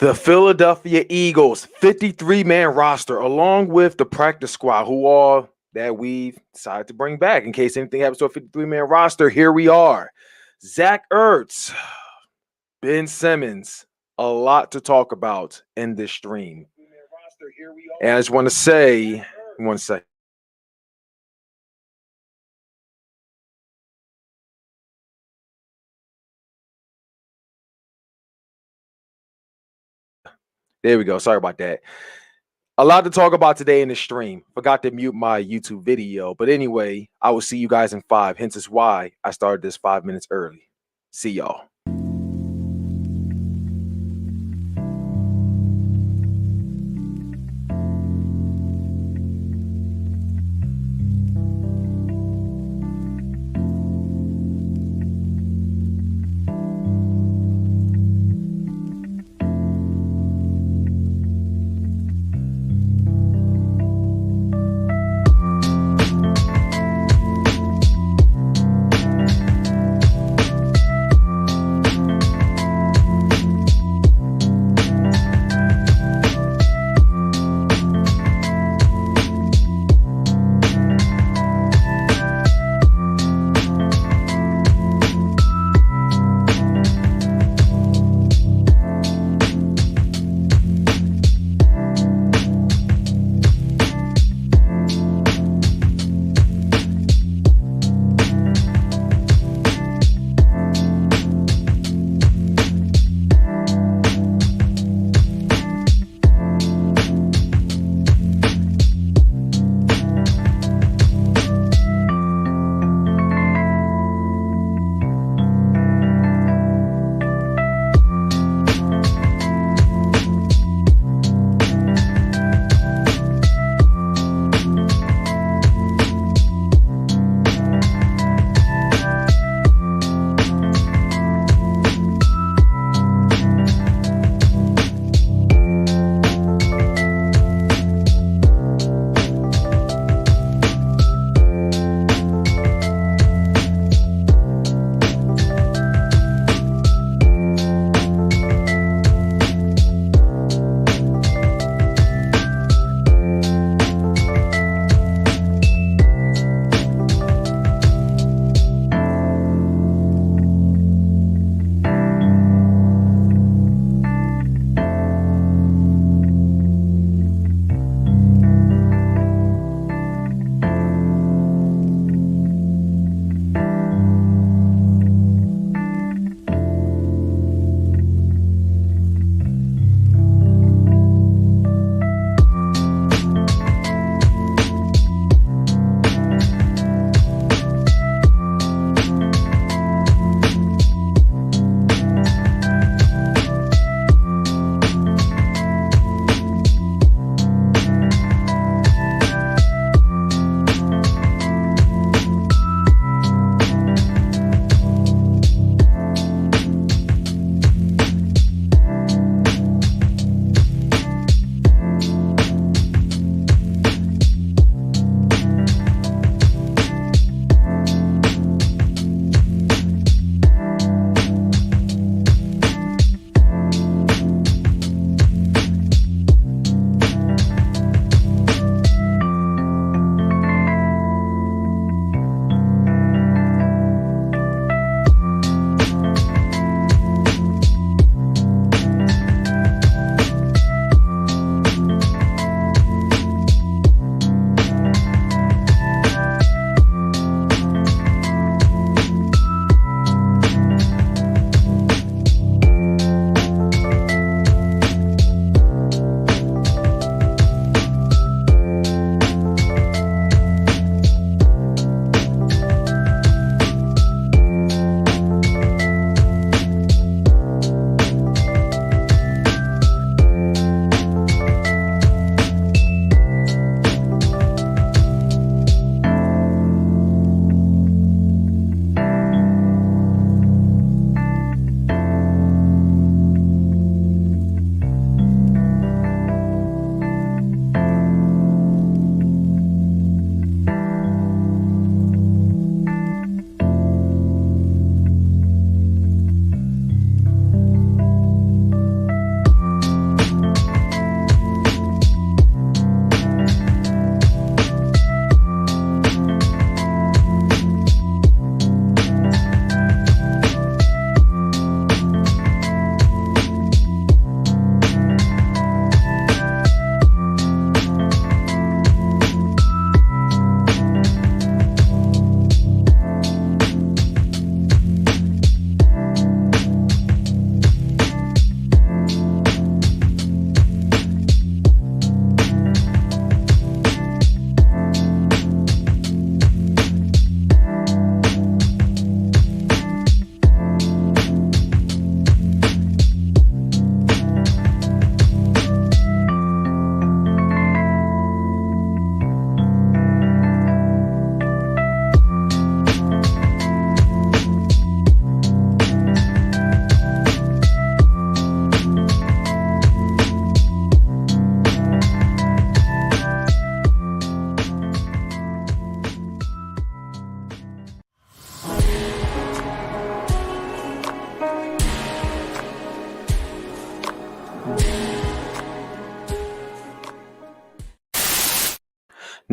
The Philadelphia Eagles 53-man roster, along with the practice squad, who all that we've decided to bring back in case anything happens to a 53-man roster. Here we are. Zach Ertz, Ben Simmons, a lot to talk about in this stream. And I just want to say, one second. There we go. Sorry about that. A lot to talk about today in the stream. Forgot to mute my YouTube video. But anyway, I will see you guys in 5. Hence is why I started this 5 minutes early. See y'all.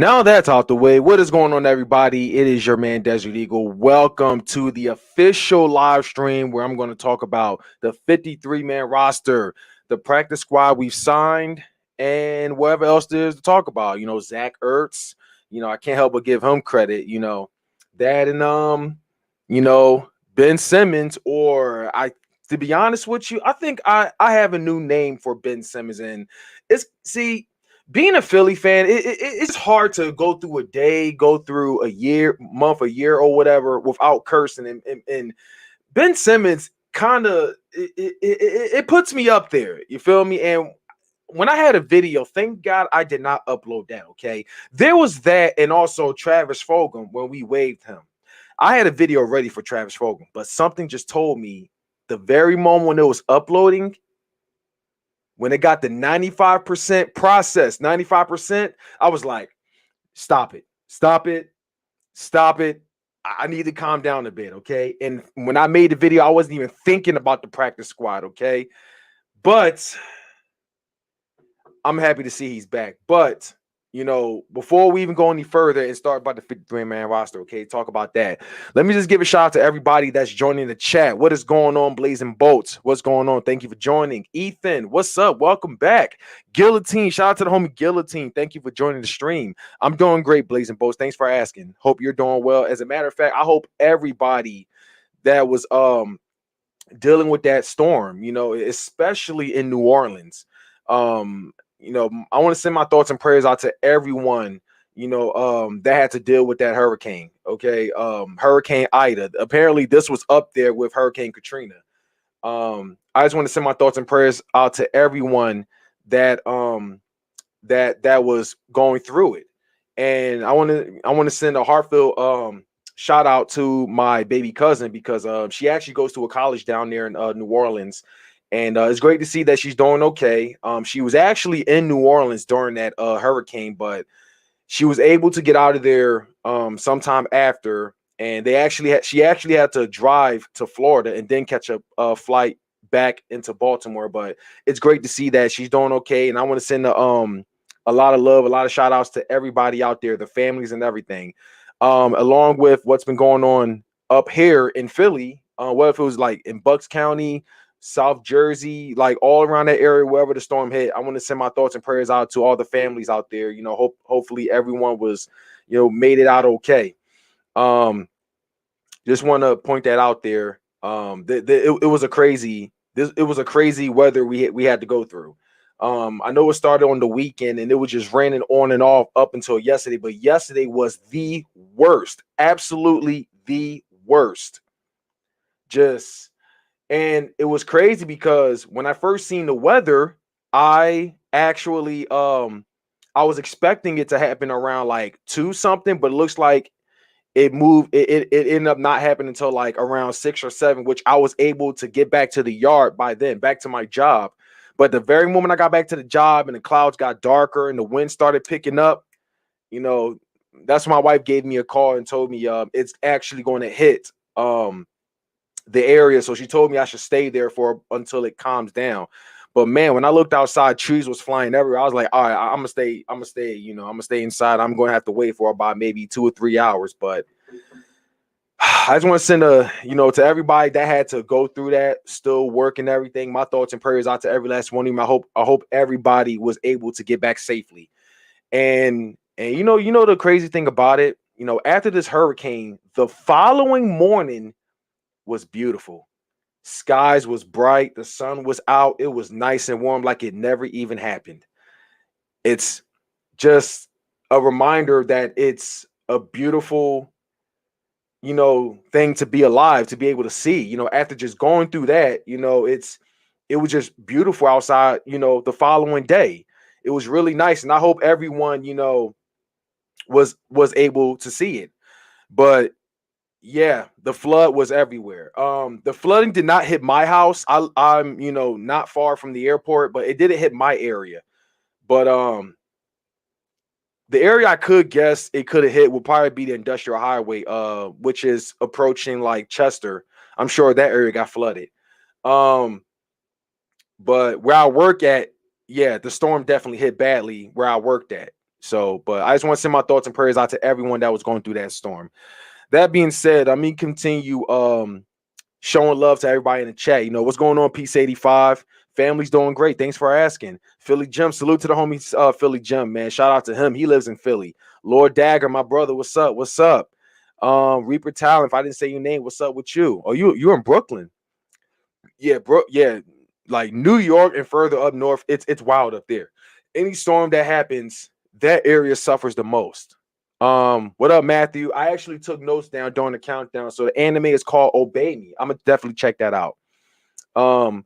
Now that's out the way, what is going on, everybody? It is your man Desert Eagle. Welcome to the official live stream where I'm going to talk about the 53-man roster, the practice squad we've signed, and whatever else there is to talk about. Zach Ertz. I can't help but give him credit. That and Ben Simmons. Or to be honest with you, I think I have a new name for Ben Simmons, and being a Philly fan, it's hard to go through a day, go through a year, month, a year, or whatever without cursing. And Ben Simmons kind of it puts me up there. You feel me? And when I had a video, thank God I did not upload that. Okay, there was that, and also Travis Fulgham when we waived him. I had a video ready for Travis Fulgham, but something just told me the very moment when it was uploading. When it got the 95% process, 95%, I was like, stop it, stop it, stop it. I need to calm down a bit, okay? And when I made the video, I wasn't even thinking about the practice squad, okay? But I'm happy to see he's back. But before we even go any further and start about the 53-man roster, okay, talk about that. Let me just give a shout out to everybody that's joining the chat. What is going on, Blazing Bolts? What's going on? Thank you for joining. Ethan, what's up? Welcome back. Guillotine, shout out to the homie Guillotine. Thank you for joining the stream. I'm doing great, Blazing Bolts. Thanks for asking. Hope you're doing well. As a matter of fact, I hope everybody that was dealing with that storm, especially in New Orleans. I want to send my thoughts and prayers out to everyone, that had to deal with that hurricane. Okay. Hurricane Ida. Apparently this was up there with Hurricane Katrina. I just want to send my thoughts and prayers out to everyone that that was going through it. And I want to send a heartfelt shout out to my baby cousin, because she actually goes to a college down there in New Orleans. And it's great to see that she's doing okay. She was actually in New Orleans during that hurricane, but she was able to get out of there sometime after. And she actually had to drive to Florida and then catch a flight back into Baltimore. But it's great to see that she's doing okay. And I want to send a lot of love, a lot of shout outs to everybody out there, the families and everything, along with what's been going on up here in Philly. What if it was like in Bucks County, South Jersey, like all around that area, wherever the storm hit. I want to send my thoughts and prayers out to all the families out there. Hopefully everyone was, made it out okay. Just want to point that out there. It was a crazy weather we had to go through. I know it started on the weekend and it was just raining on and off up until yesterday, but yesterday was the worst, absolutely the worst. And it was crazy because when I first seen the weather, I actually I was expecting it to happen around like 2 something, but it looks like it moved. It ended up not happening until like around 6 or 7, which I was able to get back to the yard by then, back to my job. But the very moment I got back to the job and the clouds got darker and the wind started picking up, that's when my wife gave me a call and told me it's actually going to hit the area. So she told me I should stay there until it calms down. But man, when I looked outside, trees was flying everywhere. I was like, all right, I'm gonna stay, I'm gonna stay inside. I'm gonna have to wait for about maybe 2 or 3 hours. But I just want to send to everybody that had to go through that, still working everything. My thoughts and prayers out to every last one of them. I hope everybody was able to get back safely. And the crazy thing about it, after this hurricane, the following morning was beautiful. Skies was bright, the sun was out, it was nice and warm, like it never even happened. It's just a reminder that it's a beautiful thing to be alive, to be able to see. After just going through that, it was just beautiful outside. The following day it was really nice, and I hope everyone was able to see it. But yeah, the flood was everywhere. The flooding did not hit my house. I'm not far from the airport, but it didn't hit my area. But the area I could guess it could have hit would probably be the industrial highway, which is approaching like Chester. I'm sure that area got flooded. But where I work at, yeah, the storm definitely hit badly where I worked at. So, but I just want to send my thoughts and prayers out to everyone that was going through that storm. That being said, I mean, continue showing love to everybody in the chat. You know, what's going on, Peace 85? Family's doing great. Thanks for asking. Philly Jim, salute to the homie Philly Jim, man. Shout out to him. He lives in Philly. Lord Dagger, my brother, what's up? What's up? Reaper Talent, if I didn't say your name, what's up with you? Oh, you're in Brooklyn. Yeah, bro. Yeah, like New York and further up north, it's wild up there. Any storm that happens, that area suffers the most. What up, Matthew? I actually took notes down during the countdown. So the anime is called Obey Me. I'm gonna definitely check that out. Um,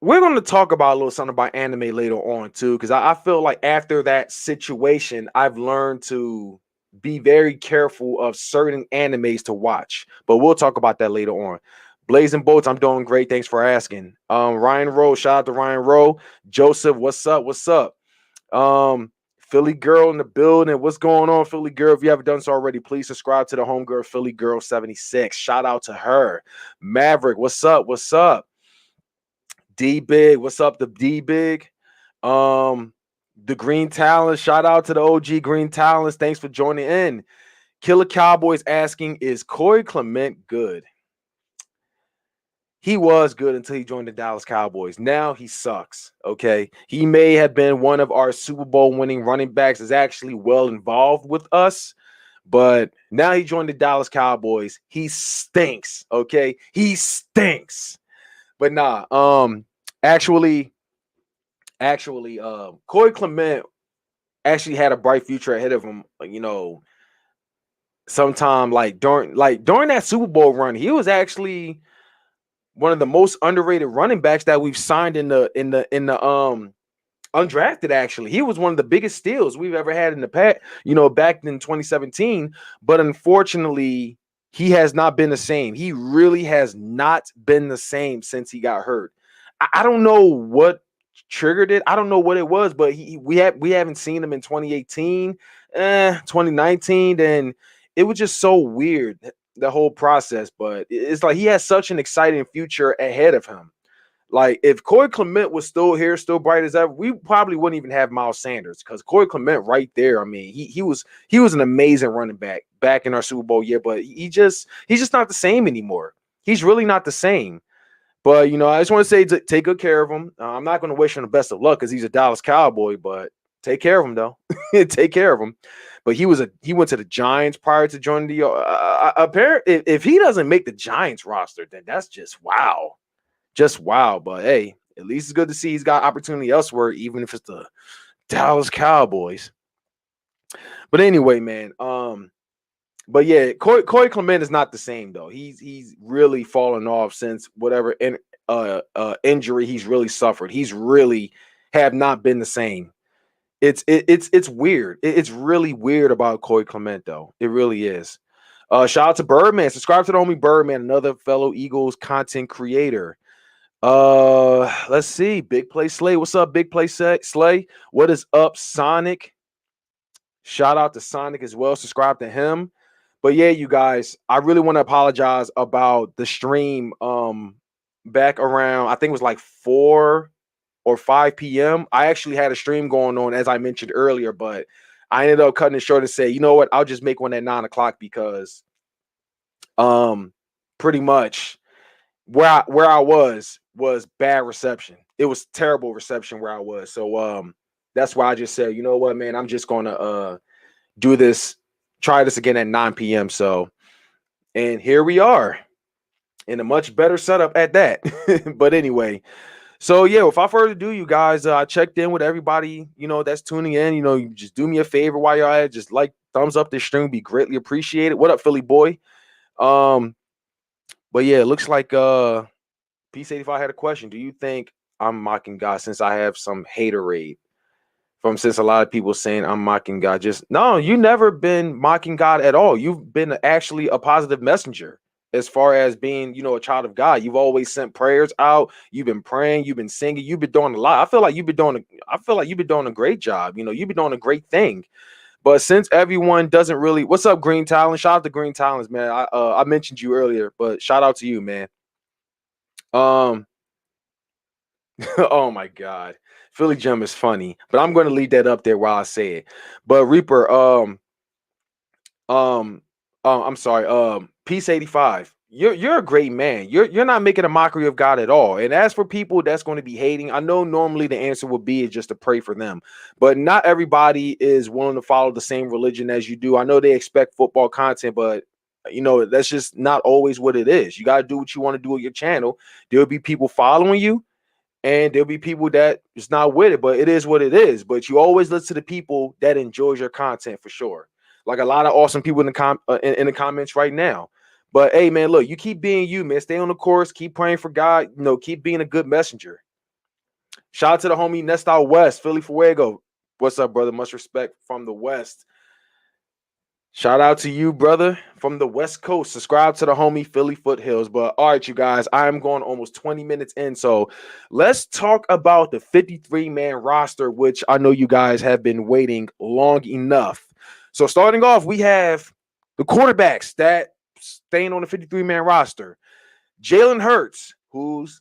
we're gonna talk about a little something about anime later on too, because I feel like after that situation, I've learned to be very careful of certain animes to watch. But we'll talk about that later on. Blazing Bolts, I'm doing great. Thanks for asking. Ryan Rowe, shout out to Ryan Rowe. Joseph, what's up? What's up? Philly Girl in the building. What's going on, Philly Girl? If you haven't done so already, please subscribe to the homegirl, Philly Girl 76. Shout out to her. Maverick, what's up? What's up? D Big, what's up? The D Big. The Green Talents. Shout out to the OG Green Talents. Thanks for joining in. Killer Cowboys asking, is Corey Clement good? He was good until he joined the Dallas Cowboys. Now he sucks. Okay. He may have been one of our Super Bowl winning running backs, is actually well involved with us. But now he joined the Dallas Cowboys. He stinks. Okay. He stinks. But actually, Corey Clement actually had a bright future ahead of him. You know, sometime during that Super Bowl run, he was actually one of the most underrated running backs that we've signed in the undrafted. Actually, he was one of the biggest steals we've ever had in the past, you know, back in 2017. But unfortunately, he has not been the same. He really has not been the same since he got hurt. I don't know what triggered it. I don't know what it was, but we haven't seen him in 2018, 2019, and it was just so weird, the whole process. But it's like he has such an exciting future ahead of him. Like if Corey Clement was still here, still bright as ever, we probably wouldn't even have Miles Sanders, because Corey Clement right there. I mean, he was an amazing running back in our Super Bowl year, but he's just not the same anymore. He's really not the same. But you know, I just want to say, take good care of him. I'm not going to wish him the best of luck because he's a Dallas Cowboy, but take care of him though. Take care of him. But he went to the Giants prior to joining the. Apparently, if he doesn't make the Giants roster, then that's just wow. Just wow. But hey, at least it's good to see he's got opportunity elsewhere, even if it's the Dallas Cowboys. But anyway, man. But yeah, Corey Clement is not the same though. He's really fallen off since whatever injury he's really suffered. He's really have not been the same. It's weird. It's really weird about Corey Clement though. It really is. Shout out to Birdman. Subscribe to the homie Birdman, another fellow Eagles content creator. Let's see. Big Play Slay. What's up, Big Play Slay? What is up, Sonic? Shout out to Sonic as well. Subscribe to him. But yeah, you guys, I really want to apologize about the stream back around, I think it was like 4 or 5 p.m. I actually had a stream going on, as I mentioned earlier, but I ended up cutting it short and say, you know what, I'll just make one at 9 o'clock because pretty much where I was bad reception. It was terrible reception where I was. So that's why I just said, you know what, man, I'm just gonna try this again at 9 p.m. So, and here we are in a much better setup at that. But anyway, so yeah, without further ado, you guys, I checked in with everybody, you know, that's tuning in. You know, you just do me a favor while you're at it. Just thumbs up this stream, be greatly appreciated. What up, Philly boy? But yeah, it looks like Peace 85 had a question. Do you think I'm mocking God since I have some haterade? Since a lot of people saying I'm mocking God. Just no, you never been mocking God at all. You've been actually a positive messenger as far as being, you know, a child of God. You've always sent prayers out. You've been praying. You've been singing. You've been doing a lot. I feel like you've been doing a great job. You know, you've been doing a great thing. But since everyone doesn't really, what's up, Green Talent? Shout out to Green Talents, man. I mentioned you earlier, but shout out to you, man. Oh my God. Philly Gem is funny, but I'm going to leave that up there while I say it. But Reaper, um, I'm sorry, Peace 85. You're a great man. You're not making a mockery of God at all. And as for people that's going to be hating, I know normally the answer would be just to pray for them, but not everybody is willing to follow the same religion as you do. I know they expect football content, but that's just not always what it is. You got to do what you want to do with your channel. There'll be people following you, and there'll be people that is not with it, but it is what it is. But you always listen to the people that enjoys your content for sure. Like a lot of awesome people in the comments right now. But hey, man, look, you keep being you, man. Stay on the course. Keep praying for God. Keep being a good messenger. Shout out to the homie Nesta West, Philly Fuego. What's up, brother? Much respect from the West. Shout out to you, brother, from the West Coast. Subscribe to the homie Philly Foothills. But all right, you guys, I'm going almost 20 minutes in. So let's talk about the 53-man roster, which I know you guys have been waiting long enough. So starting off, we have the quarterbacks that staying on the 53-man roster. Jalen Hurts, who's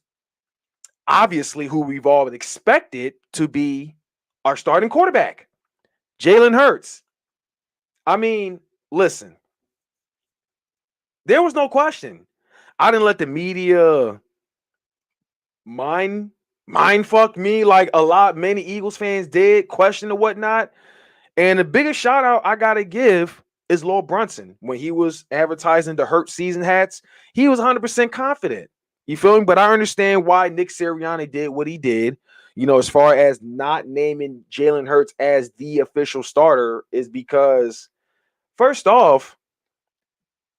obviously who we've all expected to be our starting quarterback. Jalen Hurts. I mean, listen, there was no question. I didn't let the media mind fuck me like many Eagles fans did, question or whatnot. And the biggest shout out I gotta give is Lil Brunson. When he was advertising the Hurt season hats, he was 100% confident. You feel me? But I understand why Nick Sirianni did what he did. As far as not naming Jalen Hurts as the official starter, is because first off,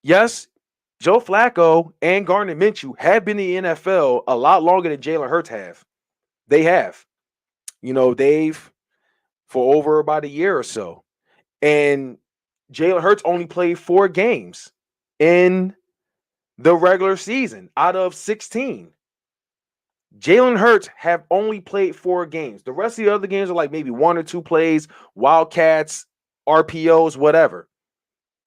yes, Joe Flacco and Gardner Minshew have been in the NFL a lot longer than Jalen Hurts have. They have. They've for over about a year or so. And Jalen Hurts only played 4 games in the regular season out of 16. Jalen Hurts have only played 4 games. The rest of the other games are like maybe 1 or 2 plays, Wildcats, RPOs, whatever.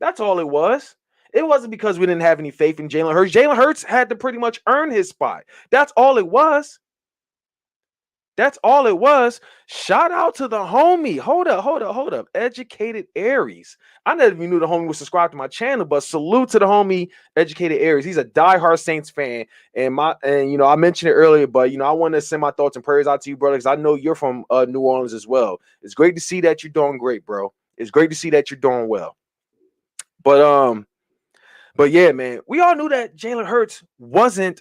That's all it was. It wasn't because we didn't have any faith in Jalen Hurts. Jalen Hurts had to pretty much earn his spot. That's all it was. That's all it was. Shout out to the homie. Hold up. Educated Aries. I never even knew the homie was subscribed to my channel, but salute to the homie Educated Aries. He's a diehard Saints fan. And I mentioned it earlier, but I want to send my thoughts and prayers out to you, brother, because I know you're from New Orleans as well. It's great to see that you're doing great, bro. It's great to see that you're doing well. But yeah, man, we all knew that Jalen Hurts was the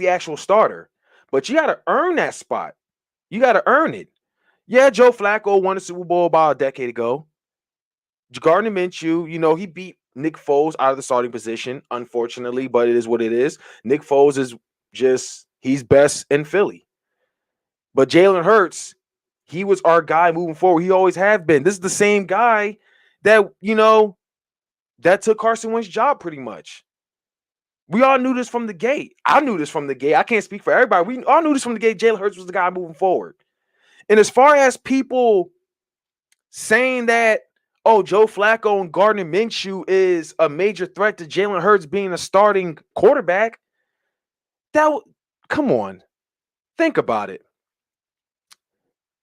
actual starter. But you got to earn that spot. You got to earn it. Yeah, Joe Flacco won a Super Bowl about a decade ago. Gardner Minshew, he beat Nick Foles out of the starting position, unfortunately, but it is what it is. Nick Foles is he's best in Philly. But Jalen Hurts, he was our guy moving forward. He always have been. This is the same guy that, that took Carson Wentz's job pretty much. We all knew this from the gate. I knew this from the gate. I can't speak for everybody. We all knew this from the gate. Jalen Hurts was the guy moving forward. And as far as people saying that, Joe Flacco and Gardner Minshew is a major threat to Jalen Hurts being a starting quarterback, come on. Think about it.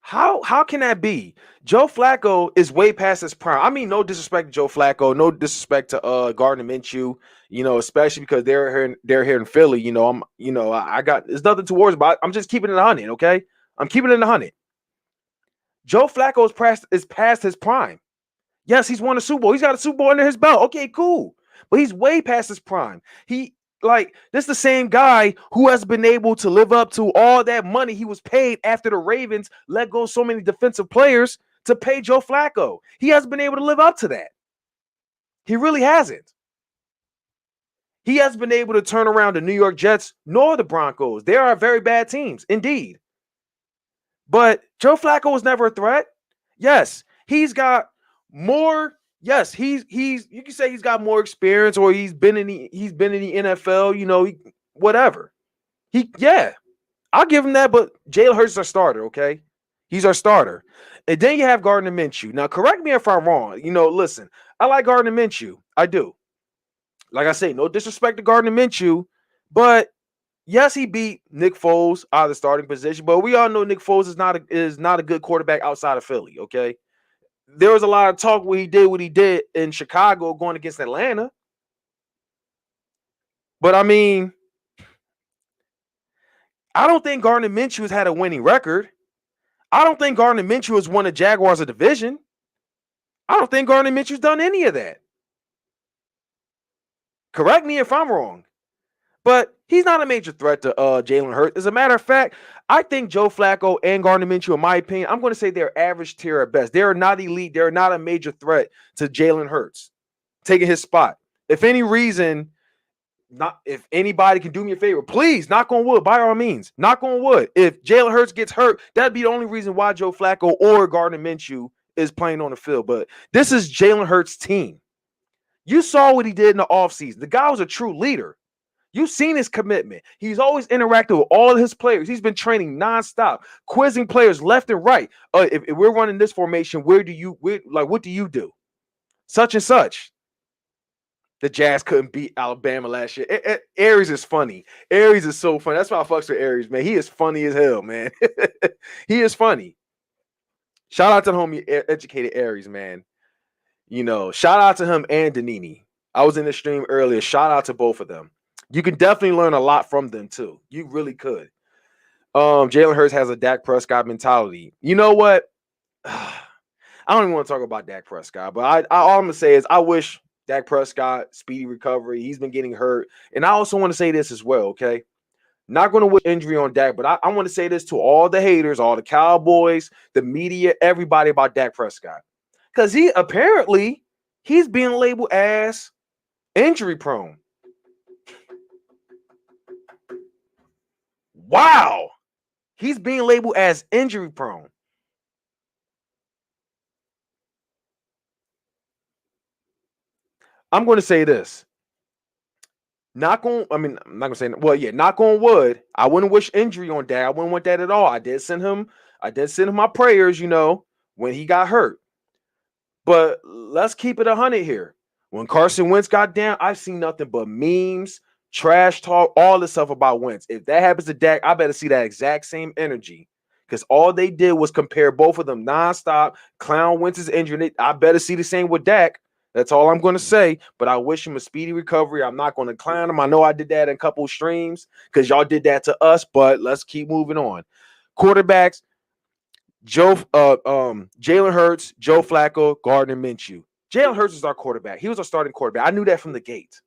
How can that be? Joe Flacco is way past his prime. I mean, no disrespect to Joe Flacco, no disrespect to Gardner Minshew, especially because they're here in Philly. I got there's nothing towards, but I'm just keeping it 100, okay? I'm keeping it 100. Joe Flacco is past his prime. Yes, he's won a Super Bowl. He's got a Super Bowl under his belt. Okay, cool. But he's way past his prime. This is the same guy who has been able to live up to all that money he was paid after the Ravens let go so many defensive players to pay Joe Flacco. He hasn't been able to live up to that. He really hasn't. He hasn't been able to turn around the New York Jets nor the Broncos. They are very bad teams, indeed. But Joe Flacco was never a threat. Yes, he's got more. Yes, he's you can say he's got more experience, or he's been in the NFL, whatever. I'll give him that, but Jalen Hurts is our starter, okay? He's our starter. And then you have Gardner Minshew. Now, correct me if I'm wrong. Listen, I like Gardner Minshew. I do. Like I say, no disrespect to Gardner Minshew, but Yes, he beat Nick Foles out of the starting position, but we all know Nick Foles is not a good quarterback outside of Philly. Okay, there was a lot of talk when he did what he did in Chicago going against Atlanta, but I mean, I don't think Gardner Minshew has had a winning record. I don't think Gardner Minshew has won the Jaguars a division. I don't think Gardner Minshew's done any of that. Correct me if I'm wrong. But he's not a major threat to Jalen Hurts. As a matter of fact, I think Joe Flacco and Gardner Minshew, in my opinion, I'm going to say they're average tier at best. They're not elite. They're not a major threat to Jalen Hurts taking his spot. If any reason, not if anybody can do me a favor, please knock on wood. By all means, knock on wood. If Jalen Hurts gets hurt, that'd be the only reason why Joe Flacco or Gardner Minshew is playing on the field. But this is Jalen Hurts' team. You saw what he did in the offseason. The guy was a true leader. You've seen his commitment. He's always interacted with all of his players. He's been training nonstop, quizzing players left and right. If we're running this formation, what do you do? Such and such. The Jazz couldn't beat Alabama last year. Aries is funny. Aries is so funny. That's why I fucks with Aries, man. He is funny as hell, man. He is funny. Shout out to the homie Educated Aries, man. You know, shout out to him and Danini. I was in the stream earlier. Shout out to both of them. You can definitely learn a lot from them too. You really could. Jalen Hurts has a Dak Prescott mentality. You know what? I don't even want to talk about Dak Prescott, but I all I'm gonna say is I wish Dak Prescott speedy recovery. He's been getting hurt, and I also want to say this as well. Okay, not going to wish injury on Dak, but I want to say this to all the haters, all the Cowboys, the media, everybody about Dak Prescott, because he's being labeled as injury prone. Wow. He's being labeled as injury prone. I'm going to say this. I'm not going to say, knock on wood. I wouldn't wish injury on Dak. I wouldn't want that at all. I did send him my prayers, when he got hurt. But let's keep it 100 here. When Carson Wentz got down, I've seen nothing but memes, trash talk, all this stuff about Wentz. If that happens to Dak, I better see that exact same energy. Because all they did was compare both of them nonstop. Clown Wentz's injury. I better see the same with Dak. That's all I'm going to say. But I wish him a speedy recovery. I'm not going to clown him. I know I did that in a couple streams because y'all did that to us. But let's keep moving on. Quarterbacks, Jalen Hurts, Joe Flacco, Gardner Minshew. Jalen Hurts is our quarterback. He was our starting quarterback. I knew that from the gate.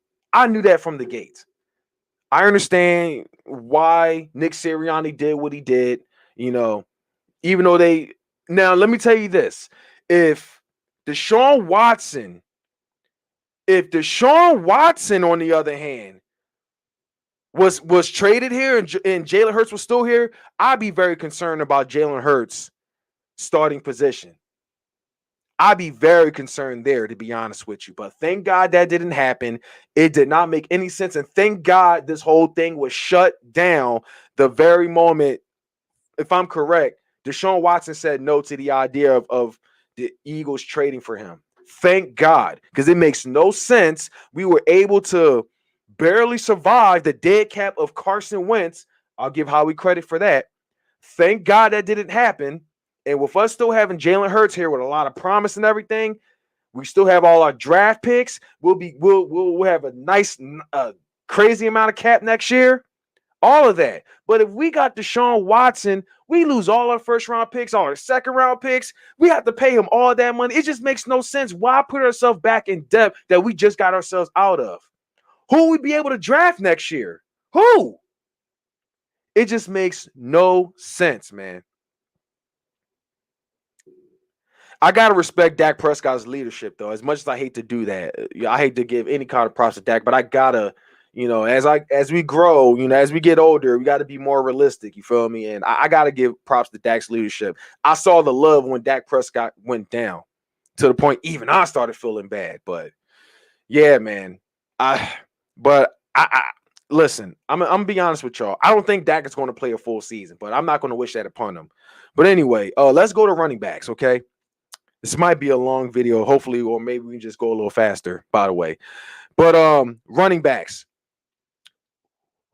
I understand why Nick Sirianni did what he did. Even though let me tell you this. If Deshaun Watson, on the other hand, was traded here and Jalen Hurts was still here, I'd be very concerned about Jalen Hurts' starting position. I'd be very concerned there, to be honest with you. But thank God that didn't happen. It did not make any sense. And thank God this whole thing was shut down the very moment, if I'm correct, Deshaun Watson said no to the idea of the Eagles trading for him. Thank God, because it makes no sense. We were able to barely survive the dead cap of Carson Wentz. I'll give Howie credit for that. Thank God that didn't happen. And with us still having Jalen Hurts here with a lot of promise and everything, we still have all our draft picks. We'll have a nice, crazy amount of cap next year. All of that. But if we got Deshaun Watson, we lose all our first round picks, all our second round picks. We have to pay him all that money. It just makes no sense. Why put ourselves back in debt that we just got ourselves out of? Who will we be able to draft next year? Who? It just makes no sense, man. I gotta respect Dak Prescott's leadership, though. As much as I hate to do that, I hate to give any kind of props to Dak, but I gotta, as we grow, as we get older, we got to be more realistic. You feel me? And I gotta give props to Dak's leadership. I saw the love when Dak Prescott went down, to the point even I started feeling bad. But yeah, man, listen. I'm gonna be honest with y'all. I don't think Dak is going to play a full season, but I'm not going to wish that upon him. But anyway, let's go to running backs, okay? This might be a long video, hopefully, or maybe we can just go a little faster, by the way. But running backs.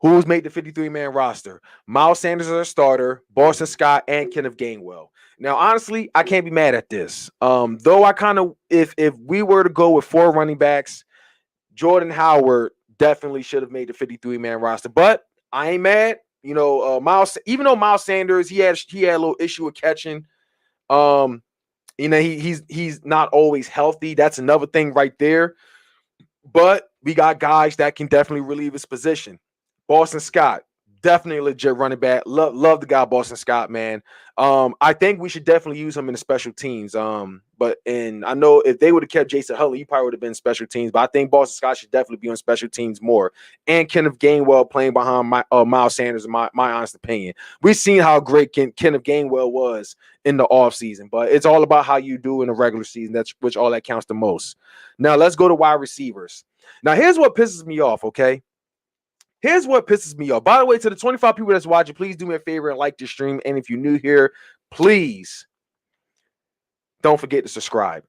Who's made the 53-man roster? Miles Sanders is our starter, Boston Scott, and Kenneth Gainwell. Now, honestly, I can't be mad at this. Though I kind of, if we were to go with 4 running backs, Jordan Howard definitely should have made the 53-man roster. But I ain't mad. Miles, even though Miles Sanders, he had a little issue with catching. He's not always healthy. That's another thing right there. But we got guys that can definitely relieve his position. Boston Scott, definitely a legit running back. Love the guy Boston Scott, man. I think we should definitely use him in the special teams. But I know if they would have kept Jason Huntley, he probably would have been special teams. But I think Boston Scott should definitely be on special teams more. And Kenneth Gainwell playing behind Miles Sanders, in my honest opinion. We've seen how great Kenneth Gainwell was in the offseason, but it's all about how you do in the regular season. That's which all that counts the most. Now let's go to wide receivers. Now here's what pisses me off, okay? Here's what pisses me off. By the way, to the 25 people that's watching, please do me a favor and like this stream. And if you're new here, please don't forget to subscribe.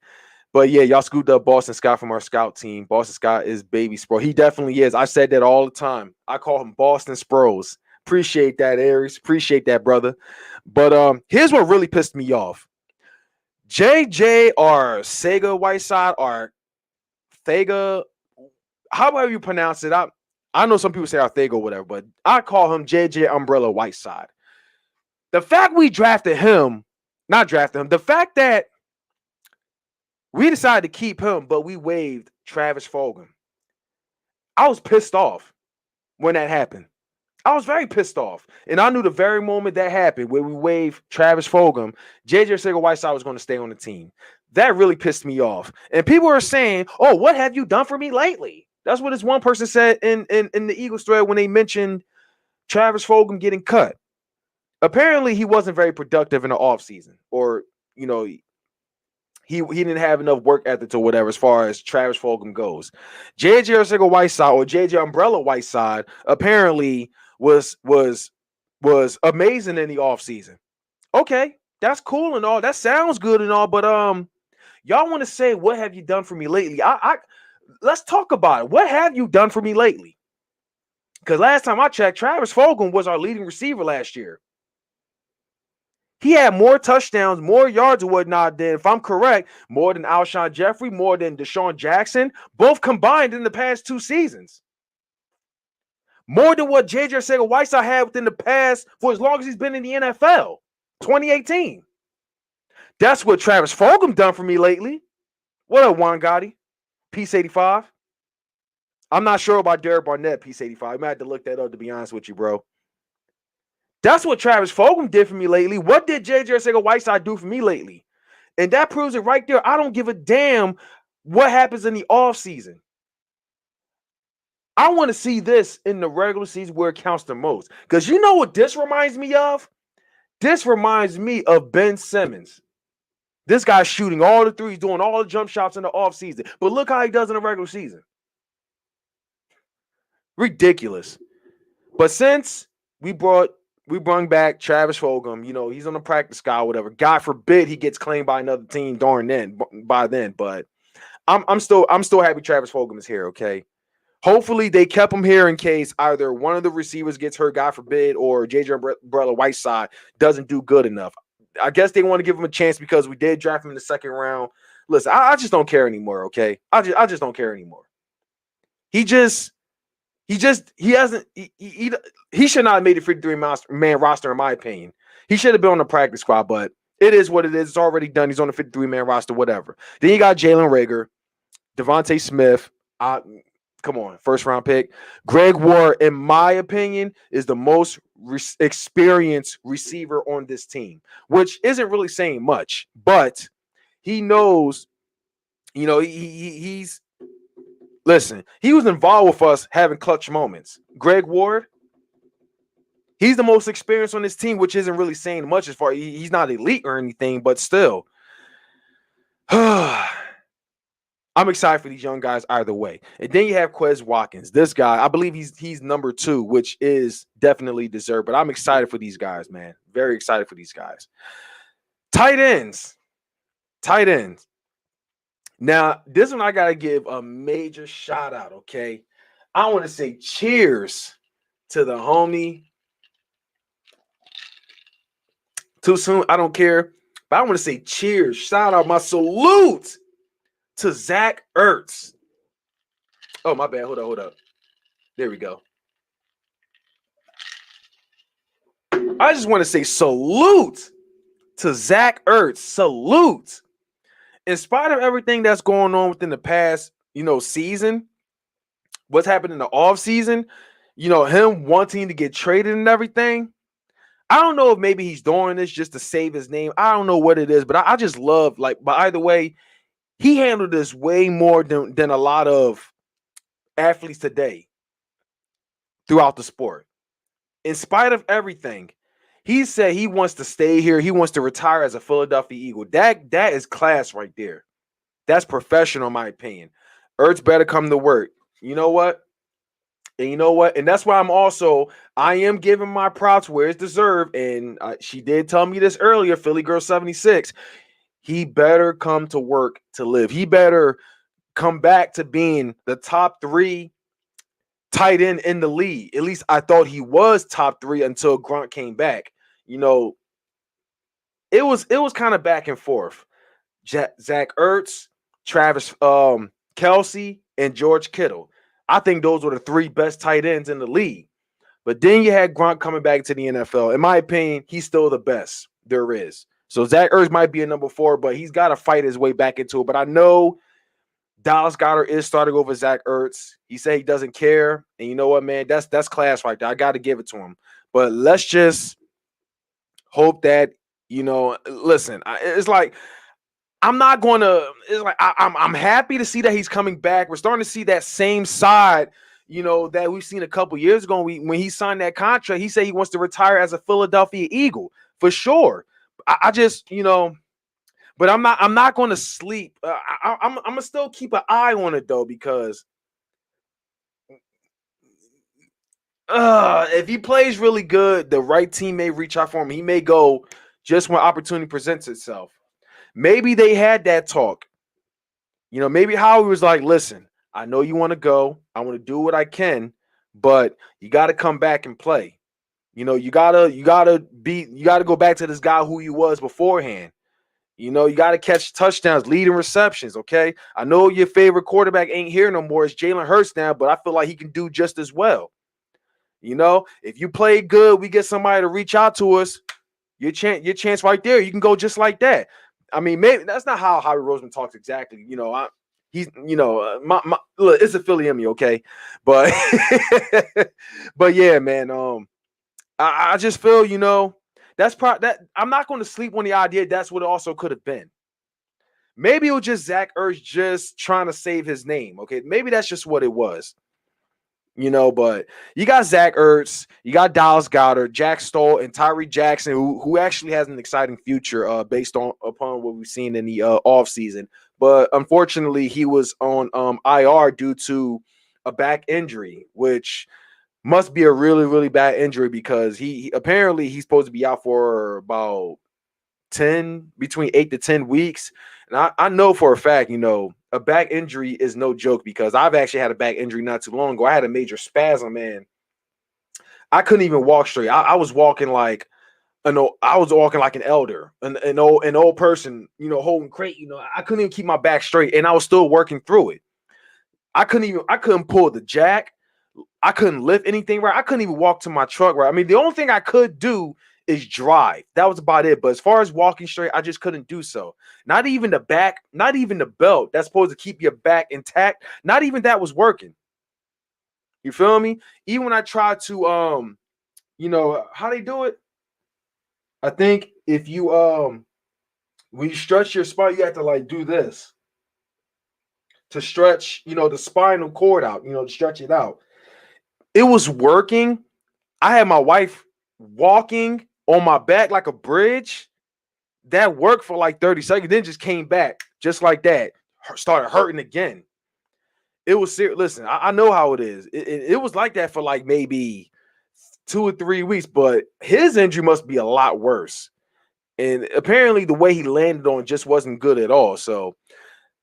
But yeah, y'all scooped up Boston Scott from our scout team. Boston Scott is baby Spro. He definitely is. I said that all the time. I call him Boston Spros. Appreciate that, Aries. Appreciate that, brother. But here's what really pissed me off. JJ or Sega Whiteside or Thega, however you pronounce it. I know some people say Arthego or whatever, but I call him JJ Umbrella Whiteside. The fact we drafted him, the fact that we decided to keep him, but we waived Travis Fulgham. I was pissed off when that happened. I was very pissed off. And I knew the very moment that happened, where we waived Travis Fulgham, JJ Arcega-Whiteside was going to stay on the team. That really pissed me off. And people are saying, oh, what have you done for me lately? That's what this one person said in the Eagles thread when they mentioned Travis Fulgham getting cut. Apparently, he wasn't very productive in the offseason, or, he didn't have enough work ethic or whatever as far as Travis Fulgham goes. JJ Arcega-Whiteside or JJ Umbrella Whiteside apparently was amazing in the offseason. Okay, that's cool and all. That sounds good and all, but y'all want to say, what have you done for me lately? Let's talk about it. What have you done for me lately? Because last time I checked, Travis Fulgham was our leading receiver last year. He had more touchdowns, more yards and whatnot than, if I'm correct, more than Alshon Jeffrey, more than Deshaun Jackson, both combined in the past 2 seasons. More than what JJ Arcega-Whiteside had within the past for as long as he's been in the NFL, 2018. That's what Travis Fulgham done for me lately. What up, Juan Gotti? Peace 85. I'm not sure about Derek Barnett, Peace 85. I might have to look that up, to be honest with you, bro. That's what Travis Fulgham did for me lately. What did JJ Arcega-Whiteside do for me lately? And that proves it right there. I don't give a damn what happens in the offseason. I want to see this in the regular season where it counts the most. Because you know what this reminds me of? This reminds me of Ben Simmons. This guy's shooting all the threes, doing all the jump shots in the offseason. But look how he does in the regular season. Ridiculous. But since we brought back Travis Fulgham, he's on the practice squad, whatever. God forbid he gets claimed by another team by then. But I'm still happy Travis Fulgham is here, okay? Hopefully they kept him here in case either one of the receivers gets hurt, God forbid, or JJ Umbrella Whiteside doesn't do good enough. I guess they want to give him a chance because we did draft him in the second round. Listen, I just don't care anymore, okay? I just don't care anymore. He should not have made the 53-man roster, in my opinion. He should have been on the practice squad, but it is what it is. It's already done. He's on the 53-man roster, whatever. Then you got Jalen Reagor, Devontae Smith. Come on, first-round pick. Greg Ward, in my opinion, is the most experienced receiver on this team, which isn't really saying much, but he knows, he's listen, he was involved with us having clutch moments. Greg Ward, he's the most experienced on this team, which isn't really saying much as far he's not elite or anything, but still. I'm excited for these young guys either way. And then you have Quez Watkins. This guy, I believe he's number 2, which is definitely deserved. But I'm excited for these guys, man. Very excited for these guys. Tight ends. Now, this one I got to give a major shout out, okay? I want to say cheers to the homie. Too soon, I don't care. But I want to say cheers. Shout out my salute to Zach Ertz. Oh, my bad. Hold up. There we go. I just want to say salute to Zach Ertz. Salute. In spite of everything that's going on within the past, season, what's happened in the offseason, him wanting to get traded and everything. I don't know if maybe he's doing this just to save his name. I don't know what it is, but I just love, but either way, he handled this way more than a lot of athletes today throughout the sport. In spite of everything, he said he wants to stay here. He wants to retire as a Philadelphia Eagle. That is class right there. That's professional, in my opinion. Ertz better come to work. You know what? And that's why I am giving my props where it's deserved. And she did tell me this earlier, Philly Girl 76. He better come to work to live. He better come back to being the top 3 tight end in the league. At least I thought he was top 3 until Grunt came back. It was kind of back and forth. Zach Ertz, Travis Kelce, and George Kittle. I think those were the 3 best tight ends in the league. But then you had Gronk coming back to the NFL. In my opinion, he's still the best there is. So Zach Ertz might be a number 4, but he's got to fight his way back into it. But I know Dallas Goedert is starting over Zach Ertz. He said he doesn't care. And you know what, man? That's class right there. I got to give it to him. But let's just hope that, listen, it's like, I'm not going to. It's like I'm happy to see that he's coming back. We're starting to see that same side, that we've seen a couple years ago when he signed that contract. He said he wants to retire as a Philadelphia Eagle for sure. I just, but I'm not going to sleep. I'm gonna still keep an eye on it though, because if he plays really good, the right team may reach out for him. He may go just when opportunity presents itself. Maybe they had that talk. Maybe Howie was like, listen, I know you want to go. I want to do what I can, but you got to come back and play. You gotta go back to this guy who you was beforehand. You got to catch touchdowns, leading receptions, okay? I know your favorite quarterback ain't here no more. It's Jalen Hurts now, but I feel like he can do just as well. If you play good, we get somebody to reach out to us, your chance right there. You can go just like that. I mean, maybe that's not how Howie Roseman talks exactly. He's, look, it's a Philly in me, okay? But, but yeah, man. I just feel, that's that I'm not going to sleep on the idea that's what it also could have been. Maybe it was just Zach Ertz just trying to save his name, okay? Maybe that's just what it was. But you got Zach Ertz, you got Dallas Goedert, Jack Stoll, and Tyree Jackson, who actually has an exciting future based upon what we've seen in the offseason. But unfortunately, he was on IR due to a back injury, which must be a really, really bad injury because he apparently he's supposed to be out for about between 8 to 10 weeks. And I know for a fact, a back injury is no joke because I've actually had a back injury not too long ago. I had a major spasm, man. I couldn't even walk straight. I was walking like an elder, an old person, holding crate. I couldn't even keep my back straight, and I was still working through it. I couldn't pull the jack. I couldn't lift anything right. I couldn't even walk to my truck right. I mean, the only thing I could do is drive. That was about it. But as far as walking straight, I just couldn't do so. Not even the back, not even the belt that's supposed to keep your back intact. Not even that was working. You feel me? Even when I tried to, how they do it? I think if you, when you stretch your spine, you have to like do this to stretch, the spinal cord out, to stretch it out. It was working. I had my wife walking on my back like a bridge. That worked for like 30 seconds, then just came back just like that. Started hurting again. It was serious. Listen, I know how it is. It was like that for like maybe 2 or 3 weeks, but his injury must be a lot worse. And apparently the way he landed on just wasn't good at all. So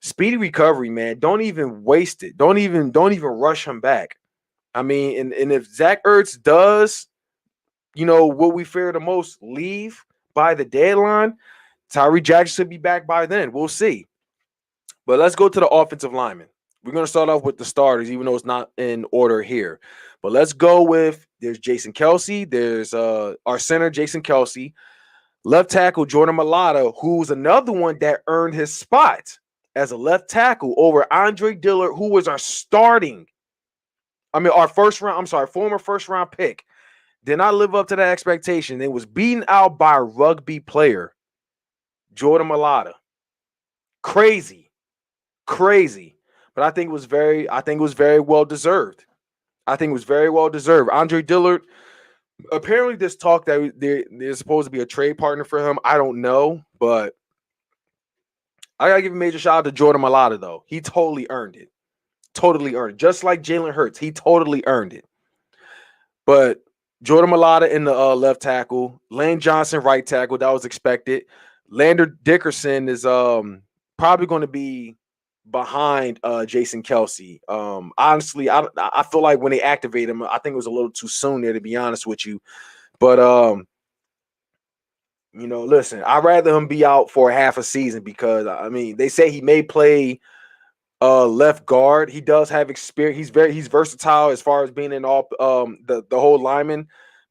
speedy recovery, man. Don't even waste it. Don't even rush him back. I mean, and if Zach Ertz does, what we fear the most, leave by the deadline, Tyree Jackson should be back by then. We'll see. But let's go to the offensive linemen. We're going to start off with the starters, even though it's not in order here. But let's go with there's Jason Kelsey. There's our center, Jason Kelsey. Left tackle, Jordan Mailata, who's another one that earned his spot as a left tackle over Andre Dillard, who was our former first round pick. Did not live up to that expectation. It was beaten out by a rugby player, Jordan Mailata. Crazy. Crazy. But I think it was very well deserved. I think it was very well deserved. Andre Dillard, apparently there's talk that there's supposed to be a trade partner for him. I don't know, but I gotta give a major shout out to Jordan Mailata, though. He totally earned it. Totally earned it. Just like Jalen Hurts, he totally earned it. But Jordan Mailata in the left tackle, Lane Johnson right tackle, that was expected. Lander Dickerson is probably going to be behind Jason Kelsey. Honestly, I feel like when they activate him, I think it was a little too soon there, to be honest with you. But listen, I'd rather him be out for half a season because I mean they say he may play left guard. He does have experience. He's versatile as far as being in all the whole lineman,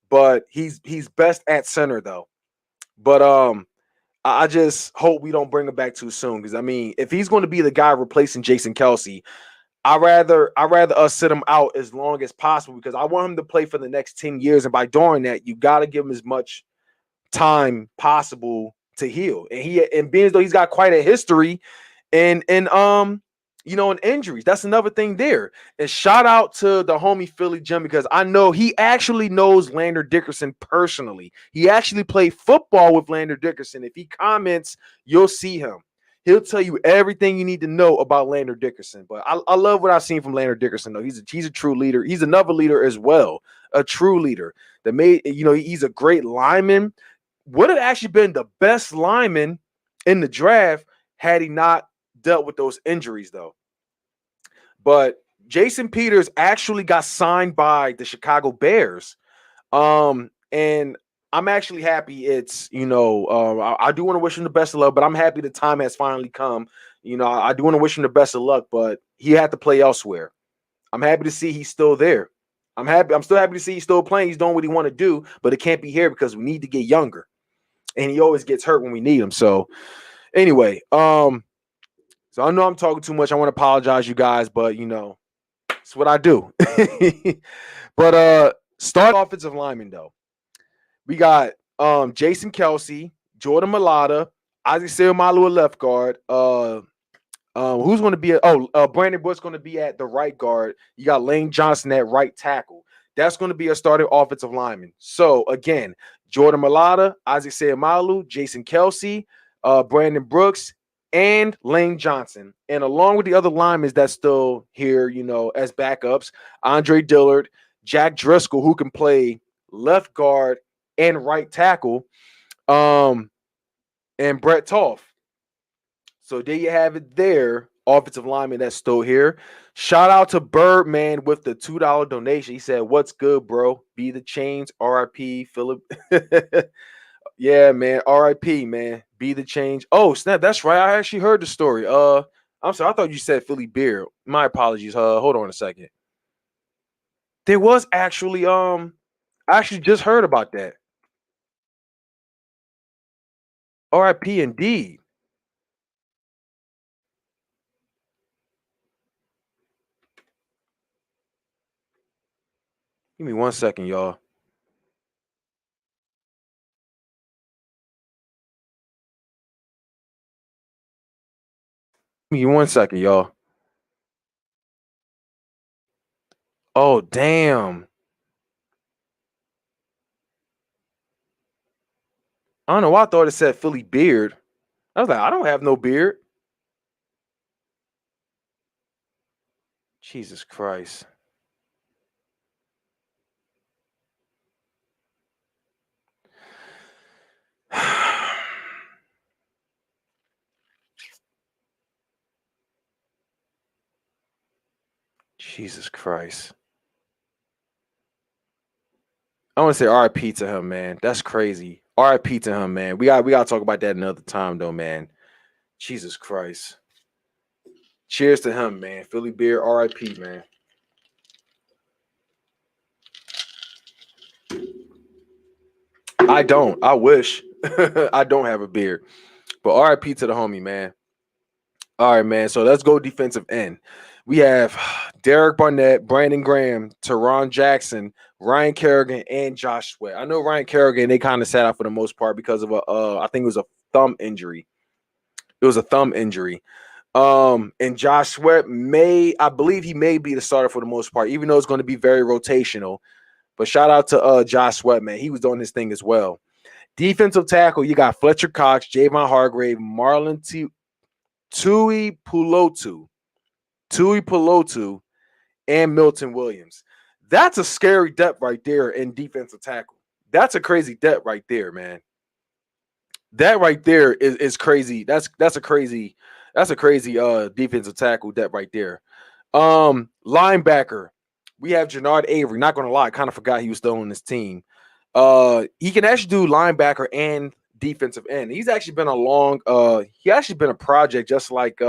but he's best at center though. But I just hope we don't bring him back too soon because I mean, if he's going to be the guy replacing Jason Kelsey, I rather us sit him out as long as possible because I want him to play for the next 10 years, and by doing that, you got to give him as much time possible to heal. And being as though he's got quite a history and injuries. That's another thing there. And shout out to the homie Philly Jim because I know he actually knows Lander Dickerson personally. He actually played football with Lander Dickerson. If he comments, you'll see him. He'll tell you everything you need to know about Lander Dickerson. But I love what I've seen from Lander Dickerson, though. He's a true leader. He's another leader as well, a true leader. He's a great lineman. Would have actually been the best lineman in the draft had he not dealt with those injuries, though. But Jason Peters actually got signed by the Chicago Bears. And I'm actually happy I do want to wish him the best of luck, but I'm happy the time has finally come. I do want to wish him the best of luck, but he had to play elsewhere. I'm happy to see he's still there. I'm still happy to see he's still playing. He's doing what he want to do, but it can't be here because we need to get younger. And he always gets hurt when we need him. So anyway, so I know I'm talking too much. I want to apologize, you guys, but it's what I do. But start offensive lineman though. We got Jason Kelsey, Jordan Mailata, Isaac Seumalo at left guard. Who's going to be Brandon Brooks going to be at the right guard. You got Lane Johnson at right tackle. That's going to be a starting offensive lineman. So again, Jordan Mailata, Isaac Seumalo, Jason Kelsey, Brandon Brooks, and Lane Johnson. And along with the other linemen that's still here, as backups, Andre Dillard, Jack Driscoll, who can play left guard and right tackle, and Brett Toff. So there you have it there, offensive lineman that's still here. Shout out to Birdman with the $2 donation. He said, "What's good, bro? Be the change. RIP, Philip." Yeah, man. RIP, man. Be the change. Oh, snap. That's right. I actually heard the story. I'm sorry. I thought you said Philly Beer. My apologies. Hold on a second. There was actually I actually just heard about that. RIP indeed. Give me 1 second, y'all. Give me 1 second, y'all. Oh, damn. I don't know why I thought it said Philly Beard. I was like, I don't have no beard. Jesus Christ. Jesus Christ. I want to say RIP to him, man. That's crazy. RIP to him, man. We got to talk about that another time, though, man. Jesus Christ. Cheers to him, man. Philly beer, RIP, man. I don't. I wish. I don't have a beard. But RIP to the homie, man. All right, man. So let's go defensive end. We have Derek Barnett, Brandon Graham, Teron Jackson, Ryan Kerrigan, and Josh Sweat. I know Ryan Kerrigan, they kind of sat out for the most part because of I think it was a thumb injury. It was a thumb injury. And Josh Sweat I believe he may be the starter for the most part, even though it's going to be very rotational. But shout out to Josh Sweat, man. He was doing his thing as well. Defensive tackle, you got Fletcher Cox, Javon Hargrave, Marlon Tui Pulotu, and Milton Williams. That's a scary depth right there in defensive tackle. That's a crazy depth right there, man. That right there is crazy. That's a crazy defensive tackle depth right there. Linebacker, we have Jannard Avery. Not gonna lie, I kind of forgot he was still on this team. He can actually do linebacker and defensive end. He's actually been he actually been a project just like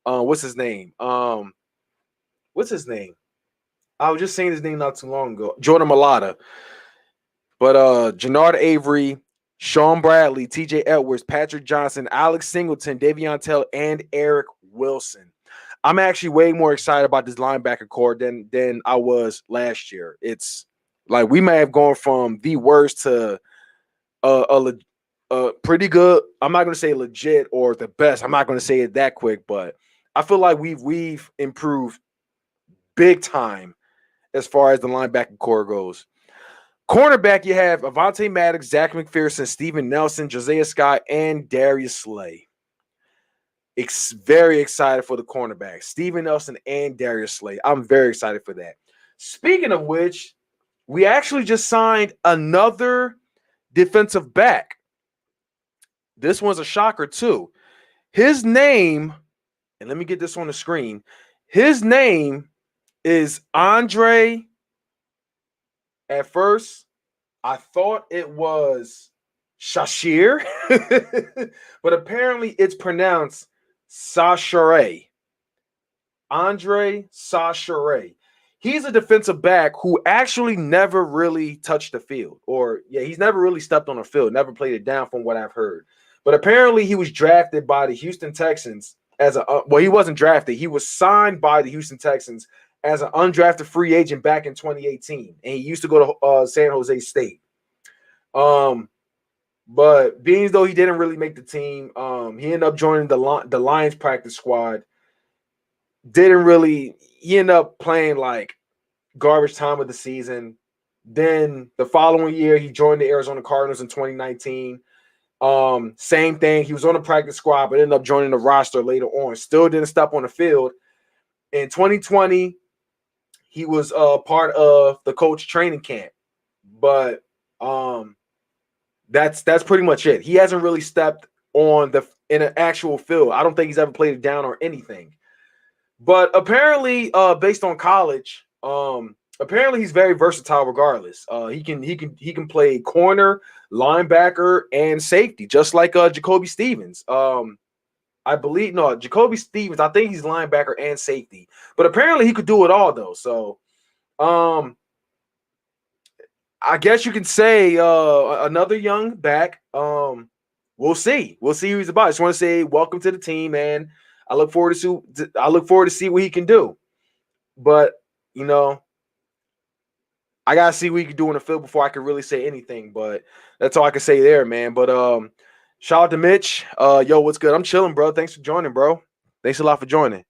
what's his name? What's his name? I was just saying his name not too long ago. Jordan Mailata. But Jannard Avery, Sean Bradley, TJ Edwards, Patrick Johnson, Alex Singleton, Davion Tell, and Eric Wilson. I'm actually way more excited about this linebacker core than I was last year. It's like we may have gone from the worst to pretty good. I'm not going to say legit or the best. I'm not going to say it that quick, but I feel like we've improved big time as far as the linebacker core goes. Cornerback, you have Avonte Maddox, Zach McPherson, Steven Nelson, Josiah Scott, and Darius Slay. Very excited for the cornerback. Steven Nelson and Darius Slay. I'm very excited for that. Speaking of which, we actually just signed another defensive back. This one's a shocker too. His name, and let me get this on the screen. His name is Andre. At first, I thought it was Shashir, but apparently it's pronounced Sachere. Andre Sachere. He's a defensive back who actually never really touched the field. He's never really stepped on the field, never played it down from what I've heard. But apparently he was drafted by the Houston Texans he wasn't drafted. He was signed by the Houston Texans as an undrafted free agent back in 2018. And he used to go to San Jose State. But being as though he didn't really make the team, he ended up joining the Lions practice squad. He ended up playing like garbage time of the season. Then the following year, he joined the Arizona Cardinals in 2019. Same thing. He was on the practice squad, but ended up joining the roster later on. Still didn't step on the field. In 2020, he was part of the coach training camp. But that's pretty much it. He hasn't really stepped in an actual field. I don't think he's ever played it down or anything. But apparently, based on college, apparently he's very versatile regardless. He can play corner, linebacker, and safety, just like Jacoby Stevens. Jacoby Stevens, I think he's linebacker and safety. But apparently he could do it all, though. So I guess you can say another young back. We'll see. We'll see who he's about. I just want to say welcome to the team, man. I look forward to see what he can do. But, I gotta see what he can do in the field before I can really say anything. But that's all I can say there, man. But shout out to Mitch. Yo, what's good? I'm chilling, bro. Thanks for joining, bro. Thanks a lot for joining.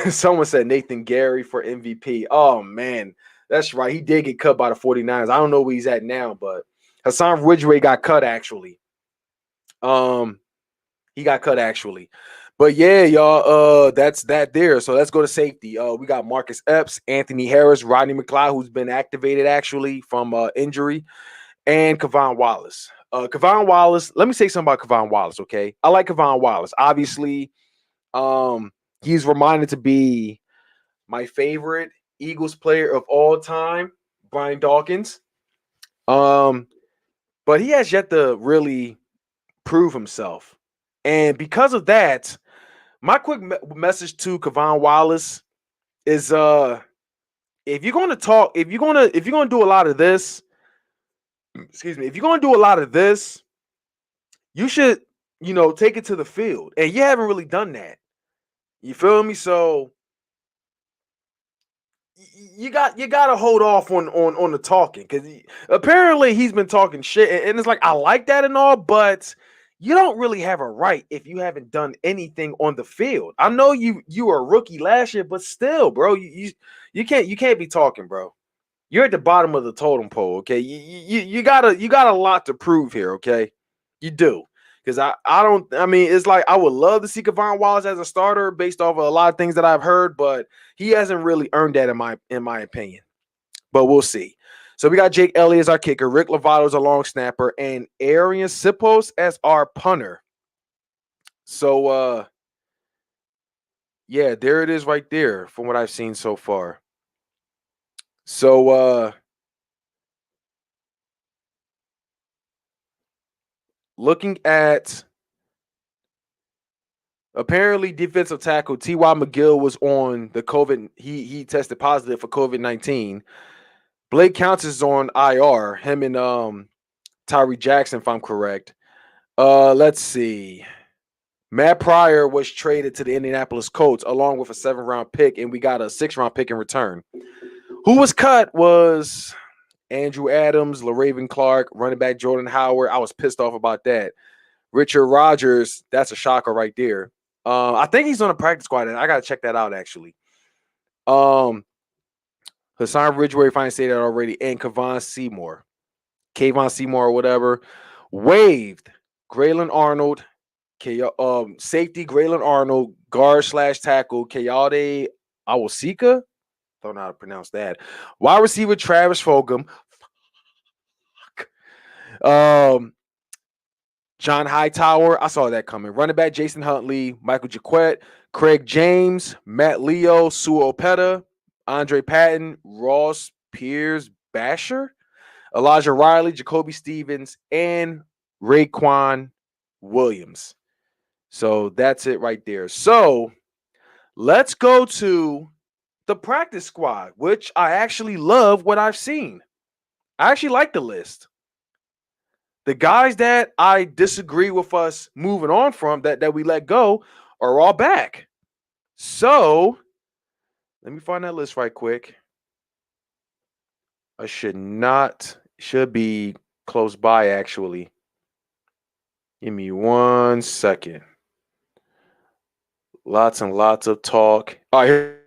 Someone said Nathan Gary for MVP. Oh, man. That's right. He did get cut by the 49ers. I don't know where he's at now, but Hassan Ridgeway got cut, actually. He got cut, actually. But yeah, y'all, that's that there. So let's go to safety. We got Marcus Epps, Anthony Harris, Rodney McLeod, who's been activated actually from injury, and Kavon Wallace. Kavon Wallace, let me say something about Kavon Wallace, okay? I like Kavon Wallace. Obviously, he's reminded to be my favorite Eagles player of all time, Brian Dawkins. Um, but he has yet to really prove himself. And because of that, my quick message to Kevon Wallace is if you're going to talk, if you're going to do a lot of this, excuse me, if you're going to do a lot of this, you should, take it to the field. And you haven't really done that. You feel me? So you got to hold off on the talking, because apparently he's been talking shit, and it's like, I like that and all, but you don't really have a right if you haven't done anything on the field. I know you were a rookie last year, but still, bro, you can't be talking, bro. You're at the bottom of the totem pole, okay? You got a lot to prove here, okay? You do. Because I mean, it's like I would love to see Kevon Wallace as a starter based off of a lot of things that I've heard, but he hasn't really earned that in my opinion. But we'll see. So we got Jake Elliott as our kicker, Rick Lovato as a long snapper, and Arian Sipos as our punter. So yeah, there it is right there from what I've seen so far. So looking at, apparently, defensive tackle T.Y. McGill was on the COVID. He tested positive for COVID-19. Blake Counts is on IR. Him and Tyree Jackson, if I'm correct. Let's see. Matt Pryor was traded to the Indianapolis Colts along with a 7th-round pick, and we got a 6th-round pick in return. Who was cut was Andrew Adams, LaRaven Clark, running back Jordan Howard. I was pissed off about that. Richard Rodgers, that's a shocker right there. I think he's on a practice squad, and I gotta check that out actually. Hassan Ridgeway, if I didn't say that already, and Kayvon Seymour, or whatever, waived Graylin Arnold, safety Graylin Arnold, guard / tackle Kayode Awosika. Don't know how to pronounce that. Wide receiver Travis Fulgham. Um, John Hightower, I saw that coming. Running back Jason Huntley, Michael Jaquette, Craig James, Matt Leo, Sue Opeta, Andre Patton, Ross Piers Basher, Elijah Riley, Jacoby Stevens, and Raekwon Williams. So that's it right there. So let's go to the practice squad, which I actually love what I've seen. I actually like the list. The guys that I disagree with us moving on from, that we let go, are all back. So let me find that list right quick. I should be close by actually. Give me 1 second. Lots and lots of talk. All right, here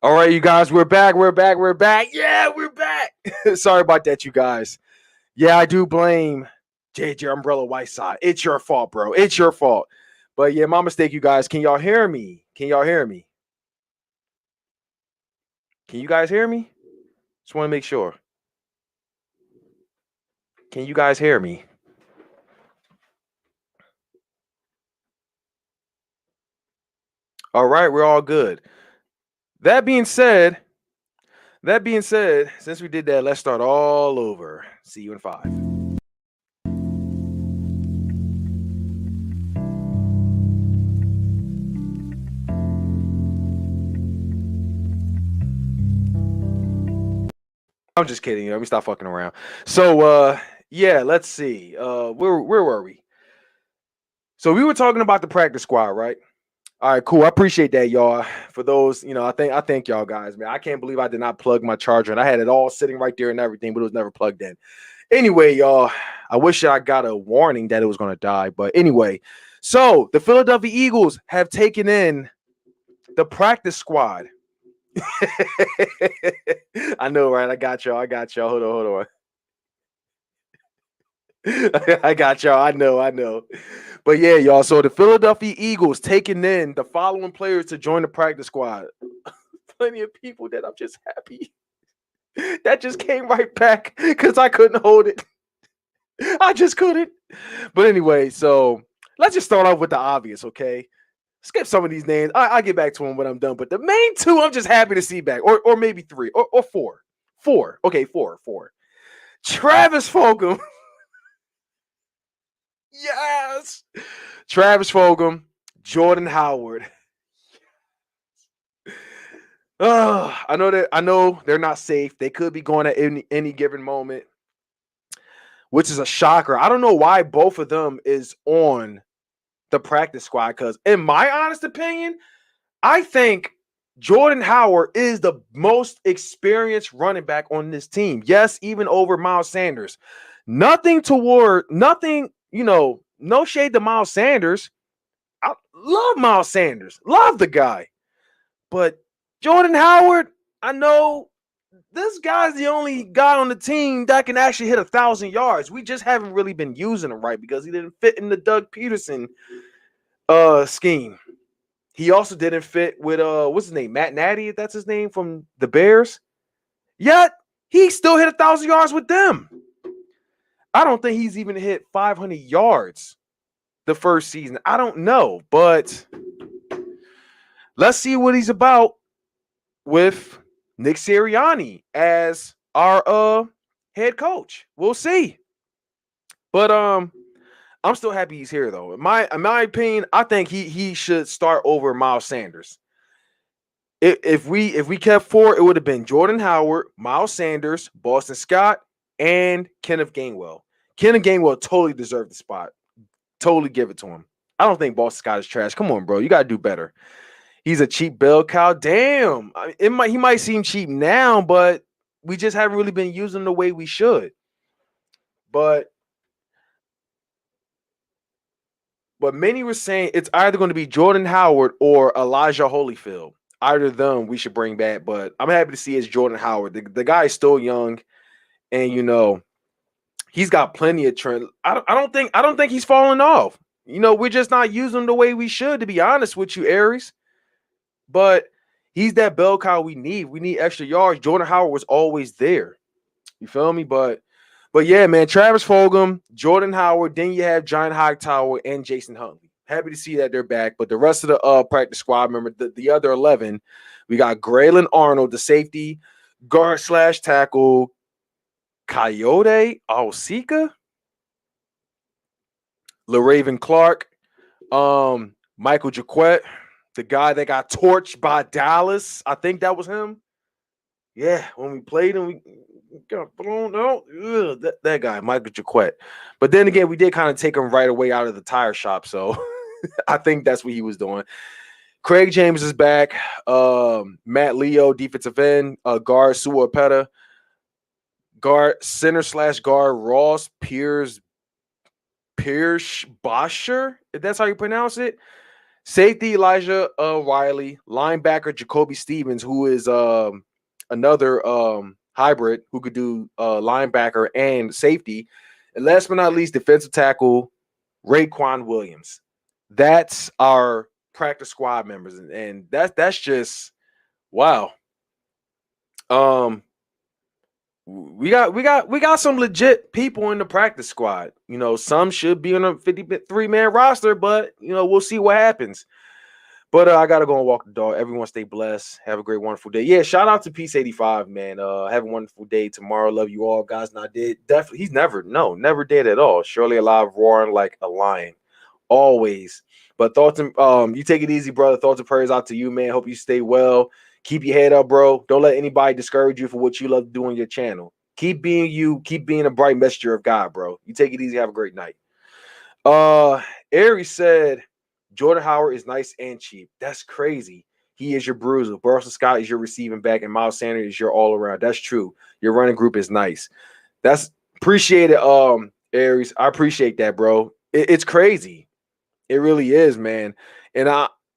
All right, you guys, we're back. We're back. We're back. Yeah, we're back. Sorry about that, you guys. Yeah, I do blame JJ Umbrella Whiteside. It's your fault, bro. It's your fault. But yeah, my mistake, you guys. Can y'all hear me? Can y'all hear me? Can you guys hear me? Just want to make sure. Can you guys hear me? All right, we're all good. That being said, since we did that, let's start all over. See you in 5. I'm just kidding. Let me stop fucking around. So yeah, let's see. Where were we? So we were talking about the practice squad, right? All right, cool. I appreciate that, y'all. For those, I thank y'all guys, man. I can't believe I did not plug my charger, and I had it all sitting right there and everything, but it was never plugged in. Anyway, y'all, I wish I got a warning that it was going to die, but anyway. So the Philadelphia Eagles have taken in the practice squad. I know, right? I got y'all. Hold on. I got y'all. I know. But yeah, y'all. So the Philadelphia Eagles taking in the following players to join the practice squad. Plenty of people that I'm just happy that just came right back because I couldn't hold it. I just couldn't. But anyway, so let's just start off with the obvious, okay? Skip some of these names. I'll get back to them when I'm done. But the main two, I'm just happy to see back, or maybe three, or four. Four. Okay, four. Travis Fulgham. Yes. Travis Fulgham, Jordan Howard. I know they're not safe. They could be going at any given moment, which is a shocker. I don't know why both of them is on the practice squad. Because in my honest opinion, I think Jordan Howard is the most experienced running back on this team. Yes, even over Miles Sanders. Nothing, no shade to Miles Sanders. I love Miles Sanders. Love the guy. But Jordan Howard, I know this guy's the only guy on the team that can actually hit 1,000 yards. We just haven't really been using him right because he didn't fit in the Doug Peterson scheme. He also didn't fit with what's his name? Matt Natty, if that's his name, from the Bears. Yet he still hit 1,000 yards with them. I don't think he's even hit 500 yards the first season. I don't know, but let's see what he's about with Nick Sirianni as our head coach. We'll see. But I'm still happy he's here though. In my opinion, I think he should start over Miles Sanders. If we kept four, it would have been Jordan Howard, Miles Sanders, Boston Scott, and Kenneth Gainwell. Kenneth Gainwell totally deserved the spot. Totally give it to him. I don't think Boston Scott is trash. Come on, bro. You gotta do better. He's a cheap bell cow. Damn. He might seem cheap now, but we just haven't really been using the way we should. But many were saying it's either going to be Jordan Howard or Elijah Holyfield. Either of them we should bring back. But I'm happy to see it's Jordan Howard. The guy is still young, and he's got plenty of trend. I don't think he's falling off. We're just not using him the way we should, to be honest with you, Aries. But he's that bell cow we need. We need extra yards. Jordan Howard was always there. You feel me? But yeah, man, Travis Fulgham, Jordan Howard, then you have John Hightower and Jason Huntley. Happy to see that they're back. But the rest of the practice squad, remember the other 11, we got Graylin Arnold, the safety, guard / tackle, Coyote Osika, LaRaven Clark, Michael Jaquette, the guy that got torched by Dallas. I think that was him. Yeah, when we played him, we got blown out. That guy, Michael Jaquette. But then again, we did kind of take him right away out of the tire shop. So I think that's what he was doing. Craig James is back. Matt Leo, defensive end. Guard Suapeta. Guard center / guard Ross Pierce Bosher, if that's how you pronounce it. Safety Elijah Riley, linebacker Jacoby Stevens, who is another hybrid who could do linebacker and safety. And last but not least, defensive tackle Raekwon Williams. That's our practice squad members, and that's just wow. Um, we got some legit people in the practice squad. You know, some should be on a 53-man roster, but you know, we'll see what happens. But I gotta go and walk the dog. Everyone stay blessed. Have a great, wonderful day. Yeah, shout out to Peace 85, man. Have a wonderful day tomorrow. Love you all, guys. Not dead. Definitely, he's never dead at all. Surely alive, roaring like a lion. Always. But thoughts and you take it easy, brother. Thoughts and prayers out to you, man. Hope you stay well. Keep your head up, bro. Don't let anybody discourage you for what you love to do on your channel. Keep being you. Keep being a bright messenger of God, bro. You take it easy. Have a great night. Aries said Jordan Howard is nice and cheap. That's crazy. He is your bruiser. Burleson Scott is your receiving back, and Miles Sanders is your all around. That's true. Your running group is nice. That's appreciated. Aries, I appreciate that, bro. It's crazy. It really is, man.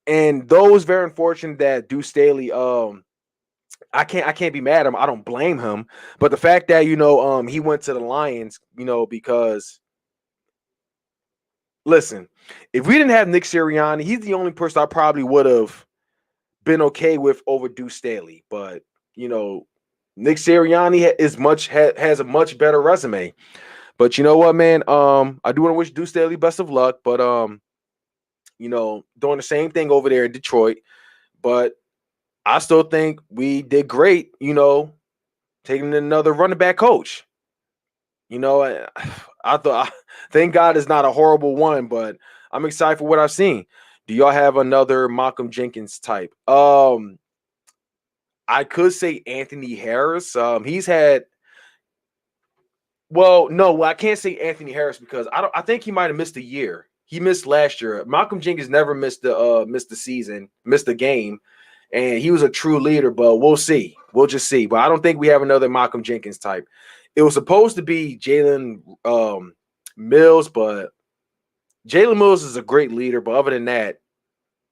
And those very unfortunate that Deuce Staley, I can't be mad at him. I don't blame him. But the fact that he went to the Lions, because listen, if we didn't have Nick Sirianni, he's the only person I probably would have been okay with over Deuce Staley. But Nick Sirianni has a much better resume. But you know what, man? I do want to wish Deuce Staley best of luck. But doing the same thing over there in Detroit. But I still think we did great, taking another running back coach. Thank God it's not a horrible one, but I'm excited for what I've seen. Do y'all have another Malcolm Jenkins type? I could say Anthony Harris. He's had. Well, no, I can't say Anthony Harris because I think he might have missed a year. He missed last year. Malcolm Jenkins never missed the season, missed the game, and he was a true leader. But we'll see. We'll just see. But I don't think we have another Malcolm Jenkins type. It was supposed to be Jalen Mills, but Jalen Mills is a great leader. But other than that,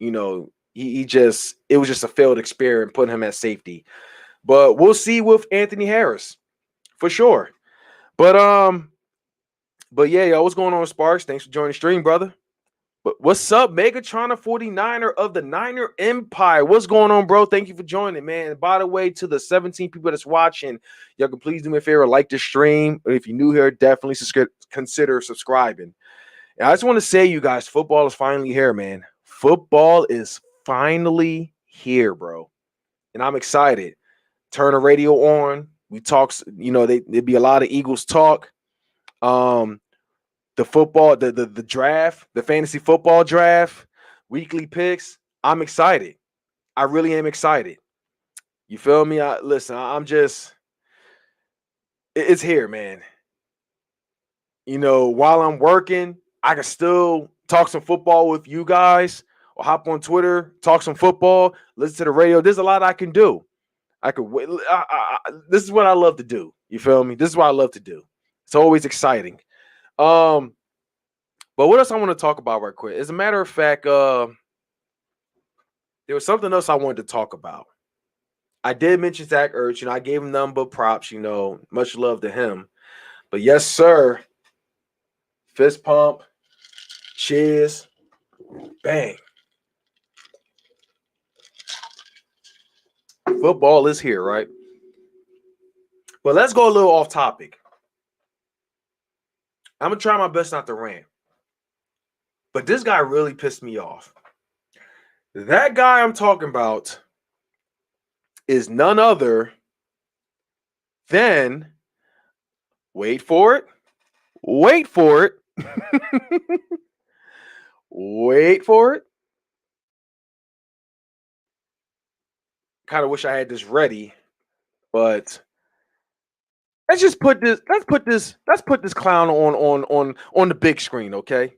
it was just a failed experiment putting him at safety. But we'll see with Anthony Harris for sure. But yeah, yo, what's going on, Sparks? Thanks for joining the stream, brother. But what's up, Megatron, a 49er of the Niner Empire? What's going on, bro? Thank you for joining, man. And by the way, to the 17 people that's watching, y'all can please do me a favor, like the stream. If you're new here, definitely consider subscribing. And I just want to say, you guys, football is finally here, man. Football is finally here, bro. And I'm excited. Turn the radio on. We talk, there'd be a lot of Eagles talk. The football, the draft, the fantasy football draft, weekly picks. I'm excited. I really am excited. You feel me? I'm just, it's here, man. While I'm working, I can still talk some football with you guys or hop on Twitter, talk some football, listen to the radio. There's a lot I can do. This is what I love to do. You feel me? This is what I love to do. It's always exciting. But what else I want to talk about right quick? As a matter of fact, there was something else I wanted to talk about. I did mention Zach Ertz. I gave him nothing but props. Much love to him. But yes, sir. Fist pump. Cheers. Bang. Football is here, right? But let's go a little off topic. I'm going to try my best not to rant. But this guy really pissed me off. That guy I'm talking about is none other than, wait for it, wait for it, wait for it. Kind of wish I had this ready, but let's put this clown on the big screen, okay?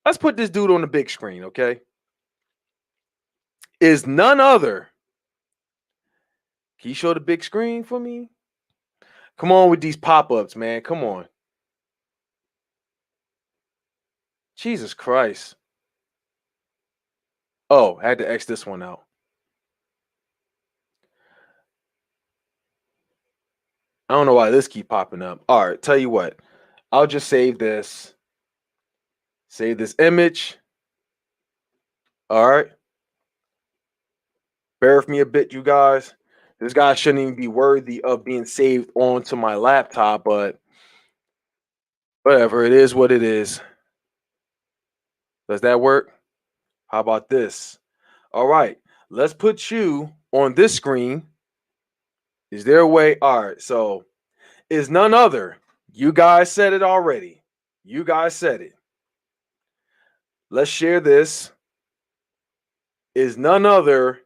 Let's put this dude on the big screen, okay? Is none other. Can you show the big screen for me? Come on with these pop-ups, man. Come on. Jesus Christ. Oh, I had to X this one out. I don't know why this keep popping up. All right, tell you what. I'll just save this. Save this image. All right. Bear with me a bit, you guys. This guy shouldn't even be worthy of being saved onto my laptop, but whatever. It is what it is. Does that work? How about this? All right. Let's put you on this screen. Is there a way? All right. So, is none other. You guys said it already. You guys said it. Let's share this. Is none other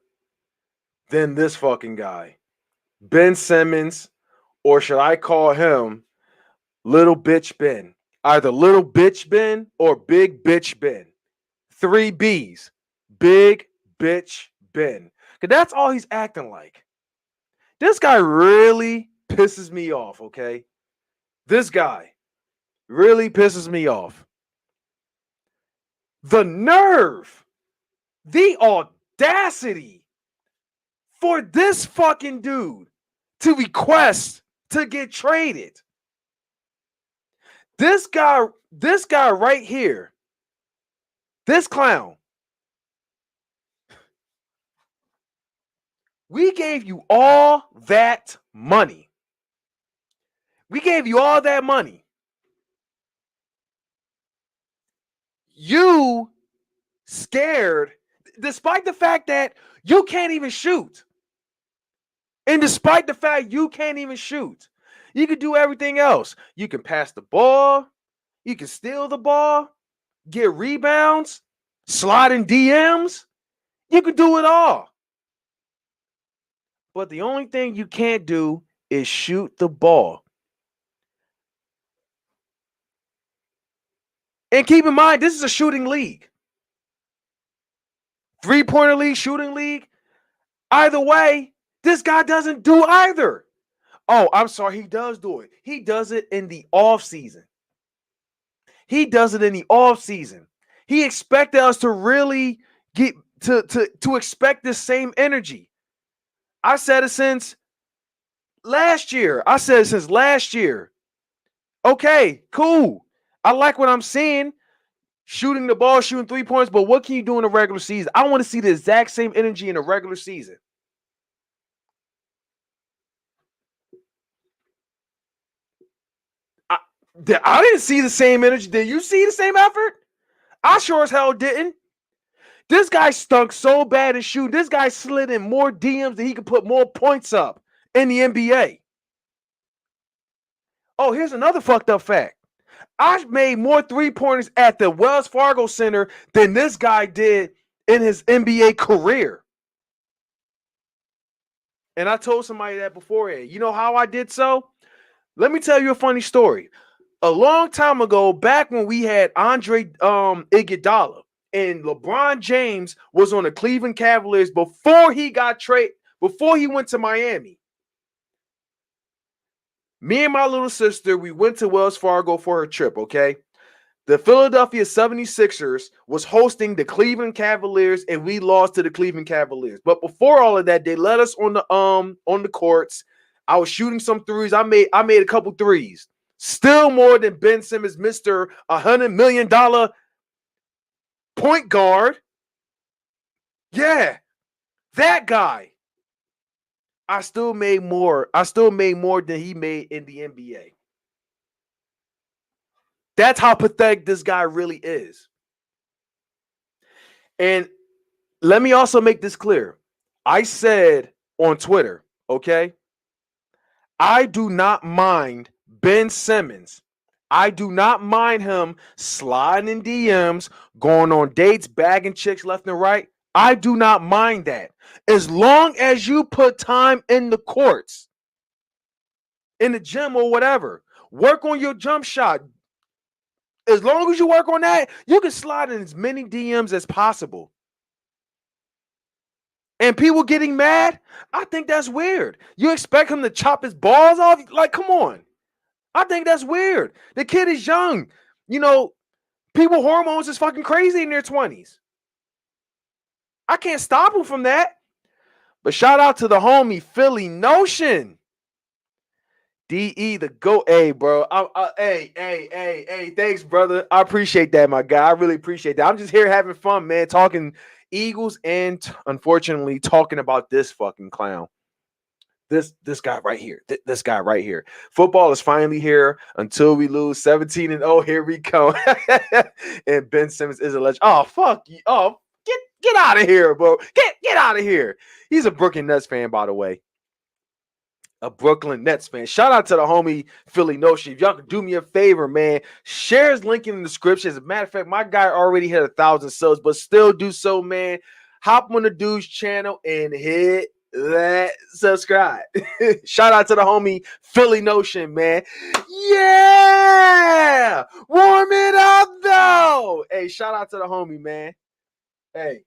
than this fucking guy, Ben Simmons, or should I call him Little Bitch Ben? Either Little Bitch Ben or Big Bitch Ben. 3 B's. Big Bitch Ben. Because that's all he's acting like. This guy really pisses me off, okay? This guy really pisses me off. The nerve, the audacity for this fucking dude to request to get traded. This guy right here, this clown, we gave you all that money. We gave you all that money. You scared, despite the fact that you can't even shoot. And despite the fact you can't even shoot, you can do everything else. You can pass the ball, you can steal the ball, get rebounds, slide in DMs. You can do it all. But the only thing you can't do is shoot the ball. And keep in mind, this is a shooting league. 3-pointer league, shooting league. Either way, this guy doesn't do either. Oh, I'm sorry, he does do it. He does it in the off season. He does it in the off season. He expected us to really get to expect this same energy. I said it since last year. Okay, cool. I like what I'm seeing. Shooting the ball, shooting 3 points, but what can you do in a regular season? I want to see the exact same energy in a regular season. I didn't see the same energy. Did you see the same effort? I sure as hell didn't. This guy stunk so bad at shooting. This guy slid in more DMs that he could put more points up in the NBA. Oh, here's another fucked up fact. I made more 3-pointers at the Wells Fargo Center than this guy did in his NBA career. And I told somebody that beforehand. You know how I did so? Let me tell you a funny story. A long time ago, back when we had Andre Iguodala and LeBron James was on the Cleveland Cavaliers before he went to Miami. Me and my little sister, we went to Wells Fargo for her trip, okay? The Philadelphia 76ers was hosting the Cleveland Cavaliers, and we lost to the Cleveland Cavaliers. But before all of that, they let us on the courts. I was shooting some threes. I made a couple threes. Still more than Ben Simmons, Mr. $100 million point guard. Yeah, that guy. I still made more than he made in the NBA. That's how pathetic this guy really is. And let me also make this clear. I said on Twitter, okay, I do not mind Ben Simmons. I do not mind him sliding in DMs, going on dates, bagging chicks left and right. I do not mind that. As long as you put time in the courts, in the gym or whatever, work on your jump shot. As long as you work on that, you can slide in as many DMs as possible. And people getting mad, I think that's weird. You expect him to chop his balls off? Like, come on. I think that's weird. The kid is young. You know, people hormones is fucking crazy in their 20s. I can't stop him from that. But shout out to the homie Philly Notion. DE the GOAT. Hey, bro. Hey. Thanks, brother. I appreciate that, my guy. I really appreciate that. I'm just here having fun, man, talking Eagles and unfortunately talking about this fucking clown. This guy right here. This guy right here. Football is finally here until we lose 17-0. Here we come. And Ben Simmons is a legend. Oh, fuck you. Oh, get out of here, bro. Get out of here. He's a Brooklyn Nets fan, by the way. A Brooklyn Nets fan. Shout out to the homie Philly Notion. If y'all could do me a favor, man, share his link in the description. As a matter of fact, my guy already hit 1,000 subs, but still do so, man. Hop on the dude's channel and hit that subscribe. Shout out to the homie Philly Notion, man. Yeah! Warm it up, though. Hey, shout out to the homie, man. Hey.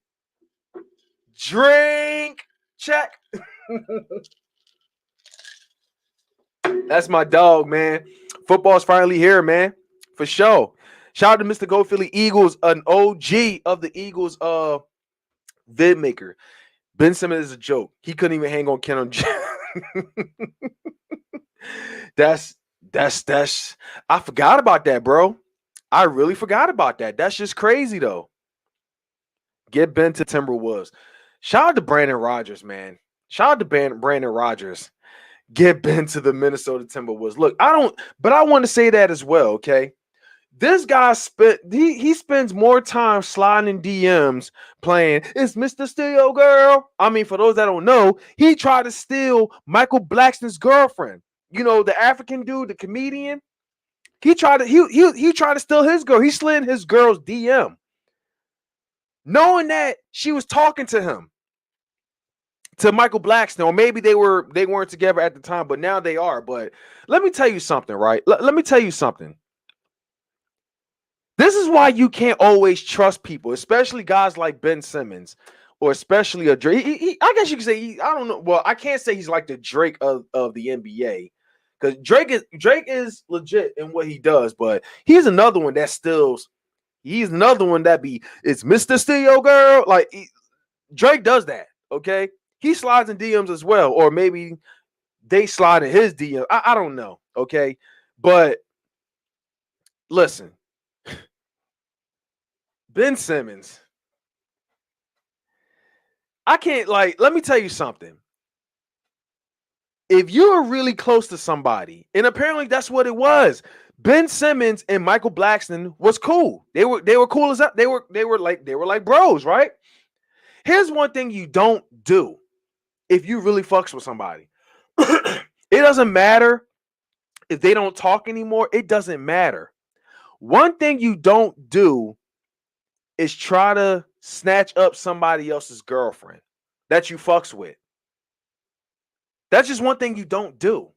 Drink check. That's my dog, man. Football's finally here, man. For sure. Shout out to Mr. Go Philly Eagles, an OG of the Eagles vid maker. Ben Simmons is a joke. He couldn't even hang on Ken on That's I forgot about that, bro. I really forgot about that. That's just crazy, though. Get Ben to Timberwolves. Shout out to Brandon Rodgers, man. Shout out to Brandon Rodgers. Get Ben to the Minnesota Timberwolves. Look, I want to say that as well, okay? This guy he spends more time sliding in DMs playing It's Mr. Steal Girl. I mean, for those that don't know, he tried to steal Michael Blackston's girlfriend. You know, the African dude, the comedian. He tried to steal his girl. He slid in his girl's DM, knowing that she was talking to him. To Michael Blackston, or maybe they weren't together at the time, but now they are. But let me tell you something, right? Let me tell you something. This is why you can't always trust people, especially guys like Ben Simmons, or especially a Drake. I guess you could say I don't know. Well, I can't say he's like the Drake of the NBA, because Drake is legit in what he does, but he's another one that steals. He's another one that it's Mr. Steal Girl. Like Drake does that, okay? He slides in DMs as well, or maybe they slide in his DM. I don't know, okay? But listen, Ben Simmons, I can't, let me tell you something. If you're really close to somebody, and apparently that's what it was, Ben Simmons and Michael Blackston was cool. They were cool as that. They were like bros, right? Here's one thing you don't do. If you really fucks with somebody, it doesn't matter if they don't talk anymore. It doesn't matter. One thing you don't do is try to snatch up somebody else's girlfriend that you fucks with. That's just one thing you don't do.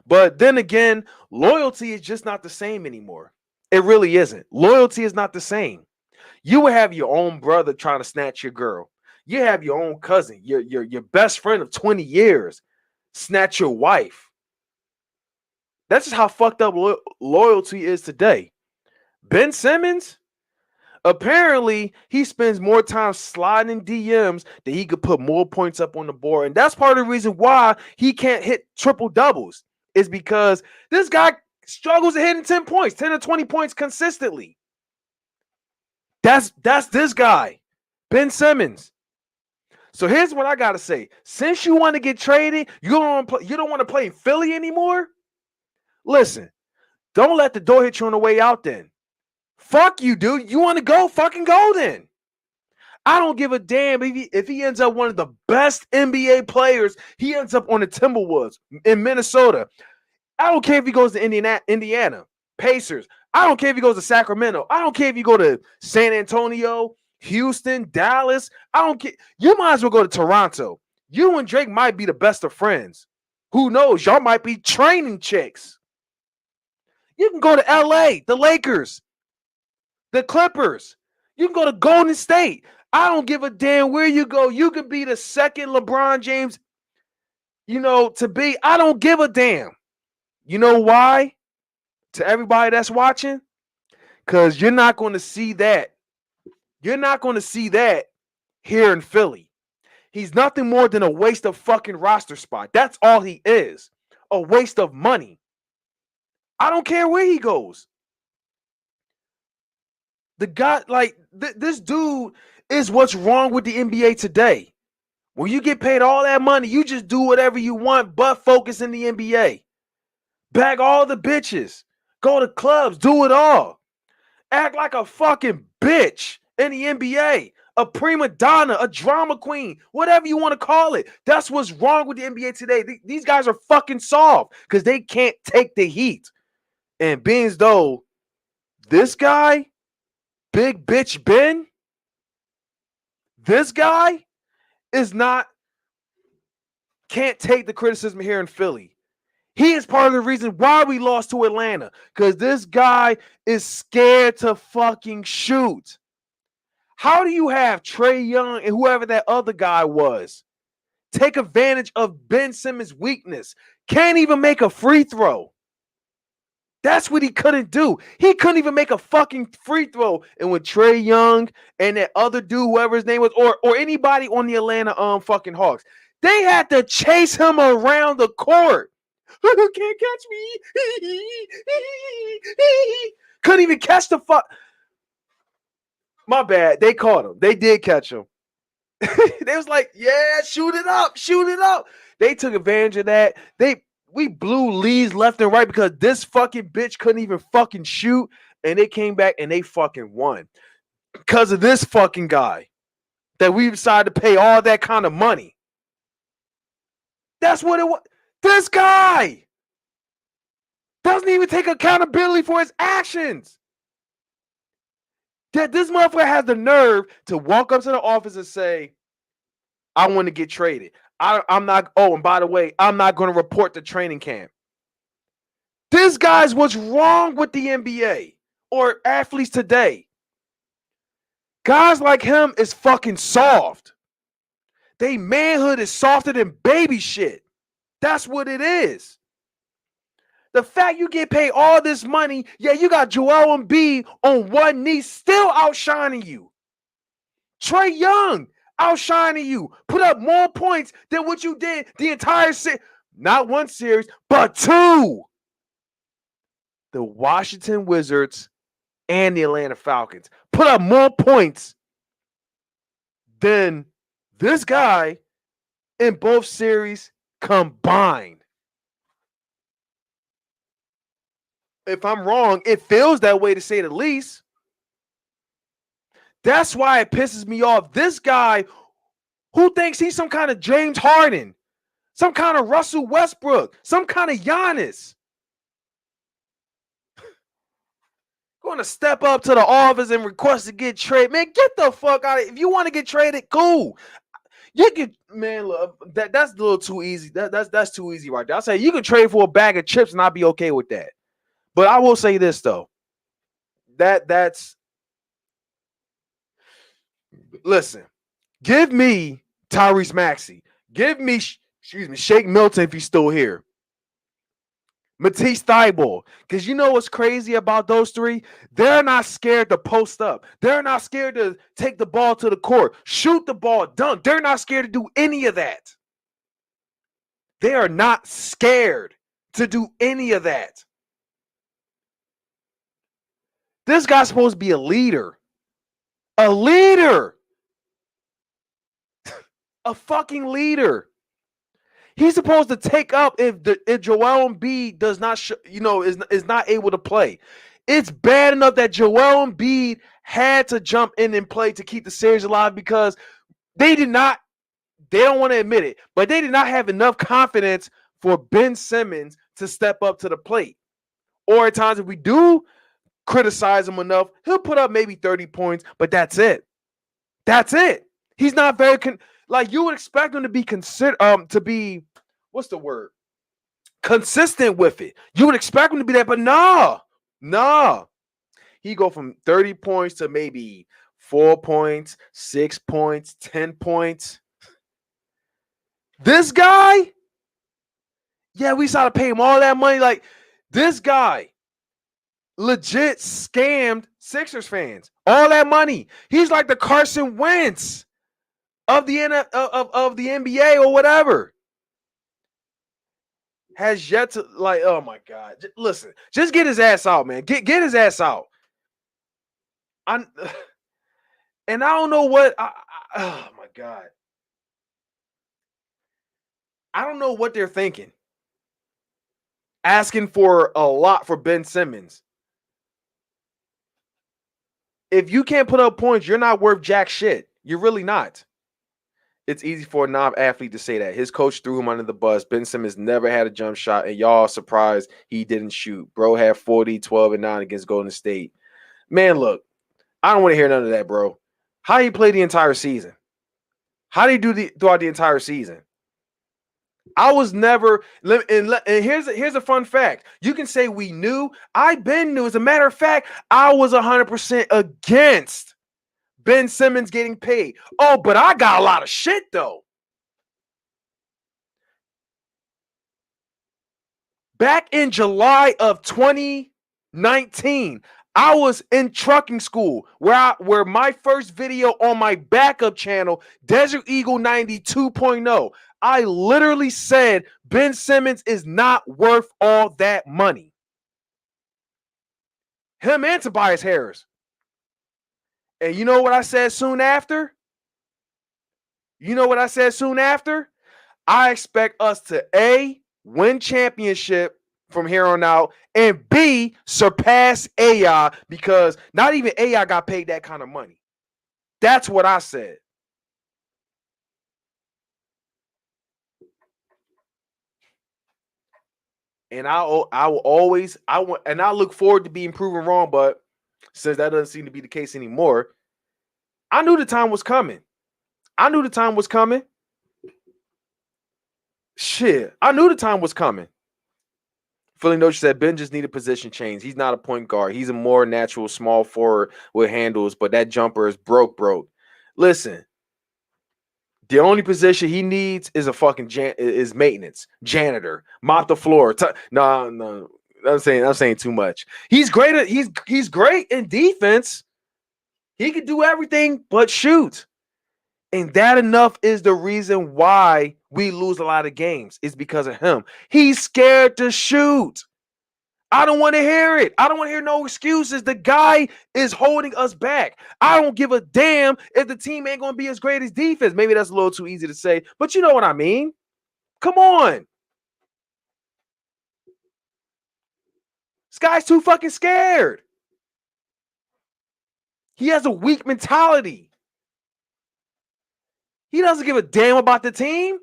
But then again, loyalty is just not the same anymore. It really isn't. Loyalty is not the same. You would have your own brother trying to snatch your girl. You have your own cousin, your best friend of 20 years, snatch your wife. That's just how fucked up loyalty is today. Ben Simmons, apparently, he spends more time sliding in DMs that he could put more points up on the board. And that's part of the reason why he can't hit triple doubles, is because this guy struggles at hitting 10 points, 10 or 20 points consistently. That's this guy, Ben Simmons. So here's what I gotta say. Since you want to get traded, you don't want to play in Philly anymore. Listen, don't let the door hit you on the way out. Then, fuck you, dude. You want to go? Fucking go then. I don't give a damn if he ends up one of the best NBA players. He ends up on the Timberwolves in Minnesota. I don't care if he goes to Indiana Pacers. I don't care if he goes to Sacramento. I don't care if you go to San Antonio, Houston, Dallas. I don't care. You might as well go to Toronto. You and Drake might be the best of friends. Who knows? Y'all might be training chicks. You can go to LA, the Lakers, the Clippers. You can go to Golden State. I don't give a damn where you go. You could be the second LeBron James, to be. I don't give a damn. You know why? To everybody that's watching, because you're not going to see that. You're not going to see that here in Philly. He's nothing more than a waste of fucking roster spot. That's all he is. A waste of money. I don't care where he goes. The guy, like, this dude is what's wrong with the NBA today. When you get paid all that money, you just do whatever you want but focus in the NBA. Bag all the bitches. Go to clubs. Do it all. Act like a fucking bitch in the NBA. A prima donna, a drama queen, whatever you want to call it. That's what's wrong with the NBA today. These guys are fucking soft because they can't take the heat. And being as though this guy, Big Bitch Ben, this guy can't take the criticism here in Philly. He is part of the reason why we lost to Atlanta, because this guy is scared to fucking shoot. How do you have Trae Young and whoever that other guy was take advantage of Ben Simmons' weakness? Can't even make a free throw. That's what he couldn't do. He couldn't even make a fucking free throw. And when Trae Young and that other dude, whoever his name was, or anybody on the Atlanta fucking Hawks, they had to chase him around the court. You can't catch me. Couldn't even catch the fuck. My bad. They caught him. They did catch him. They was like, yeah, shoot it up. Shoot it up. They took advantage of that. We blew leads left and right because this fucking bitch couldn't even fucking shoot. And they came back and they fucking won. Because of this fucking guy that we decided to pay all that kind of money. That's what it was. This guy doesn't even take accountability for his actions. That this motherfucker has the nerve to walk up to the office and say, I want to get traded. I'm not, oh, and by the way, I'm not going to report to training camp. This guy's what's wrong with the NBA or athletes today. Guys like him is fucking soft. They manhood is softer than baby shit. That's what it is. The fact you get paid all this money, yeah, you got Joel Embiid on one knee still outshining you. Trae Young outshining you. Put up more points than what you did the entire series. Not one series, but two. The Washington Wizards and the Atlanta Falcons put up more points than this guy in both series combined. If I'm wrong, it feels that way to say the least. That's why it pisses me off. This guy who thinks he's some kind of James Harden, some kind of Russell Westbrook, some kind of Giannis. Going to step up to the office and request to get traded. Man, get the fuck out of it. If you want to get traded, cool. You can, man, look, that's a little too easy. That's too easy right there. I'll say you can trade for a bag of chips and I'll be okay with that. But I will say this though. That's listen, give me Tyrese Maxey. Give me, Shake Milton if he's still here. Matisse Thybulle. Because you know what's crazy about those three? They're not scared to post up. They're not scared to take the ball to the court, shoot the ball, dunk. They're not scared to do any of that. They are not scared to do any of that. This guy's supposed to be a leader. A leader. A fucking leader. He's supposed to take up if Joel Embiid does not, is not able to play. It's bad enough that Joel Embiid had to jump in and play to keep the series alive because they don't want to admit it, but they did not have enough confidence for Ben Simmons to step up to the plate. Or at times, if we do criticize him enough, he'll put up maybe 30 points, but that's it. That's it. He's not very like you would expect him to be what's the word? Consistent with it. You would expect him to be that, but no. He go from 30 points to maybe 4 points, 6 points, 10 points. This guy, yeah, we started to pay him all that money. Like this guy legit scammed Sixers fans. All that money. He's like the Carson Wentz of the of the NBA or whatever has yet to, like, oh my God. Listen, just get his ass out, man. Get his ass out. I and I don't know what oh my God. I don't know what they're thinking. Asking for a lot for Ben Simmons. If you can't put up points, you're not worth jack shit. You're really not. It's easy for a non-athlete to say that. His coach threw him under the bus. Ben Simmons never had a jump shot, and y'all surprised he didn't shoot. Bro had 40, 12, and 9 against Golden State. Man, look, I don't want to hear none of that, bro. How do you play the entire season? How do you do throughout the entire season? I was never, and here's a fun fact. You can say we knew. I been knew. As a matter of fact, I was 100% against Ben Simmons getting paid. Oh, but I got a lot of shit, though. Back in July of 2019, I was in trucking school where my first video on my backup channel, Desert Eagle 92.0, I literally said Ben Simmons is not worth all that money. Him and Tobias Harris. And you know what I said soon after? You know what I said soon after? I expect us to A, win championship from here on out, and B, surpass AI, because not even AI got paid that kind of money. That's what I said. And I will always, I look forward to being proven wrong, but since that doesn't seem to be the case anymore, I knew the time was coming. I knew the time was coming. Shit, I knew the time was coming. Philly Notion said Ben just needed position change. He's not a point guard. He's a more natural small forward with handles, but that jumper is broke. Listen, the only position he needs is a fucking is maintenance, janitor, mop the floor. No, I'm saying too much. He's great. He's great in defense. He could do everything but shoot. And that enough is the reason why we lose a lot of games. Is because of him. He's scared to shoot. I don't want to hear it. I don't want to hear no excuses. The guy is holding us back. I don't give a damn if the team ain't going to be as great as defense. Maybe that's a little too easy to say, but you know what I mean. Come on. This guy's too fucking scared. He has a weak mentality. He doesn't give a damn about the team.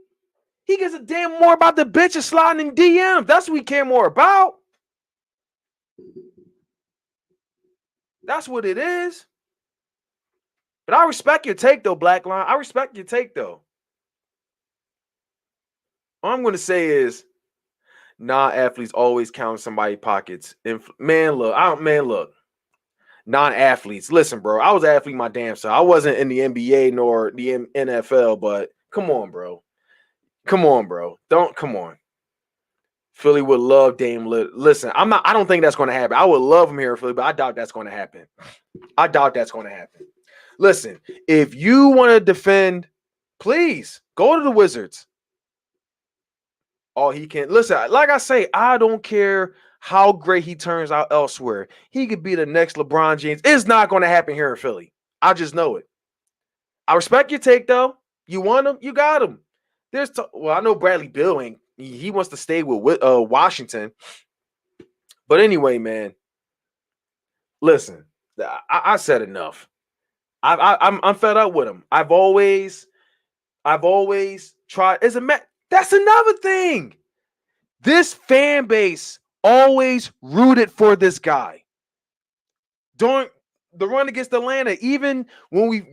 He gives a damn more about the bitches sliding in DMs. That's what we care more about. That's what it is. But I respect your take, though, Black Line. I respect your take, though. All I'm going to say is, non-athletes always count somebody's pockets. Look. Non-athletes. Listen, bro. I was an athlete my damn self. I wasn't in the NBA nor the NFL, but come on, bro. Come on. Philly would love Dame Lillard. Listen, I don't think that's going to happen. I would love him here in Philly, but I doubt that's going to happen. Listen, if you want to defend, please go to the Wizards. All he can. Listen, like I say, I don't care how great he turns out elsewhere. He could be the next LeBron James. It's not going to happen here in Philly. I just know it. I respect your take, though. You want him, you got him. I know Bradley Beal ain't. He wants to stay with Washington. But anyway, man, listen, I said enough. I'm fed up with him. I've always tried. That's another thing. This fan base always rooted for this guy. During the run against Atlanta, even when we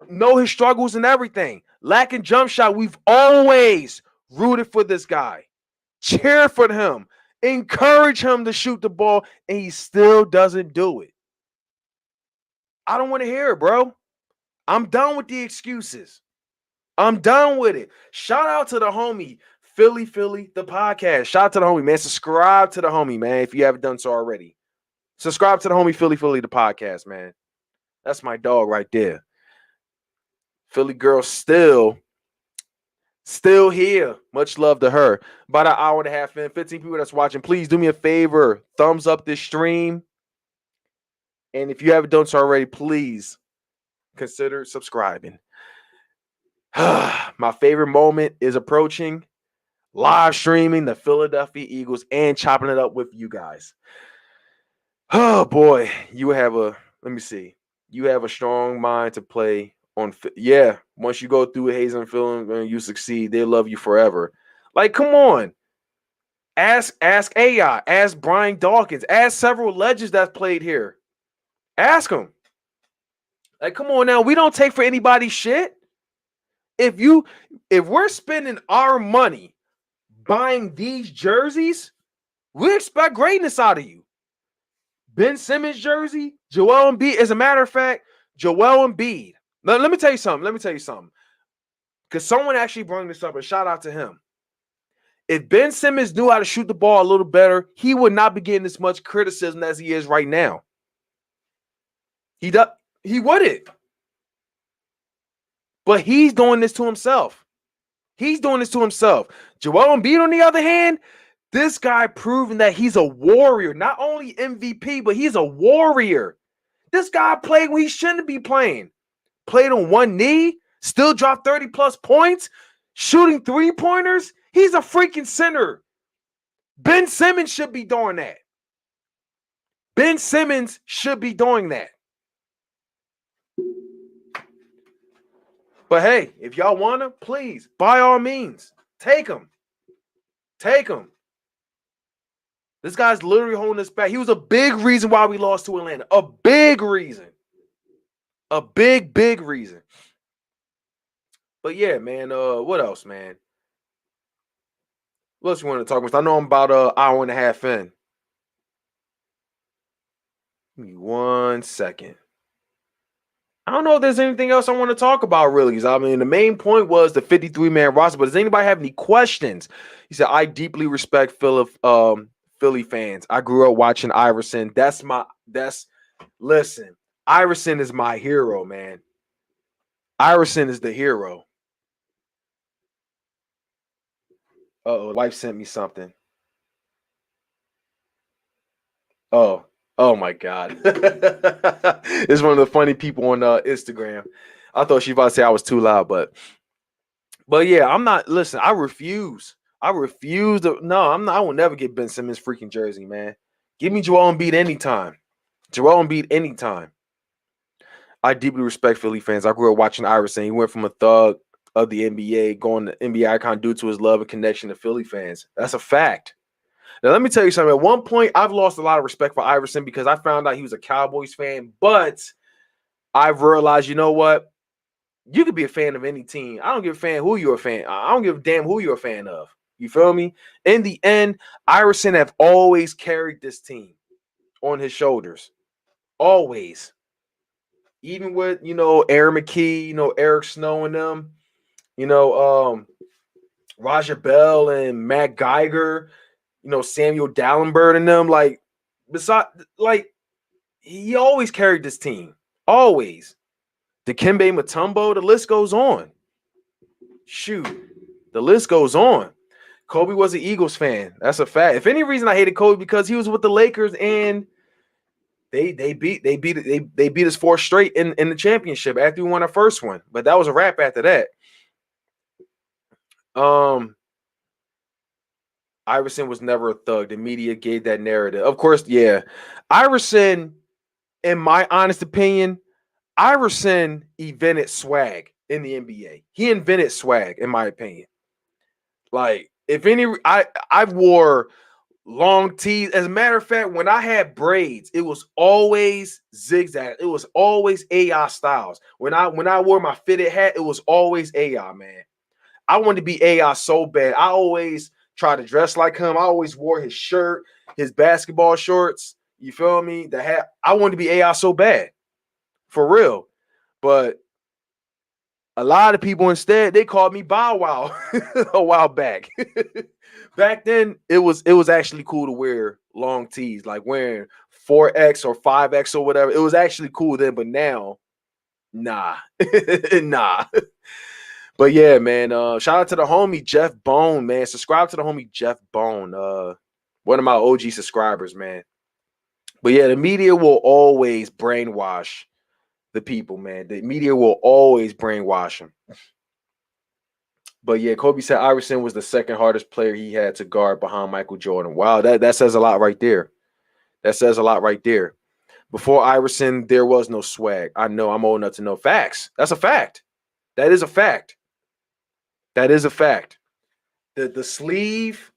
know his struggles and everything, lacking jump shot, we've always rooted for this guy, cheer for him, encourage him to shoot the ball, and he still doesn't do it. I don't want to hear it, bro. I'm done with the excuses. I'm done with it. Shout out to the homie, Philly, the podcast. Shout out to the homie, man. Subscribe to the homie, man, if you haven't done so already. Subscribe to the homie, Philly, the podcast, man. That's my dog right there. Philly girl still here. Much love to her. About an hour and a half in, 15 people that's watching. Please do me a favor. Thumbs up this stream. And if you haven't done so already, please consider subscribing. My favorite moment is approaching. Live streaming the Philadelphia Eagles and chopping it up with you guys. Oh boy, you have a, let me see. You have a strong mind to play on. Yeah, once you go through Hazen Film and you succeed, they love you forever. Like, come on. Ask AI, ask Brian Dawkins, ask several legends that played here. Ask them. Like, come on now, we don't take for anybody's shit. If we're spending our money buying these jerseys, we expect greatness out of you. Ben Simmons jersey, Joel Embiid. As a matter of fact, Joel Embiid. Let me tell you something. Because someone actually brought this up, and shout out to him. If Ben Simmons knew how to shoot the ball a little better, he would not be getting as much criticism as he is right now. He wouldn't. But he's doing this to himself. Joel Embiid, on the other hand, this guy proving that he's a warrior. Not only MVP, but he's a warrior. This guy played when he shouldn't be playing. Played on one knee, still dropped 30-plus points, shooting three-pointers. He's a freaking center. Ben Simmons should be doing that. But hey, if y'all want to, please, by all means, take him. This guy's literally holding us back. He was a big reason why we lost to Atlanta. A big reason. A big reason. But yeah, man, what else, man? What else you want to talk about? I know I'm about an hour and a half in. Give me 1 second. I don't know if there's anything else I want to talk about, really. I mean, the main point was the 53-man roster, but does anybody have any questions? He said, I deeply respect Philly fans. I grew up watching Iverson. Listen, Iverson is my hero, man. Iverson is the hero. Uh-oh, wife sent me something. Oh my God. It's one of the funny people on Instagram. I thought she was about to say I was too loud, but yeah, I'm not. Listen, I refuse. I will never get Ben Simmons freaking jersey, man. Give me Joel Embiid anytime. I deeply respect Philly fans. I grew up watching Iverson. He went from a thug of the NBA, going to NBA icon due to his love and connection to Philly fans. That's a fact. Now, let me tell you something. At one point, I've lost a lot of respect for Iverson because I found out he was a Cowboys fan, but I've realized, you know what? You could be a fan of any team. I don't give a fan who you're a fan. I don't give a damn who you're a fan of. You feel me? In the end, Iverson have always carried this team on his shoulders. Always. Even with, Aaron McKee, Eric Snow and them, Raja Bell and Matt Geiger, Samuel Dallenberg and them, he always carried this team. Always. Dikembe Mutombo, the list goes on. Shoot. The list goes on. Kobe was an Eagles fan. That's a fact. If any reason I hated Kobe, because he was with the Lakers and they beat us 4 straight in the championship after we won our first one. But that was a wrap after that. Iverson was never a thug. The media gave that narrative. Of course, yeah. Iverson, in my honest opinion, Iverson invented swag in the NBA. He invented swag, in my opinion. Like, I wore long tees. As a matter of fact, when I had braids, it was always zigzag. It was always AI styles. When I wore my fitted hat, it was always AI, man. I wanted to be AI so bad. I always tried to dress like him. I always wore his shirt, his basketball shorts. You feel me? The hat. I wanted to be AI so bad. For real. But a lot of people instead, they called me Bow Wow a while back. Back then, it was actually cool to wear long tees, like wearing 4X or 5X or whatever. It was actually cool then, but now, Nah. Nah. But yeah, man. Shout out to the homie Jeff Bone, man. Subscribe to the homie Jeff Bone. One of my OG subscribers, man. But yeah, the media will always brainwash the people, man. The media will always brainwash them. But yeah, Kobe said Iverson was the second hardest player he had to guard behind Michael Jordan. Wow, that says a lot right there. That says a lot right there. Before Iverson, there was no swag. I know, I'm old enough to know. Facts. That's a fact. That is a fact. That is a fact. The sleeve,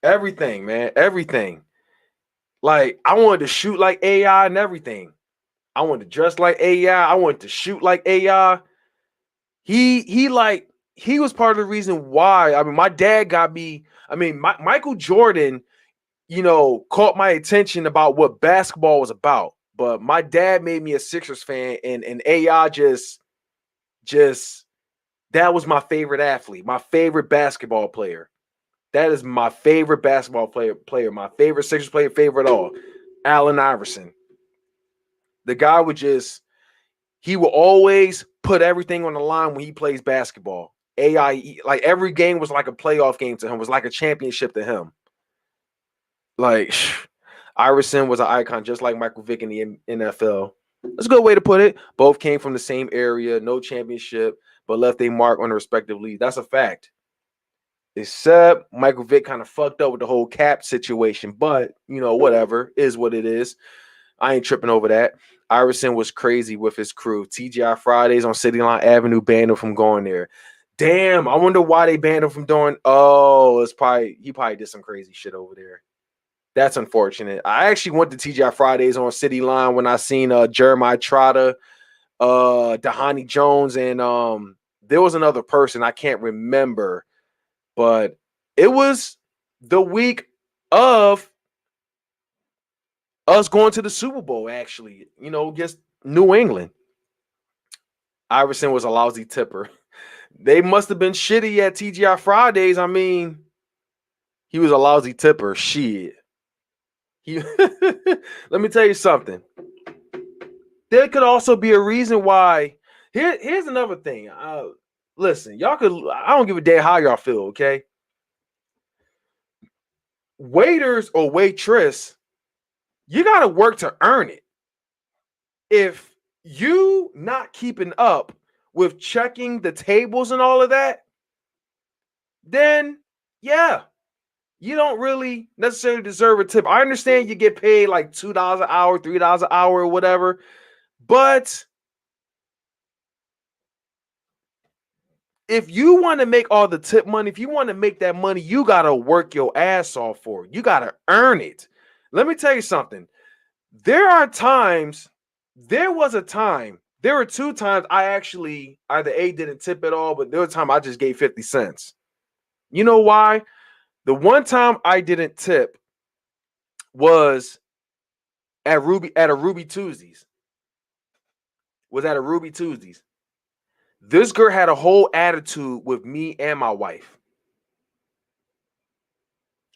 everything, man, everything. Like, I wanted to shoot like AI and everything. I wanted to dress like AI. I wanted to shoot like AI. He was part of the reason why. I mean, my dad got me. I mean, Michael Jordan, caught my attention about what basketball was about. But my dad made me a Sixers fan, and AI just that was my favorite athlete, my favorite basketball player. That is my favorite basketball player, my favorite Sixers player, favorite all, Allen Iverson. The guy he will always put everything on the line when he plays basketball. AI, like every game was like a playoff game to him, was like a championship to him. Like Iverson was an icon, just like Michael Vick in the NFL. That's a good way to put it. Both came from the same area, no championship, but left a mark on the respective league. That's a fact. Except Michael Vick kind of fucked up with the whole cap situation, but whatever, is what it is. I ain't tripping over that. Iverson was crazy with his crew. TGI Fridays on City Line Avenue banned him from going there. Damn, I wonder why they banned him from doing. Oh, he probably did some crazy shit over there. That's unfortunate. I actually went to TGI Fridays on City Line when I seen Jeremiah Trotter, Dahani Jones, and there was another person I can't remember, but it was the week of us going to the Super Bowl, actually, against New England. Iverson was a lousy tipper. They must have been shitty at TGI Fridays. I mean, he was a lousy tipper. Shit. Let me tell you something. There could also be a reason why. Here's another thing. Listen, I don't give a damn how y'all feel, okay? Waiters or waitress, you got to work to earn it. If you not keeping up with checking the tables and all of that, then yeah, you don't really necessarily deserve a tip. I understand you get paid like $2 an hour, $3 an hour, or whatever, but if you want to make all the tip money, if you want to make that money, you got to work your ass off for it. You got to earn it. Let me tell you something. There were 2 times I actually either didn't tip at all, but there was a time I just gave 50 cents. You know why? The one time I didn't tip was at a Ruby Tuesdays. This girl had a whole attitude with me and my wife.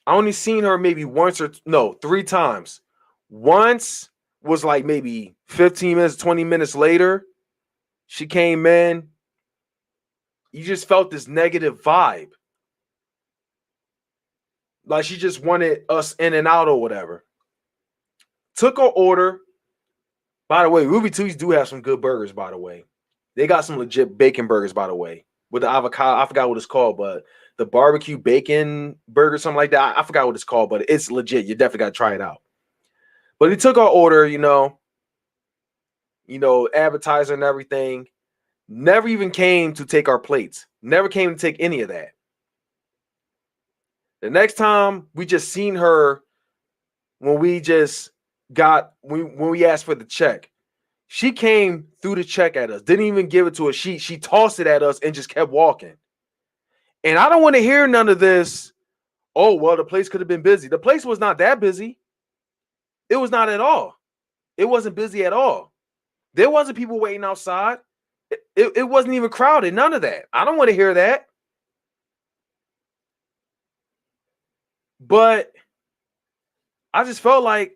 I only seen her maybe 3 times. Once was like maybe 15 minutes, 20 minutes later. She came in. You just felt this negative vibe. Like she just wanted us in and out or whatever. Took her order. By the way, Ruby Tuesdays do have some good burgers, by the way. They got some legit bacon burgers, by the way, with the avocado. I forgot what it's called, but the barbecue bacon burger, something like that. I forgot what it's called, but it's legit. You definitely got to try it out. But he took our order, appetizer and everything. Never even came to take our plates. Never came to take any of that. The next time we just seen her when we asked for the check. She came through the check at us, didn't even give it to us. She tossed it at us and just kept walking. And I don't want to hear none of this. Oh, well, the place could have been busy. The place was not that busy. It was not at all. It wasn't busy at all. There wasn't people waiting outside. It wasn't even crowded. None of that. I don't want to hear that. But I just felt like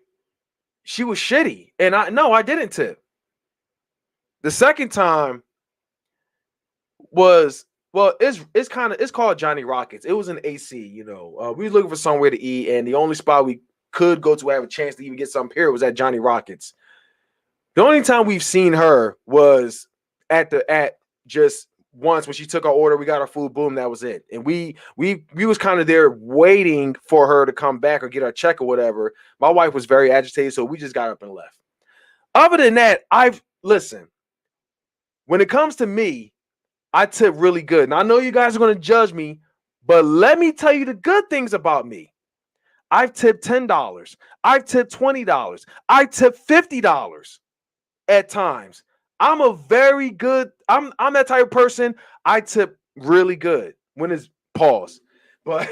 she was shitty. And I didn't tip. The second time was, well, it's called Johnny Rockets. It was an AC, we was looking for somewhere to eat, and the only spot we could go to have a chance to even get something here was at Johnny Rockets. The only time we've seen her was at just once when she took our order. We got our food, boom, that was it. And we was kind of there waiting for her to come back or get our check or whatever. My wife was very agitated, so we just got up and left. Other than that, listen, when it comes to me, I tip really good. And I know you guys are going to judge me, but let me tell you the good things about me. I've tipped $10. I've tipped $20. I tipped $50 at times. I'm a very good, I'm that type of person. I tip really good when it's pause. But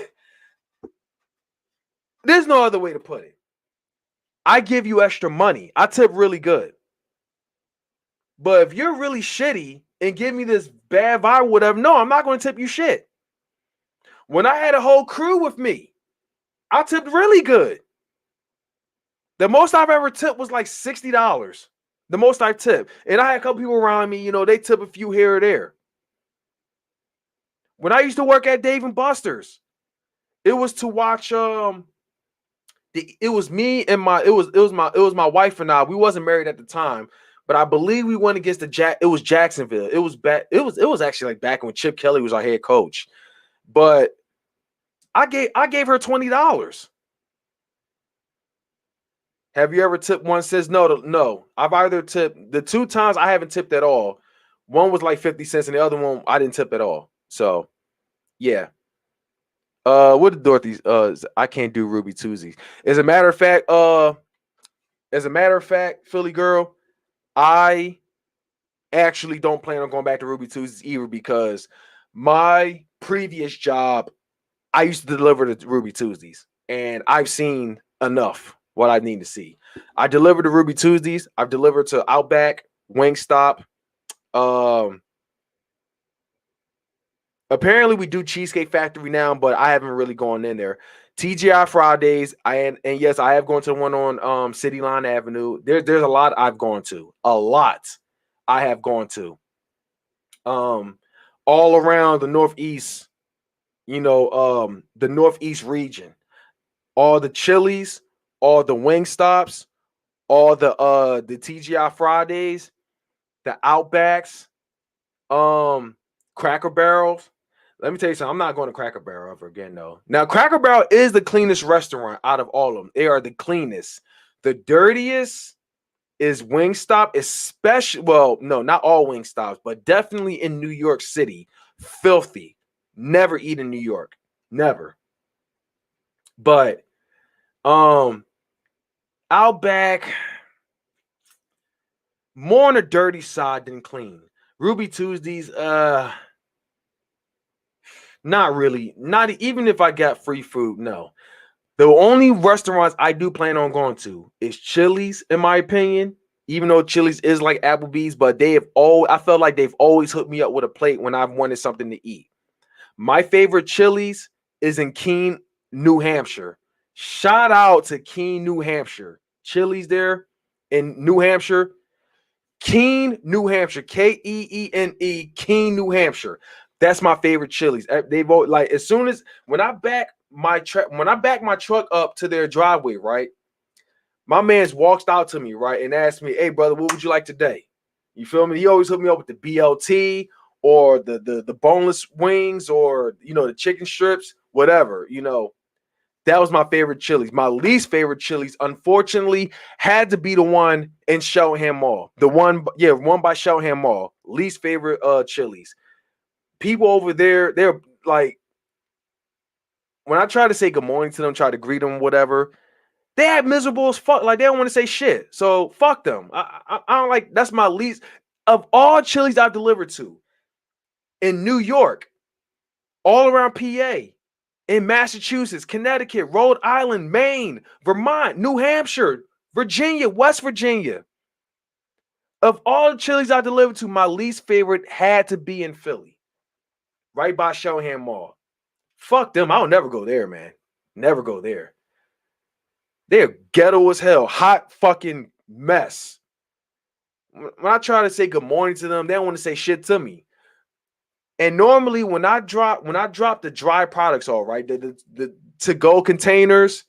there's no other way to put it. I give you extra money. I tip really good. But if you're really shitty and give me this bad vibe or whatever, no, I'm not going to tip you shit. When I had a whole crew with me, I tipped really good. The most I've ever tipped was like $60. The most I tipped. And I had a couple people around me, they tip a few here or there. When I used to work at Dave & Buster's, it was to watch it was me and it was my wife and I. We wasn't married at the time, but I believe we went against it was Jacksonville. It was actually like back when Chip Kelly was our head coach. But I gave her $20. Have you ever tipped one since? No. I've either tipped, the two times I haven't tipped at all. One was like 50 cents and the other one I didn't tip at all. So yeah. What did Dorothy I can't do Ruby Tuesdays. As a matter of fact, Philly girl, I actually don't plan on going back to Ruby Tuesdays either, because my previous job, I used to deliver to Ruby Tuesdays, and I've seen enough what I need to see. I delivered to Ruby Tuesdays. I've delivered to Outback, Wingstop. Apparently we do Cheesecake Factory now, but I haven't really gone in there. TGI Fridays, and yes, I have gone to the one on City Line Avenue. There's a lot I've gone to. A lot I have gone to. All around the Northeast, the Northeast region. All the Chili's, all the Wingstops, all the TGI Fridays, the Outbacks, Cracker Barrels. Let me tell you something. I'm not going to Cracker Barrel ever again, though. Now, Cracker Barrel is the cleanest restaurant out of all of them. They are the cleanest. The dirtiest is Wingstop, especially, well, no, not all Wingstops, but definitely in New York City. Filthy. Never eat in New York. Never. But Outback, more on the dirty side than clean. Ruby Tuesdays, not really. Not even if I got free food, no. The only restaurants I do plan on going to is Chili's, in my opinion. Even though Chili's is like Applebee's, but I felt like they've always hooked me up with a plate when I've wanted something to eat. My favorite Chili's is in Keene, New Hampshire. Shout out to Keene, New Hampshire. Chili's there in New Hampshire. Keene, New Hampshire. Keene, Keene, New Hampshire. That's my favorite Chili's. They've like, as soon as when I back my truck up to their driveway, right? My man's walks out to me, right, and asked me, "Hey, brother, what would you like today?" You feel me? He always hooked me up with the BLT or the boneless wings, or the chicken strips, whatever. That was my favorite Chili's. My least favorite Chili's, unfortunately, had to be the one in Cheltenham Mall. One by Cheltenham Mall. Least favorite Chili's. People over there, they're like, when I try to say good morning to them, try to greet them, whatever, they act miserable as fuck. Like, they don't want to say shit. So fuck them. I don't like. That's my least of all Chili's I've delivered to. In New York, all around PA, in Massachusetts, Connecticut, Rhode Island, Maine, Vermont, New Hampshire, Virginia, West Virginia. Of all the Chili's I delivered to, my least favorite had to be in Philly. Right by Cheltenham Mall. Fuck them. I'll never go there, man. Never go there. They're ghetto as hell. Hot fucking mess. when I try to say good morning to them, they don't want to say shit to me. And normally when I drop the dry products, all right, the to-go containers,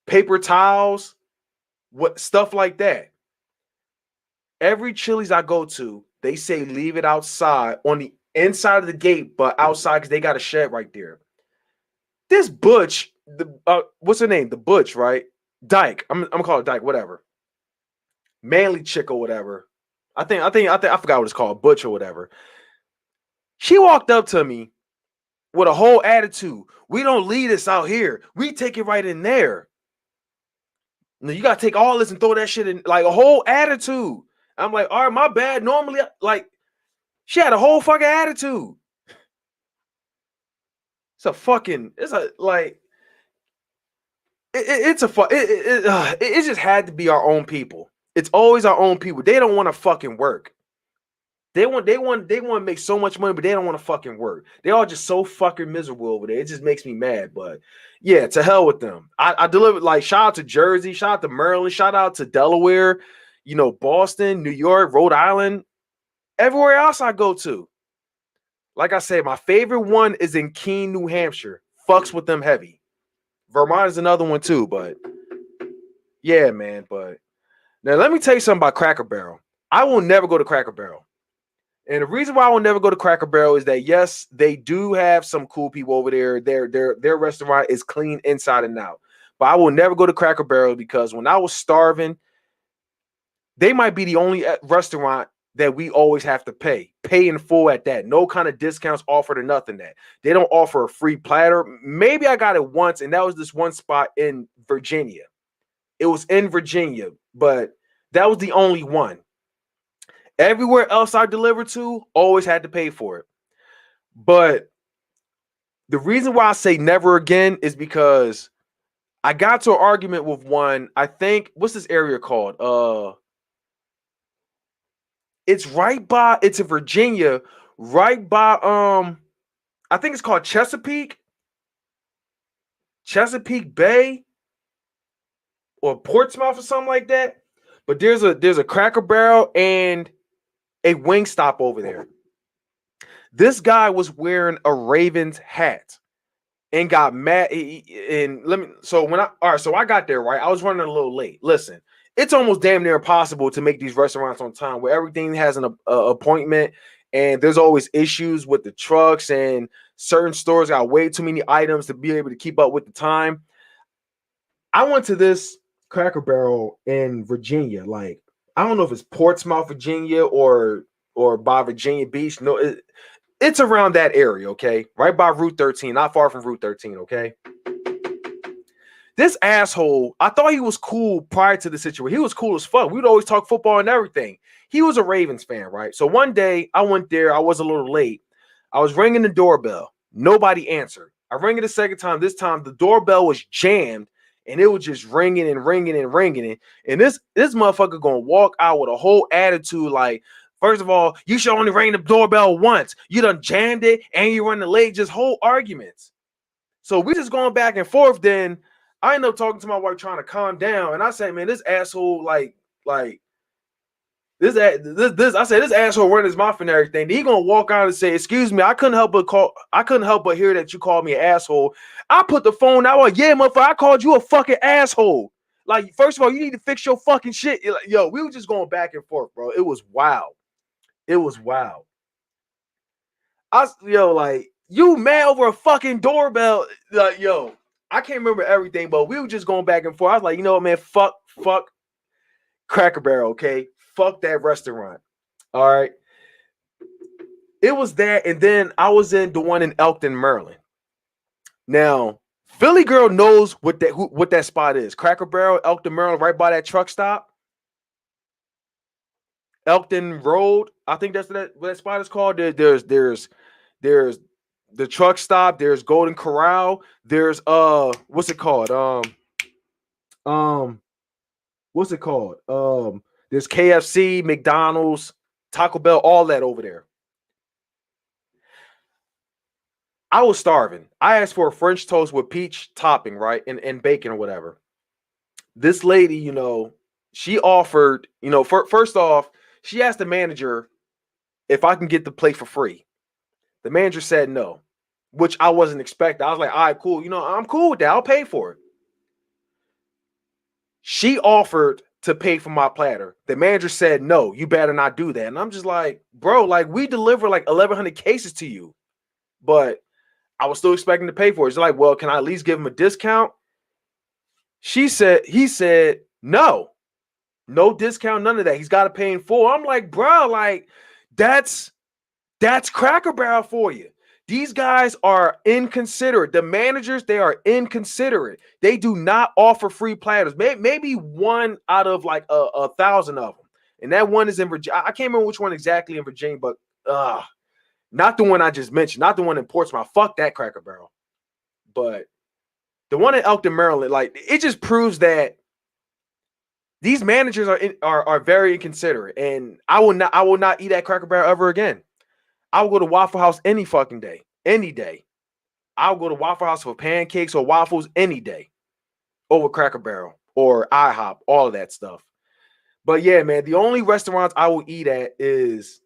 paper towels, what stuff like that. Every Chili's I go to, they say leave it outside on the inside of the gate, but outside because they got a shed right there. This Butch, what's her name? The Butch, right? Dyke. I'm gonna call it Dyke, whatever. Manly chick or whatever. I forgot what it's called, Butch or whatever. She walked up to me with a whole attitude. We don't leave this out here. We take it right in there. Now you gotta take all this and throw that shit in, like a whole attitude. I'm like, all right, my bad. Normally, like, she had a whole fucking attitude. It's a like, it's a fuck. It just had to be our own people. It's always our own people. They don't want to fucking work. They want to make so much money, but they don't want to fucking work. They all just so fucking miserable over there. It just makes me mad. But yeah, to hell with them. I delivered, like, shout out to Jersey, shout out to Maryland, shout out to Delaware, Boston, New York, Rhode Island, everywhere else I go to. Like I said, my favorite one is in Keene, New Hampshire. Fucks with them heavy. Vermont is another one too, but yeah, man. But now let me tell you something about Cracker Barrel. I will never go to Cracker Barrel. And the reason why I will never go to Cracker Barrel is that, yes, they do have some cool people over there. Their restaurant is clean inside and out. But I will never go to Cracker Barrel because when I was starving, they might be the only restaurant that we always have to pay in full at that. No kind of discounts offered or nothing that. They don't offer a free platter. Maybe I got it once, and that was this one spot in Virginia. It was in Virginia, but that was the only one. Everywhere else I delivered to, always had to pay for it. But the reason why I say never again is because I got to an argument with one, I think, what's this area called? It's in Virginia, right by I think it's called Chesapeake Bay or Portsmouth or something like that. But there's a Cracker Barrel and a Wingstop over there. This guy was wearing a Ravens hat and got mad. So I got there, right? I was running a little late. Listen, it's almost damn near impossible to make these restaurants on time where everything has an appointment, and there's always issues with the trucks, and certain stores got way too many items to be able to keep up with the time. I went to this Cracker Barrel in Virginia. Like, I don't know if it's Portsmouth, Virginia, or by Virginia Beach. No, it's around that area, okay? Right by Route 13, not far from Route 13, okay? This asshole, I thought he was cool prior to the situation. He was cool as fuck. We'd always talk football and everything. He was a Ravens fan, right? So one day I went there. I was a little late. I was ringing the doorbell. Nobody answered. I rang it a second time. This time the doorbell was jammed, and it was just ringing and ringing and ringing. And this motherfucker gonna walk out with a whole attitude like, first of all, you should only ring the doorbell once. You done jammed it and you running late. Just whole arguments. So we just going back and forth. Then I end up talking to my wife trying to calm down. And I say, man, this asshole, this I said, this asshole running his mouth and everything. He gonna walk out and say, excuse me, I couldn't help but hear that you called me an asshole. I put the phone out, like, yeah, motherfucker, I called you a fucking asshole. Like, first of all, you need to fix your fucking shit. Yo, we were just going back and forth, bro. It was wild. It was wild. Like, you mad over a fucking doorbell? Like, yo, I can't remember everything, but we were just going back and forth. I was like, you know what, man, fuck Cracker Barrel, okay? Fuck that restaurant. All right. It was that, and then I was in the one in Elkton, Maryland. Now, Philly girl knows what that spot is. Cracker Barrel, Elkton, Maryland, right by that truck stop. Elkton Road, I think that's what that spot is called. There's the truck stop. There's Golden Corral. There's what's it called? What's it called? There's KFC, McDonald's, Taco Bell, all that over there. I was starving. I asked for a French toast with peach topping, right, and bacon or whatever. This lady, She offered, first off, she asked the manager if I can get the plate for free. The manager said no, which I wasn't expecting. I was like, all right, cool. I'm cool with that. I'll pay for it. She offered to pay for my platter. The manager said, no, you better not do that. And I'm just like, bro, like we deliver like 1,100 cases to you, but I was still expecting to pay for it. It's like, well, can I at least give him a discount? He said, no discount, none of that. He's got to pay in full. I'm like, bro, like that's Cracker Barrel for you. These guys are inconsiderate. The managers, they are inconsiderate. They do not offer free platters. Maybe one out of like 1,000 of them. And that one is in Virginia. I can't remember which one exactly in Virginia, but not the one I just mentioned. Not the one in Portsmouth. Fuck that Cracker Barrel. But the one in Elkton, Maryland, like it just proves that these managers are very inconsiderate. And I will not eat at Cracker Barrel ever again. I will go to Waffle House any fucking day. Any day. I'll go to Waffle House for pancakes or waffles any day over Cracker Barrel or IHOP, all of that stuff. But yeah, man, the only restaurants I will eat at is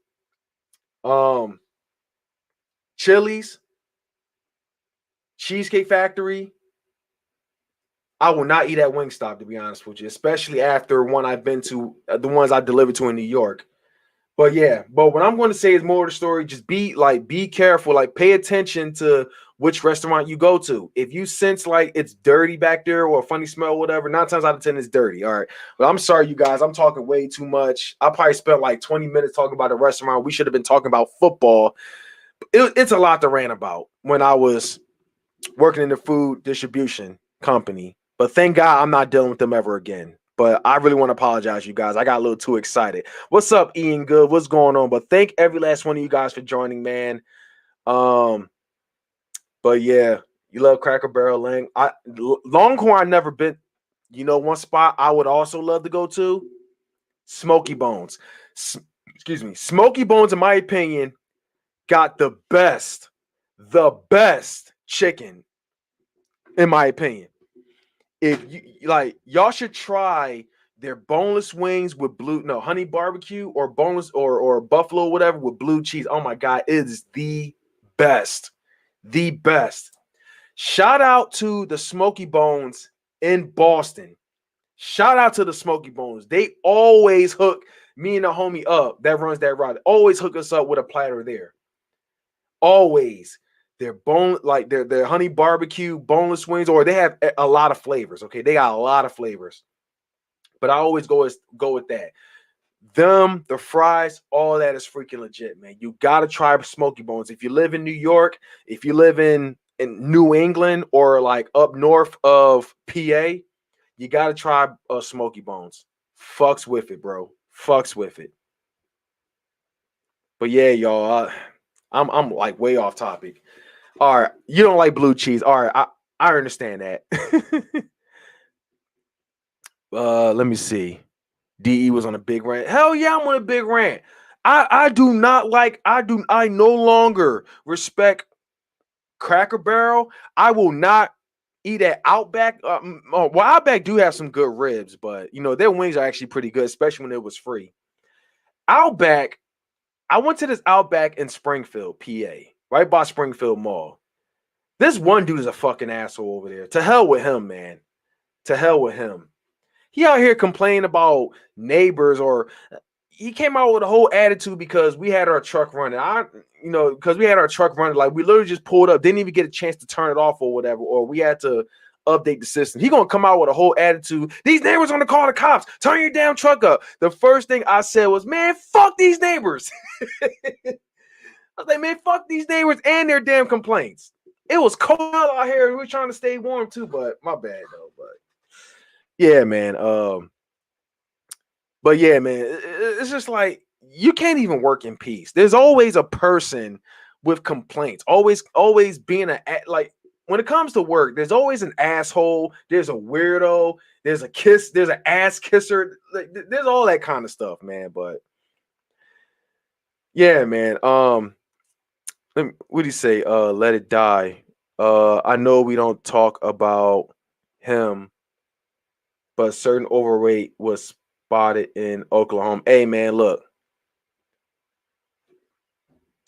Chili's, Cheesecake Factory. I will not eat at Wingstop, to be honest with you, especially after one I've been to, the ones I delivered to in New York. But yeah, but what I'm going to say is more of the story. Just be careful, like pay attention to which restaurant you go to. If you sense like it's dirty back there or a funny smell, or whatever, 9 times out of 10 it's dirty. All right. But I'm sorry, you guys. I'm talking way too much. I probably spent like 20 minutes talking about a restaurant. We should have been talking about football. It's a lot to rant about when I was working in the food distribution company. But thank God I'm not dealing with them ever again. But I really want to apologize, you guys. I got a little too excited. What's up, Ian Good? What's going on? But thank every last one of you guys for joining, man. But yeah, you love Cracker Barrel, Lang. Longhorn, I never been. One spot I would also love to go to, Smoky Bones. Excuse me, Smoky Bones, in my opinion, got the best chicken, in my opinion. If you like, y'all should try their boneless wings with honey barbecue or boneless or buffalo, whatever, with blue cheese. Oh my God, it is the best. The best. Shout out to the Smoky Bones in Boston. Shout out to the Smoky Bones. They always hook me and the homie up that runs that route. They always hook us up with a platter there. Always. Their honey barbecue boneless wings, or they have a lot of flavors. Okay, they got a lot of flavors, but I always go with that. The fries, all that is freaking legit, man. You gotta try Smoky Bones. If you live in New York, if you live in New England or like up north of PA, you gotta try Smoky Bones. Fucks with it, bro. Fucks with it. But yeah, y'all, I'm like way off topic. All right, you don't like blue cheese. All right, I understand that. Let me see. DE was on a big rant. Hell yeah, I'm on a big rant. I no longer respect Cracker Barrel. I will not eat at Outback. Outback do have some good ribs, but their wings are actually pretty good, especially when it was free. Outback, I went to this Outback in Springfield, PA, right by Springfield Mall. This one dude is a fucking asshole over there. To hell with him, man. To hell with him. He out here complaining about neighbors, or he came out with a whole attitude because we had our truck running. Because we had our truck running, like we literally just pulled up, didn't even get a chance to turn it off or whatever, or we had to update the system. He gonna come out with a whole attitude. These neighbors gonna call the cops. Turn your damn truck up. The first thing I said was, man, fuck these neighbors. I was like, man, fuck these neighbors and their damn complaints. It was cold out here. We were trying to stay warm too, but my bad though. But yeah, man. But yeah, man, it's just like you can't even work in peace. There's always a person with complaints. Always being like when it comes to work, there's always an asshole. There's a weirdo. There's an ass kisser. Like, there's all that kind of stuff, man. But yeah, man. What do you say? Let it die. I know we don't talk about him, but certain overweight was spotted in Oklahoma. Hey, man, look.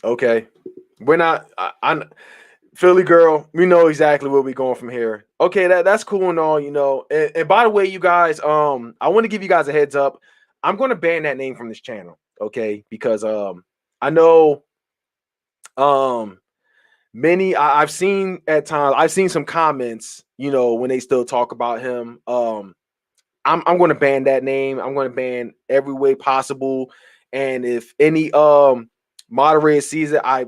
Okay. We're not I Philly girl, we know exactly where we're going from here. Okay, that's cool and all, And by the way, you guys, I want to give you guys a heads up. I'm going to ban that name from this channel, okay? Because I know I've seen at times, I've seen some comments, when they still talk about him. I'm going to ban that name. I'm going to ban every way possible. And if any moderator sees it, I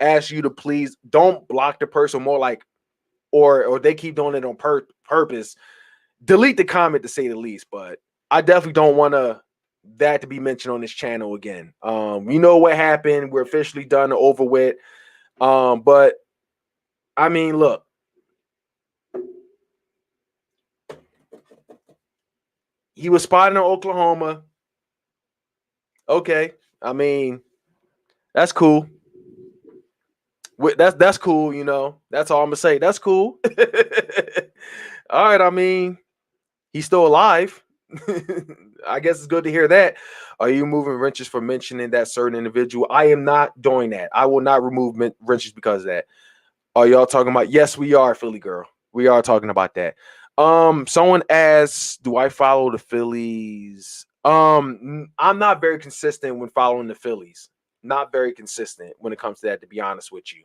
ask you to please don't block the person, more like, or they keep doing it on purpose. Delete the comment, to say the least. But I definitely don't want that to be mentioned on this channel again. You know what happened. We're officially done, over with. But I mean, look. He was spotted in Oklahoma. Okay. I mean, that's cool. That's cool, That's all I'm gonna say. That's cool. All right. I mean, he's still alive. I guess it's good to hear that. Are you moving wrenches for mentioning that certain individual? I am not doing that. I will not remove wrenches because of that. Are y'all talking about? Yes, we are, Philly girl. We are talking about that. Someone asks, do I follow the Phillies? I'm not very consistent when following the Phillies. Not very consistent when it comes to that, to be honest with you.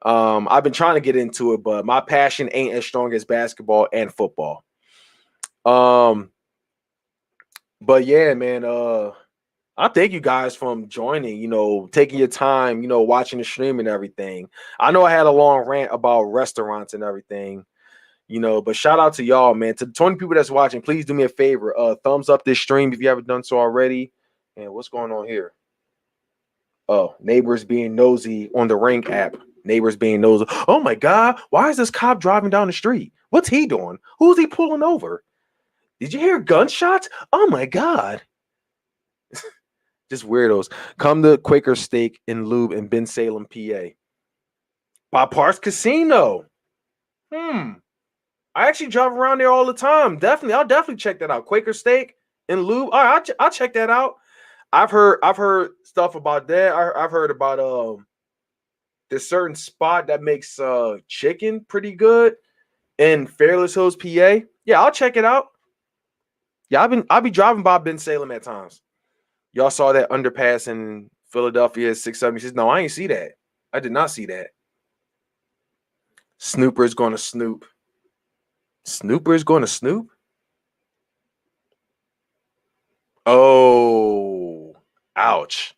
I've been trying to get into it, but my passion ain't as strong as basketball and football. But yeah, man, I thank you guys for joining, taking your time, watching the stream and everything. I know I had a long rant about restaurants and everything, but shout out to y'all, man. To the 20 people that's watching, please do me a favor. Thumbs up this stream if you haven't done so already. And what's going on here? Oh, neighbors being nosy on the Ring app. Neighbors being nosy. Oh my God, why is this cop driving down the street? What's he doing? Who's he pulling over? Did you hear gunshots? Oh my God. Just weirdos. Come to Quaker Steak and Lube in Ben Salem, PA. By Parks Casino. I actually drive around there all the time. I'll definitely check that out. Quaker Steak and Lube. All right, I'll check that out. I've heard stuff about that. I've heard about this certain spot that makes chicken pretty good in Fairless Hills, PA. Yeah, I'll check it out. Yeah, I'll be driving by Ben Salem at times. Y'all saw that underpass in Philadelphia 676. No, I ain't see that. I did not see that. Snooper is going to snoop. Snooper is going to snoop? Oh, ouch.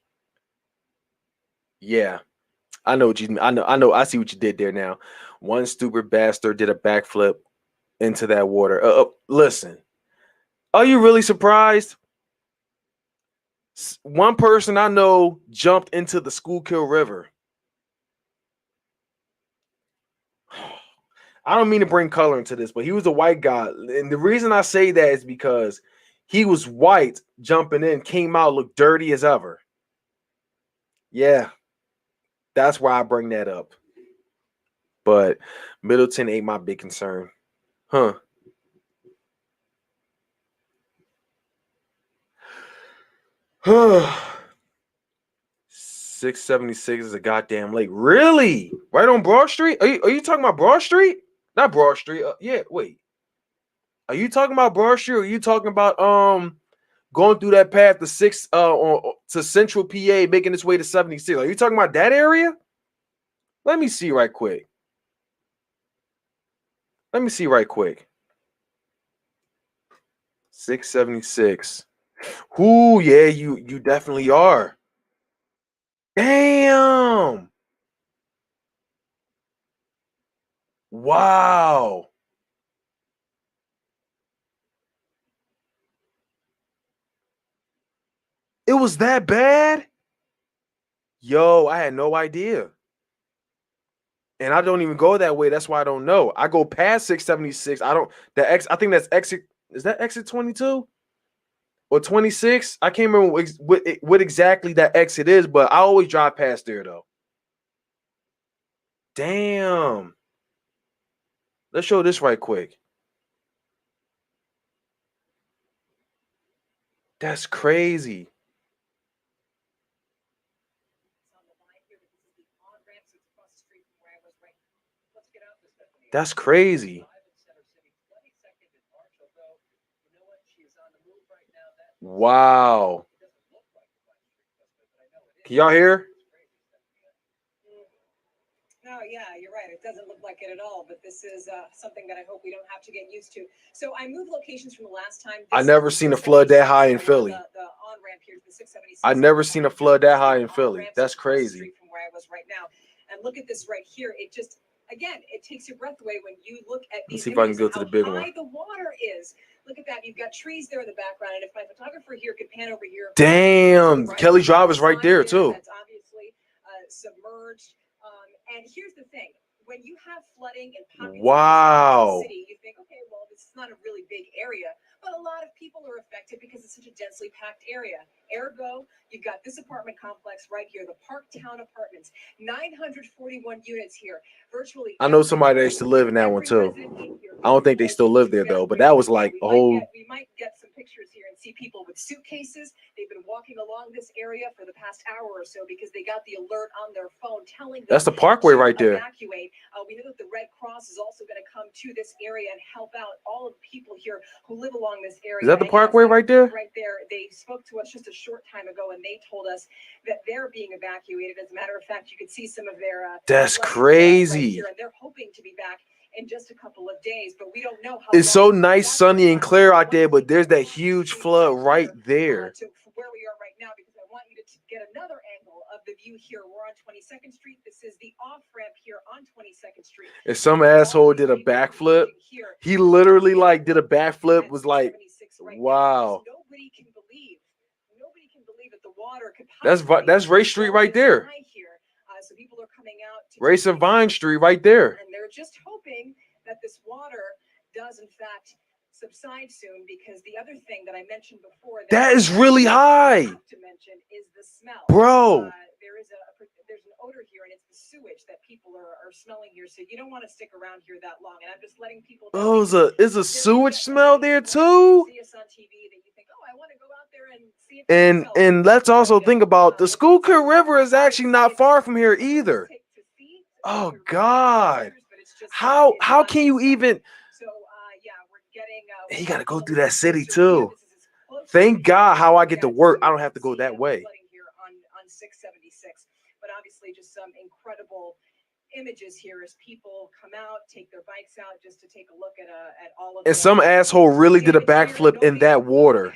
Yeah. I know what you I know. I see what you did there now. One stupid bastard did a backflip into that water. Listen. Are you really surprised? One person I know jumped into the Schuylkill River. I don't mean to bring color into this, but he was a white guy. And the reason I say that is because he was white jumping in, came out, looked dirty as ever. Yeah, that's why I bring that up. But Middleton ain't my big concern. Huh. 676 is a goddamn lake. Really? Right on Broad Street? Are you talking about Broad Street? Not Broad Street. Yeah, wait. Are you talking about Broad Street, or are you talking about going through that path to to Central PA, making its way to 76? Are you talking about that area? Let me see right quick. 676. Ooh, yeah, you definitely are. Damn. Wow. It was that bad? Yo, I had no idea. And I don't even go that way. That's why I don't know. I go past 676. I think that's exit. Is that exit 22 or 26? I can't remember what exactly that exit is, but I always drive past there though. Damn. Let's show this right quick. That's crazy. That's crazy. Wow. Can y'all hear? No, yeah, you're right. It doesn't look like it at all, but this is something that I hope we don't have to get used to. So I moved locations from the last time. I never seen a flood that high in Philly. The on-ramp here to the 676. I never seen a flood that high in Philly. That's crazy. From where I was right now. And look at this right here. It just, again, it takes your breath away when you look at these. Let's see if I can go to the big one. How high the water is. Look at that. You've got trees there in the background. And if my photographer here could pan over here. Damn. Kelly Drive is right there, too. That's obviously submerged. And here's the thing. When you have flooding and population in the city, you think, okay, well, this is not a really big area, but a lot of people are affected because it's such a densely packed area. Ergo, you've got this apartment complex right here, the Parktown Apartments, 941 units here, virtually. I know somebody that used to live in that one too. I don't think they still live there though, but that was like a whole. We might get some pictures here and see people with suitcases. They've been walking along this area for the past hour or so because they got the alert on their phone telling them. That's the parkway right there. Evacuate. We know that the Red Cross is also going to come to this area and help out all of the people here who live along this area. Is that the parkway right there? Right there. They spoke to us just a short time ago, and they told us that they're being evacuated. As a matter of fact, you could see some of their. That's crazy. Right, and they're hoping to be back in just a couple of days, but we don't know how. It's so nice, sunny, and clear out there, but there's that huge flood right there. To where we are right now, because I want you to get another angle of the view here. We're on 22nd Street. This is the off ramp here on 22nd Street. If some asshole did a backflip, he literally like did a backflip. Was like, wow. Nobody can believe that the water could. That's Ray Street right there. So people are coming out. Race and Vine Street right there. And they're just hoping that this water does in fact subside soon, because the other thing that I mentioned before that is really high. To mention is the smell, bro. There's an odor here, and it's the sewage that people are smelling here. So you don't want to stick around here that long. And I'm just letting people know. Oh, is a sewage smell there too? See us on TV that you think, oh, I want to go out there and see it. And let's also think about the Schuylkill River is actually not far from here either. Oh God, how can you even? So yeah, we're getting. You got to go through that city too. Thank God how I get to work. I don't have to go that way. Here on 676, but obviously just some incredible images here as people come out, take their bikes out just to take a look at all of. And some asshole really did a backflip in that water.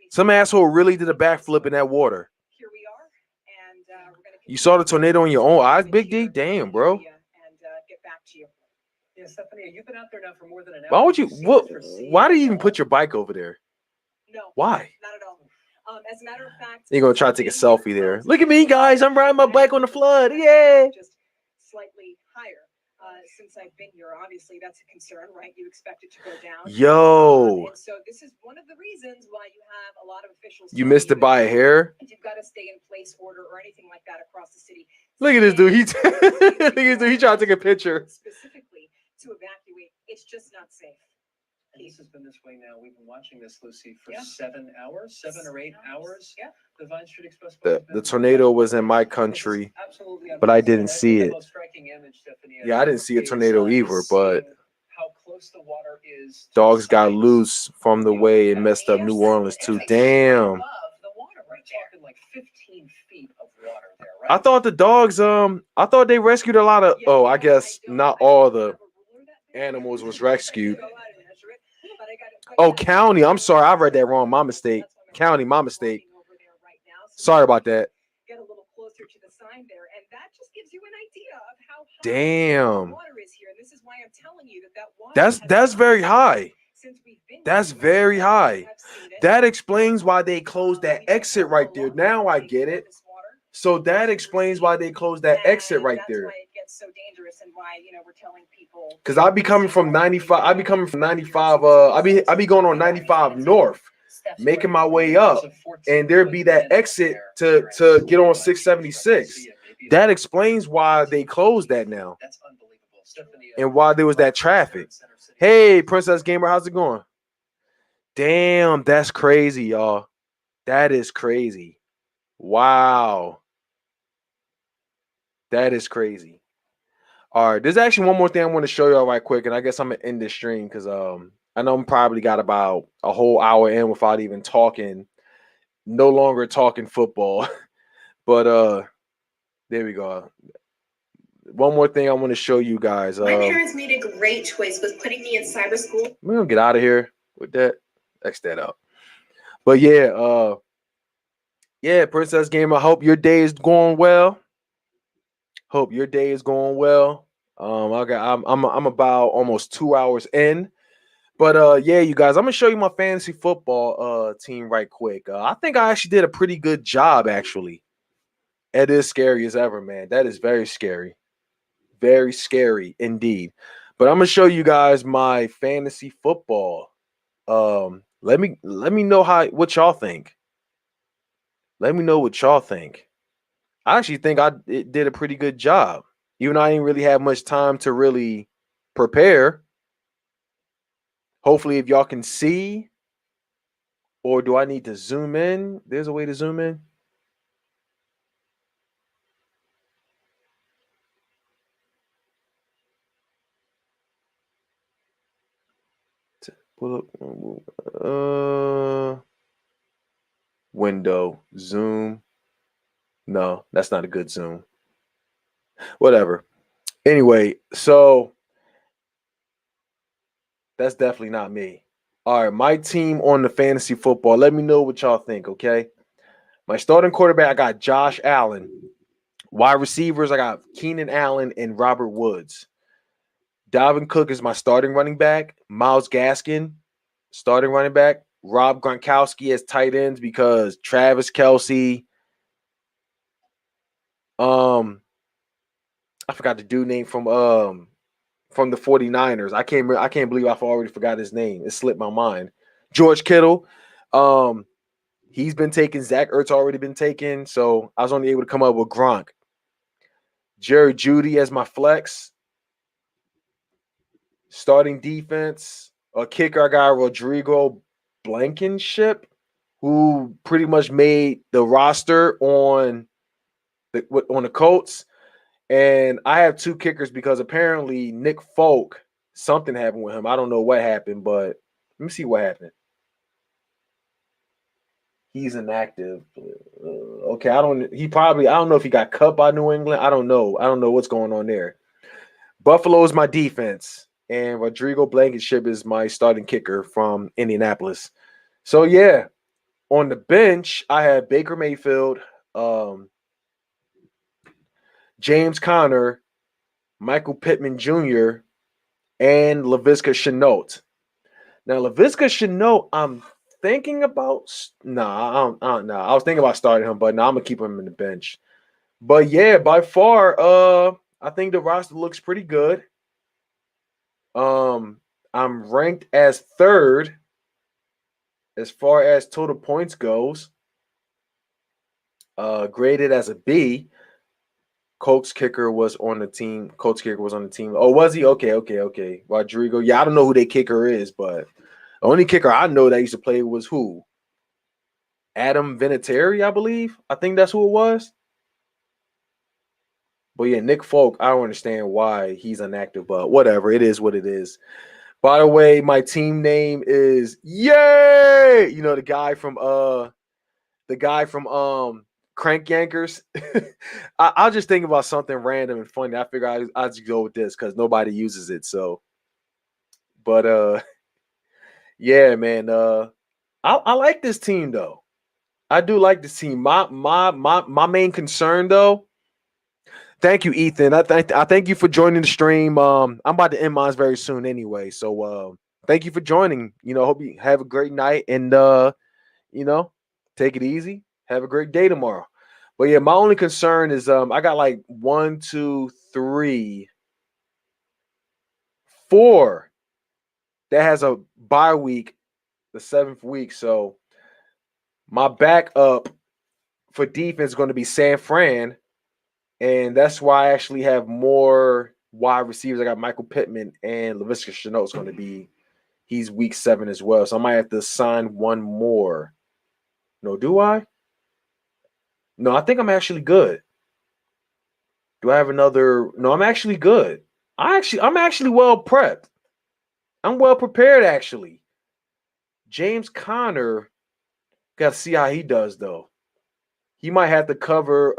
Some asshole really did a backflip in that water. Here we are, and we're gonna. You saw the tornado in your own eyes, Big D? Damn, bro. And get back to you. Yeah, Stephanie, you've been out there now for more than an hour. Why would you? Why do you even put your bike over there? No. Why? Not at all. As a matter of fact, you're gonna try to take a selfie there. Look at me, guys. I'm riding my bike on the flood. Yeah. Just slightly higher. Since I've been here, obviously that's a concern, right? You expect it to go down. Yo. And so this is one of the reasons why you have a lot of officials. You missed it by a hair. You've got to stay in place order or anything like that across the city. Look at this dude. Look at this dude. He trying to take a picture. Specifically to evacuate, it's just not safe. And this has been this way now. We've been watching this, Lucy, for 7 hours, 7 or 8 hours. Yeah. The Vine Street Expressway. The tornado was in my country, but I didn't see it. Yeah, I didn't see a tornado either, but how close the water is. Dogs got loose from the way it messed up New Orleans too. Damn. We're talking like 15 feet of water there, right? I thought the dogs, I thought they rescued a lot of, I guess not all the animals was rescued. Oh, county. I'm sorry. I read that wrong. My mistake. County, my mistake. Sorry about that. Get a little closer to the sign there, and that just gives you an idea of how high damn the water is here. And this is why I'm telling you that water that's very high. Since we've been that's very high. That explains why they closed that exit right there. Now I get it. So that explains why they closed that exit right there. That's why it gets so dangerous, and why we're telling people. Because I be coming from 95. I be coming from 95. I be going on 95 north, making my way up, and there'd be that exit to get on 676. That explains why they closed that now, and why there was that traffic. Hey, Princess Gamer, how's it going? Damn, that's crazy, y'all. That is crazy. Wow. That is crazy. All right, there's actually one more thing I want to show y'all right quick, and I guess I'm gonna end this stream because I know I'm probably got about a whole hour in without even talking, no longer talking football. But there we go. One more thing I want to show you guys. My parents made a great choice with putting me in cyber school. We're gonna get out of here with that. X that out. But yeah, Princess Game. I hope your day is going well. Hope your day is going well. I'm about almost 2 hours in. But yeah, you guys, I'm gonna show you my fantasy football team right quick. I think I actually did a pretty good job, actually. It is scary as ever, man. That is very scary. Very scary indeed. But I'm gonna show you guys my fantasy football. Let me know what y'all think. Let me know what y'all think. I actually think it did a pretty good job. Even though I didn't really have much time to really prepare. Hopefully, if y'all can see, or do I need to zoom in? There's a way to zoom in. Pull up. Window. Zoom. No, that's not a good zoom. Whatever. Anyway, so that's definitely not me. All right, my team on the fantasy football. Let me know what y'all think, okay? My starting quarterback, I got Josh Allen. Wide receivers, I got Keenan Allen and Robert Woods. Dalvin Cook is my starting running back. Myles Gaskin, starting running back. Rob Gronkowski as tight ends because Travis Kelce. I forgot the dude name from the 49ers. I can't believe I've already forgot his name. It slipped my mind. George Kittle. He's been taken. Zach Ertz already been taken. So I was only able to come up with Gronk. Jerry Jeudy as my flex. Starting defense. A kicker, I got Rodrigo Blankenship, who pretty much made the roster on the Colts. And I have two kickers because apparently Nick Folk, something happened with him. I don't know what happened, but let me see what happened. He's inactive. Okay, I don't know if he got cut by New England. I don't know. I don't know what's going on there. Buffalo is my defense, and Rodrigo Blankenship is my starting kicker from Indianapolis. So yeah, on the bench, I have Baker Mayfield, James Conner, Michael Pittman Jr., and Laviska Shenault. Now, Laviska Shenault, I'm thinking about. Nah, I was thinking about starting him, but now I'm gonna keep him in the bench. But yeah, by far, I think the roster looks pretty good. I'm ranked as third as far as total points goes. Graded as a B. Colts kicker was on the team. Oh, was he? Okay. Rodrigo. Yeah, I don't know who their kicker is, but the only kicker I know that used to play was who? Adam Vinatieri, I believe. I think that's who it was. But yeah, Nick Folk, I don't understand why he's inactive, but whatever. It is what it is. By the way, my team name is Yay! You know, the guy from Crank Yankers. I'll just think about something random and funny. I figure I'll just go with this because nobody uses it. So, but yeah, man. I like this team though. I do like this team. My main concern though. Thank you, Ethan. I thank you for joining the stream. I'm about to end mine very soon anyway. So thank you for joining. You know, hope you have a great night and you know, take it easy. Have a great day tomorrow. But yeah, my only concern is I got like 1, 2, 3, 4 that has a bye week, the 7th week. So my backup for defense is going to be San Fran. And that's why I actually have more wide receivers. I got Michael Pittman and Laviska Shenault is going to be He's week 7 as well. So I might have to sign one more. No, do I? No, I think I'm actually good. Do I have another? No, I'm actually good. I'm actually well prepped. I'm well prepared, actually. James Conner, got to see how he does, though. He might have to cover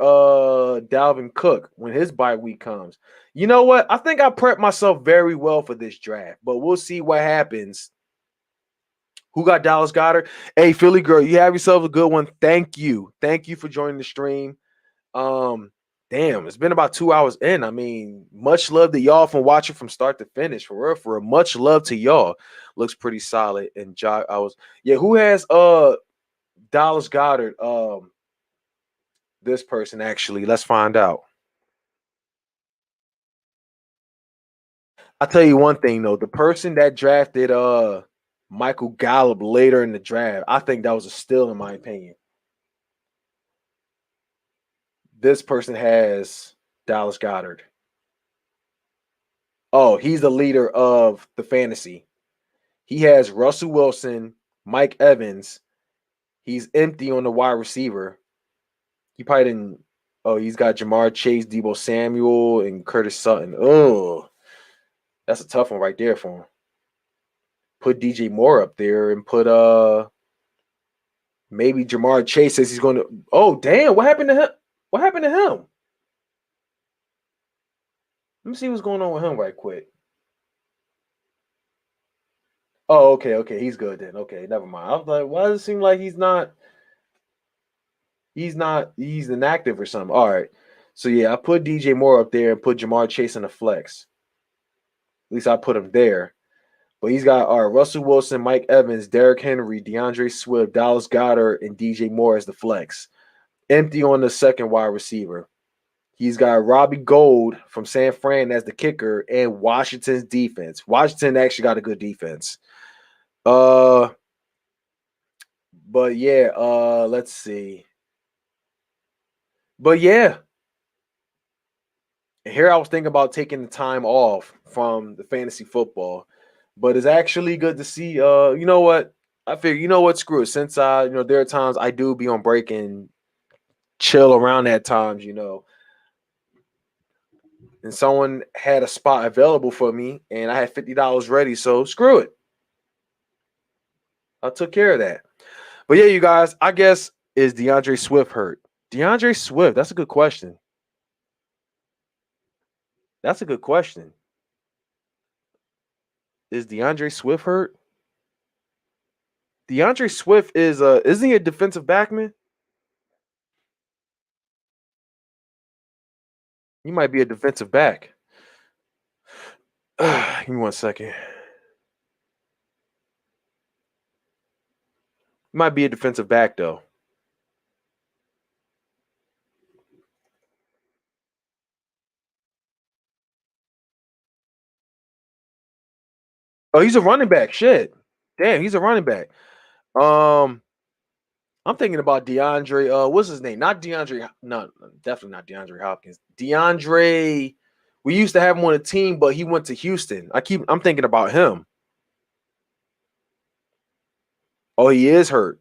Dalvin Cook when his bye week comes. You know what? I think I prepped myself very well for this draft, but we'll see what happens. Who got Dallas Goedert? Hey, Philly girl, you have yourself a good one. Thank you. Thank you for joining the stream. Damn, it's been about 2 hours in. I mean, much love to y'all from watching from start to finish. For real. Much love to y'all. Looks pretty solid. And who has Dallas Goedert? This person actually. Let's find out. I'll tell you one thing though. The person that drafted Michael Gallup later in the draft, I think that was a steal in my opinion. This person has Dallas Goedert. Oh, he's the leader of the fantasy. He has Russell Wilson, Mike Evans. He's empty on the wide receiver. He probably didn't. Oh, he's got Jamar Chase, Deebo Samuel, and Curtis Sutton. Oh, that's a tough one right there for him. Put DJ Moore up there and put maybe Jamar Chase says he's going to. Oh, damn! What happened to him? What happened to him? Let me see what's going on with him right quick. Oh, okay. He's good then. Okay, never mind. I was like, why does it seem like he's not? He's inactive or something. All right. So yeah, I put DJ Moore up there and put Jamar Chase in the flex. At least I put him there. But he's got Russell Wilson, Mike Evans, Derrick Henry, DeAndre Swift, Dallas Goedert, and DJ Moore as the flex. Empty on the second wide receiver. He's got Robbie Gould from San Fran as the kicker and Washington's defense. Washington actually got a good defense. But yeah, let's see. But yeah. And here I was thinking about taking the time off from the fantasy football. But it's actually good to see. You know what? I figure, you know what, screw it. Since there are times I do be on break and chill around at times, and someone had a spot available for me and I had $50 ready. So screw it. I took care of that. But yeah, you guys, I guess, is DeAndre Swift hurt? DeAndre Swift, that's a good question. That's a good question. Is DeAndre Swift hurt? DeAndre Swift isn't he a defensive backman? He might be a defensive back. Give me 1 second. He might be a defensive back though. Oh, he's a running back. Shit. Damn, he's a running back. I'm thinking about DeAndre. What's his name? Not DeAndre. No, definitely not DeAndre Hopkins. DeAndre. We used to have him on a team, but he went to Houston. I'm thinking about him. Oh, he is hurt.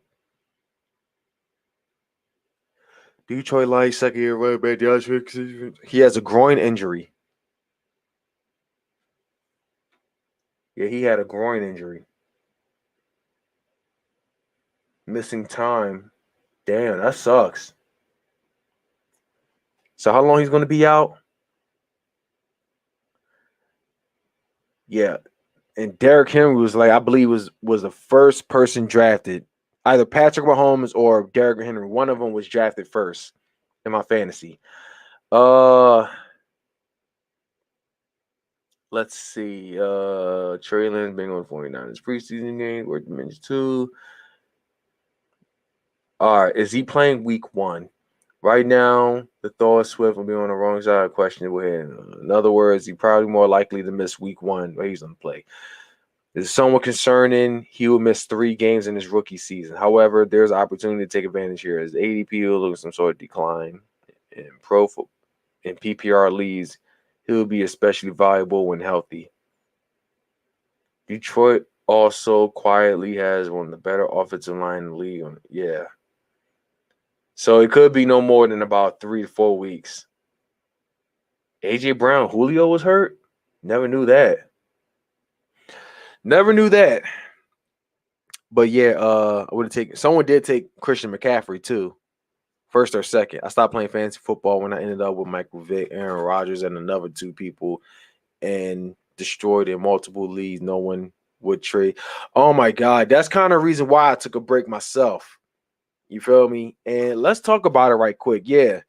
Detroit Lions second year running back DeAndre. He has a groin injury. Yeah, he had a groin injury. Missing time. Damn, that sucks. So how long he's going to be out? Yeah. And Derrick Henry was I believe was the first person drafted. Either Patrick Mahomes or Derrick Henry. One of them was drafted first in my fantasy. Let's see. Trey Lance being on 49ers preseason game. We're mentioned 2. All right. Is he playing week 1? Right now, the thought of Swift will be on the wrong side of questionable head. In other words, he's probably more likely to miss week 1, but he's going to play. Is somewhat concerning. He will miss 3 games in his rookie season. However, there's an opportunity to take advantage here as ADP will look at some sort of decline in PPR leagues. He'll be especially valuable when healthy. Detroit also quietly has one of the better offensive line in the league. Yeah. So it could be no more than about 3 to 4 weeks. AJ Brown, Julio was hurt? Never knew that. Never knew that. But yeah, I would have taken someone did take Christian McCaffrey too. First or second. I stopped playing fantasy football when I ended up with Michael Vick, Aaron Rodgers, and another 2 people and destroyed in multiple leagues. No one would trade. Oh my God. That's kind of the reason why I took a break myself. You feel me? And let's talk about it right quick. Yeah.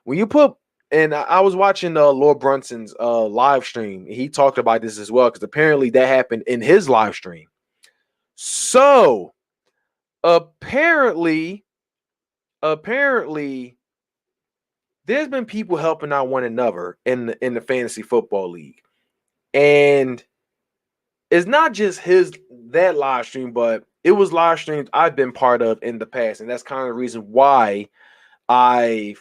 When you put and I was watching Lord Brunson's live stream. He talked about this as well because apparently that happened in his live stream. So apparently, there's been people helping out one another in the fantasy football league, and it's not just that live stream, but it was live streams I've been part of in the past, and that's kind of the reason why I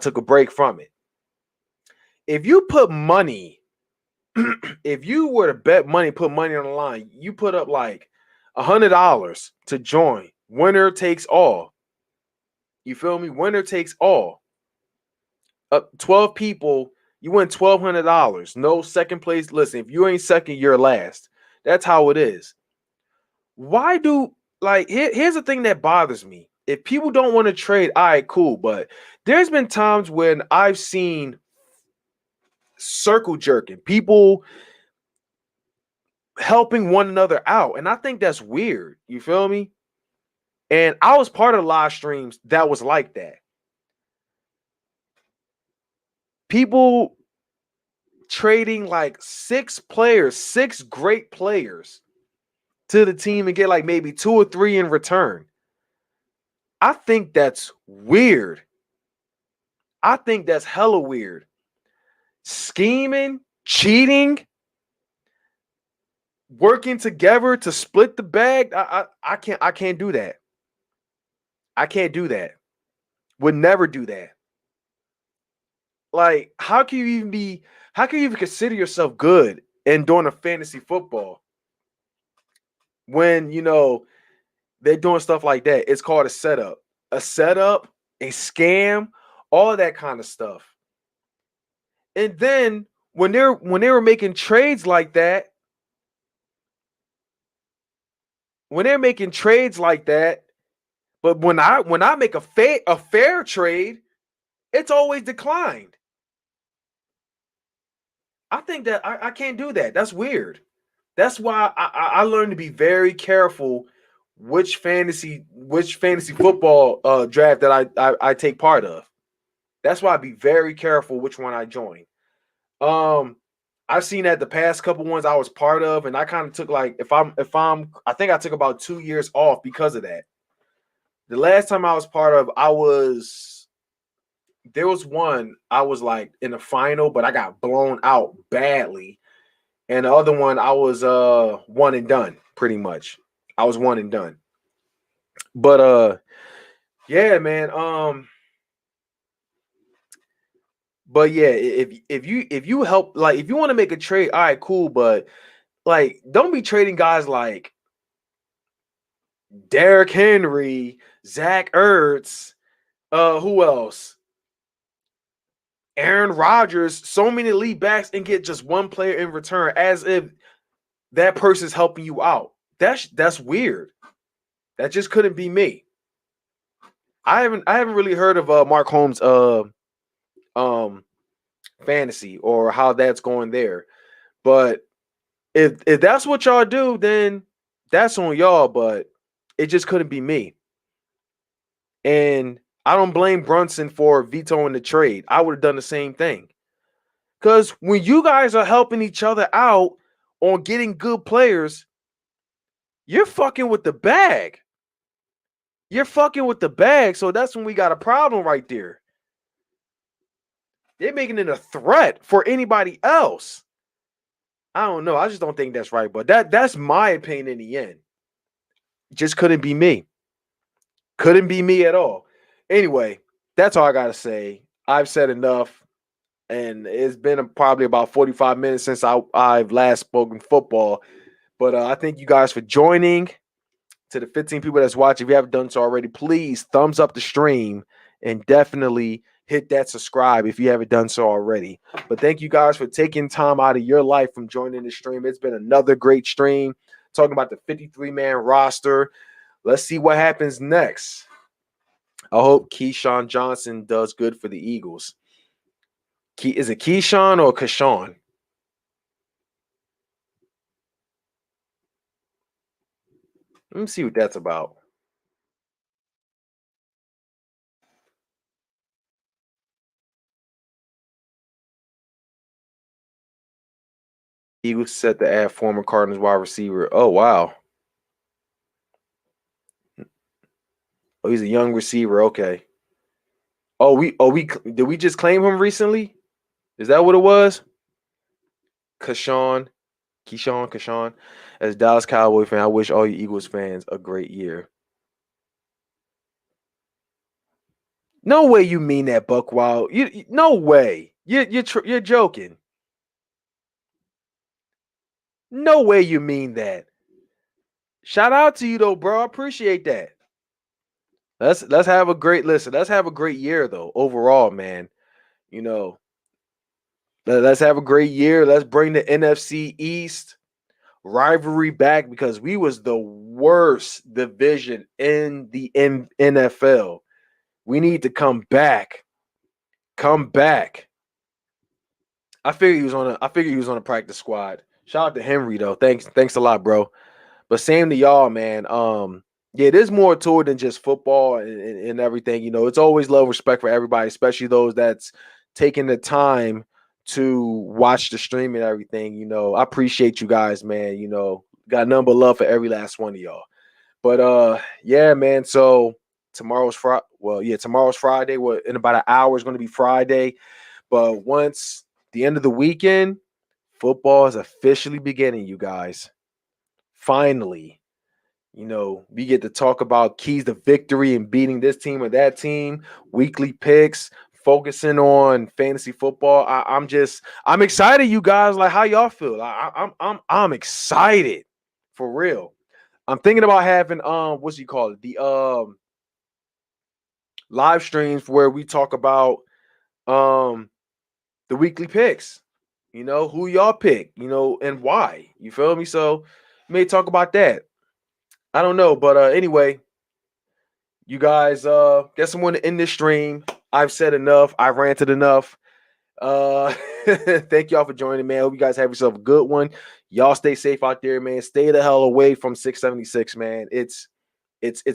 took a break from it. If you put money, if you were to bet money, put money on the line, you put up like $100 to join. Winner takes all. You feel me? Winner takes all. 12 people, you win $1,200. No second place. Listen, if you ain't second, you're last. That's how it is. Why do here's the thing that bothers me. If people don't want to trade, all right, cool. But there's been times when I've seen circle jerking, people helping one another out. And I think that's weird. You feel me? And I was part of live streams that was like that. People trading like 6 players, 6 great players to the team and get like maybe 2 or 3 in return. I think that's weird. I think that's hella weird. Scheming, cheating, working together to split the bag. I can't do that. I can't do that. Would never do that. Like, how can you even consider yourself good in doing a fantasy football when they're doing stuff like that? It's called a setup, a scam, all that kind of stuff. And then when they were making trades like that, but when I make a fair trade, it's always declined. I think that I can't do that. That's weird. That's why I learned to be very careful which fantasy football draft that I take part of. That's why I be very careful which one I join. I've seen that the past couple ones I was part of, and I kind of took like I think I took about 2 years off because of that. The last time I was part of, there was one I was like in the final, but I got blown out badly. And the other one I was one and done, pretty much. I was one and done. But yeah, man. But yeah, if you help, like if you want to make a trade, all right, cool, but like don't be trading guys like Derrick Henry, Zach Ertz, who else? Aaron Rodgers, so many lead backs and get just one player in return as if that person's helping you out. That's weird. That just couldn't be me. I haven't really heard of Mark Holmes fantasy or how that's going there. But if that's what y'all do, then that's on y'all, but it just couldn't be me. And I don't blame Brunson for vetoing the trade. I would have done the same thing. Because when you guys are helping each other out on getting good players, you're fucking with the bag. You're fucking with the bag. So that's when we got a problem right there. They're making it a threat for anybody else. I don't know. I just don't think that's right. But that's my opinion in the end. It just couldn't be me. Couldn't be me at all. Anyway, that's all I got to say. I've said enough. And it's been probably about 45 minutes since I've last spoken football. But I thank you guys for joining. To the 15 people that's watching, if you haven't done so already, please thumbs up the stream and definitely hit that subscribe if you haven't done so already. But thank you guys for taking time out of your life from joining the stream. It's been another great stream talking about the 53-man roster. Let's see what happens next. I hope Keyshawn Johnson does good for the Eagles. Is it Keyshawn or Kashawn? Let me see what that's about. Eagles set to add former Cardinals wide receiver. Oh, wow. Oh, he's a young receiver. Okay. Did we just claim him recently? Is that what it was? Keyshawn. As a Dallas Cowboy fan, I wish all you Eagles fans a great year. No way you mean that, Buckwild. No way. You're joking. No way you mean that. Shout out to you though, bro. I appreciate that. Let's have a great Let's have a great year though. Overall, man. Let's have a great year. Let's bring the NFC East rivalry back because we was the worst division in the NFL. We need to come back. Come back. I figured he was on a practice squad. Shout out to Henry though. Thanks a lot, bro. But same to y'all, man. Yeah, there's more to it than just football and everything. It's always love, respect for everybody, especially those that's taking the time to watch the stream and everything. I appreciate you guys, man. Got nothing but love for every last one of y'all. But yeah, man. So tomorrow's Friday. Well, yeah, tomorrow's Friday. Well, in about an hour is going to be Friday. But once the end of the weekend, football is officially beginning, you guys. Finally, we get to talk about keys to victory and beating this team or that team, weekly picks, focusing on fantasy football. I'm excited, you guys. Like, how y'all feel? I'm excited for real. I'm thinking about having what's you call it? The live streams where we talk about the weekly picks. Who y'all pick, and why. You feel me? So may talk about that. I don't know, but anyway, you guys guess I'm going to end this stream. I've said enough. I've ranted enough. Thank y'all for joining, man. Hope you guys have yourself a good one. Y'all stay safe out there, man. Stay the hell away from 676, man. It's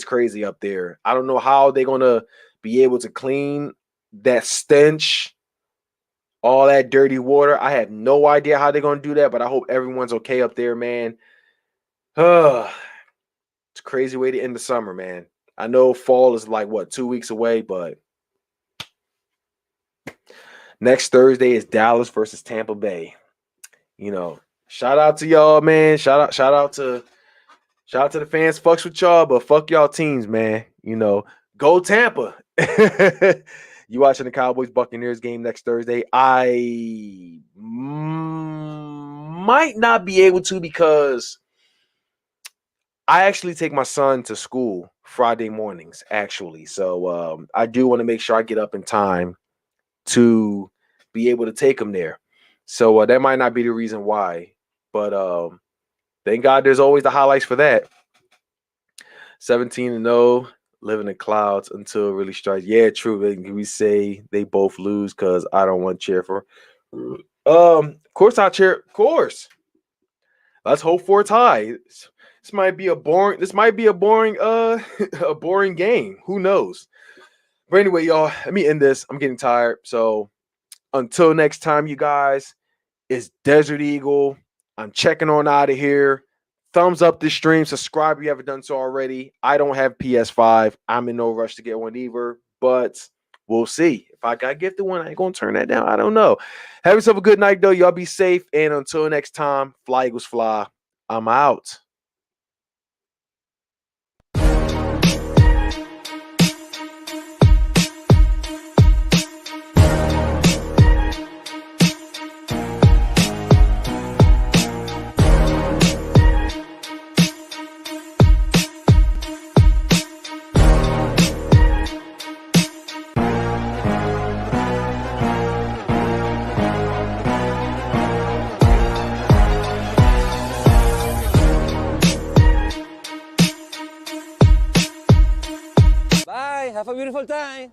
crazy up there. I don't know how they're gonna be able to clean that stench, all that dirty water. I have no idea how they're gonna do that, but I hope everyone's okay up there, man. It's a crazy way to end the summer, man. I know fall is like 2 weeks away, but next Thursday is Dallas versus Tampa Bay. Shout out to y'all, man. Shout out to the fans. Fucks with y'all, but fuck y'all teams, man. Go Tampa. You watching the Cowboys Buccaneers game next Thursday? I might not be able to because I actually take my son to school Friday mornings, actually. So I do want to make sure I get up in time to be able to take him there. So that might not be the reason why. But thank God there's always the highlights for that. 17-0, live in the clouds until it really strikes. Yeah, true. We say they both lose because I don't want to cheer for. Of course I cheer. Of course. Let's hope for a tie. This might be a boring a boring game. Who knows? But anyway, y'all, let me end this. I'm getting tired. So until next time, you guys, it's Desert Eagle. I'm checking on out of here. Thumbs up this stream. Subscribe if you haven't done so already. I don't have PS5. I'm in no rush to get one either, but we'll see. If I got gifted one, I ain't going to turn that down. I don't know. Have yourself a good night, though. Y'all be safe. And until next time, fly, Eagles, fly. I'm out. Have a beautiful time.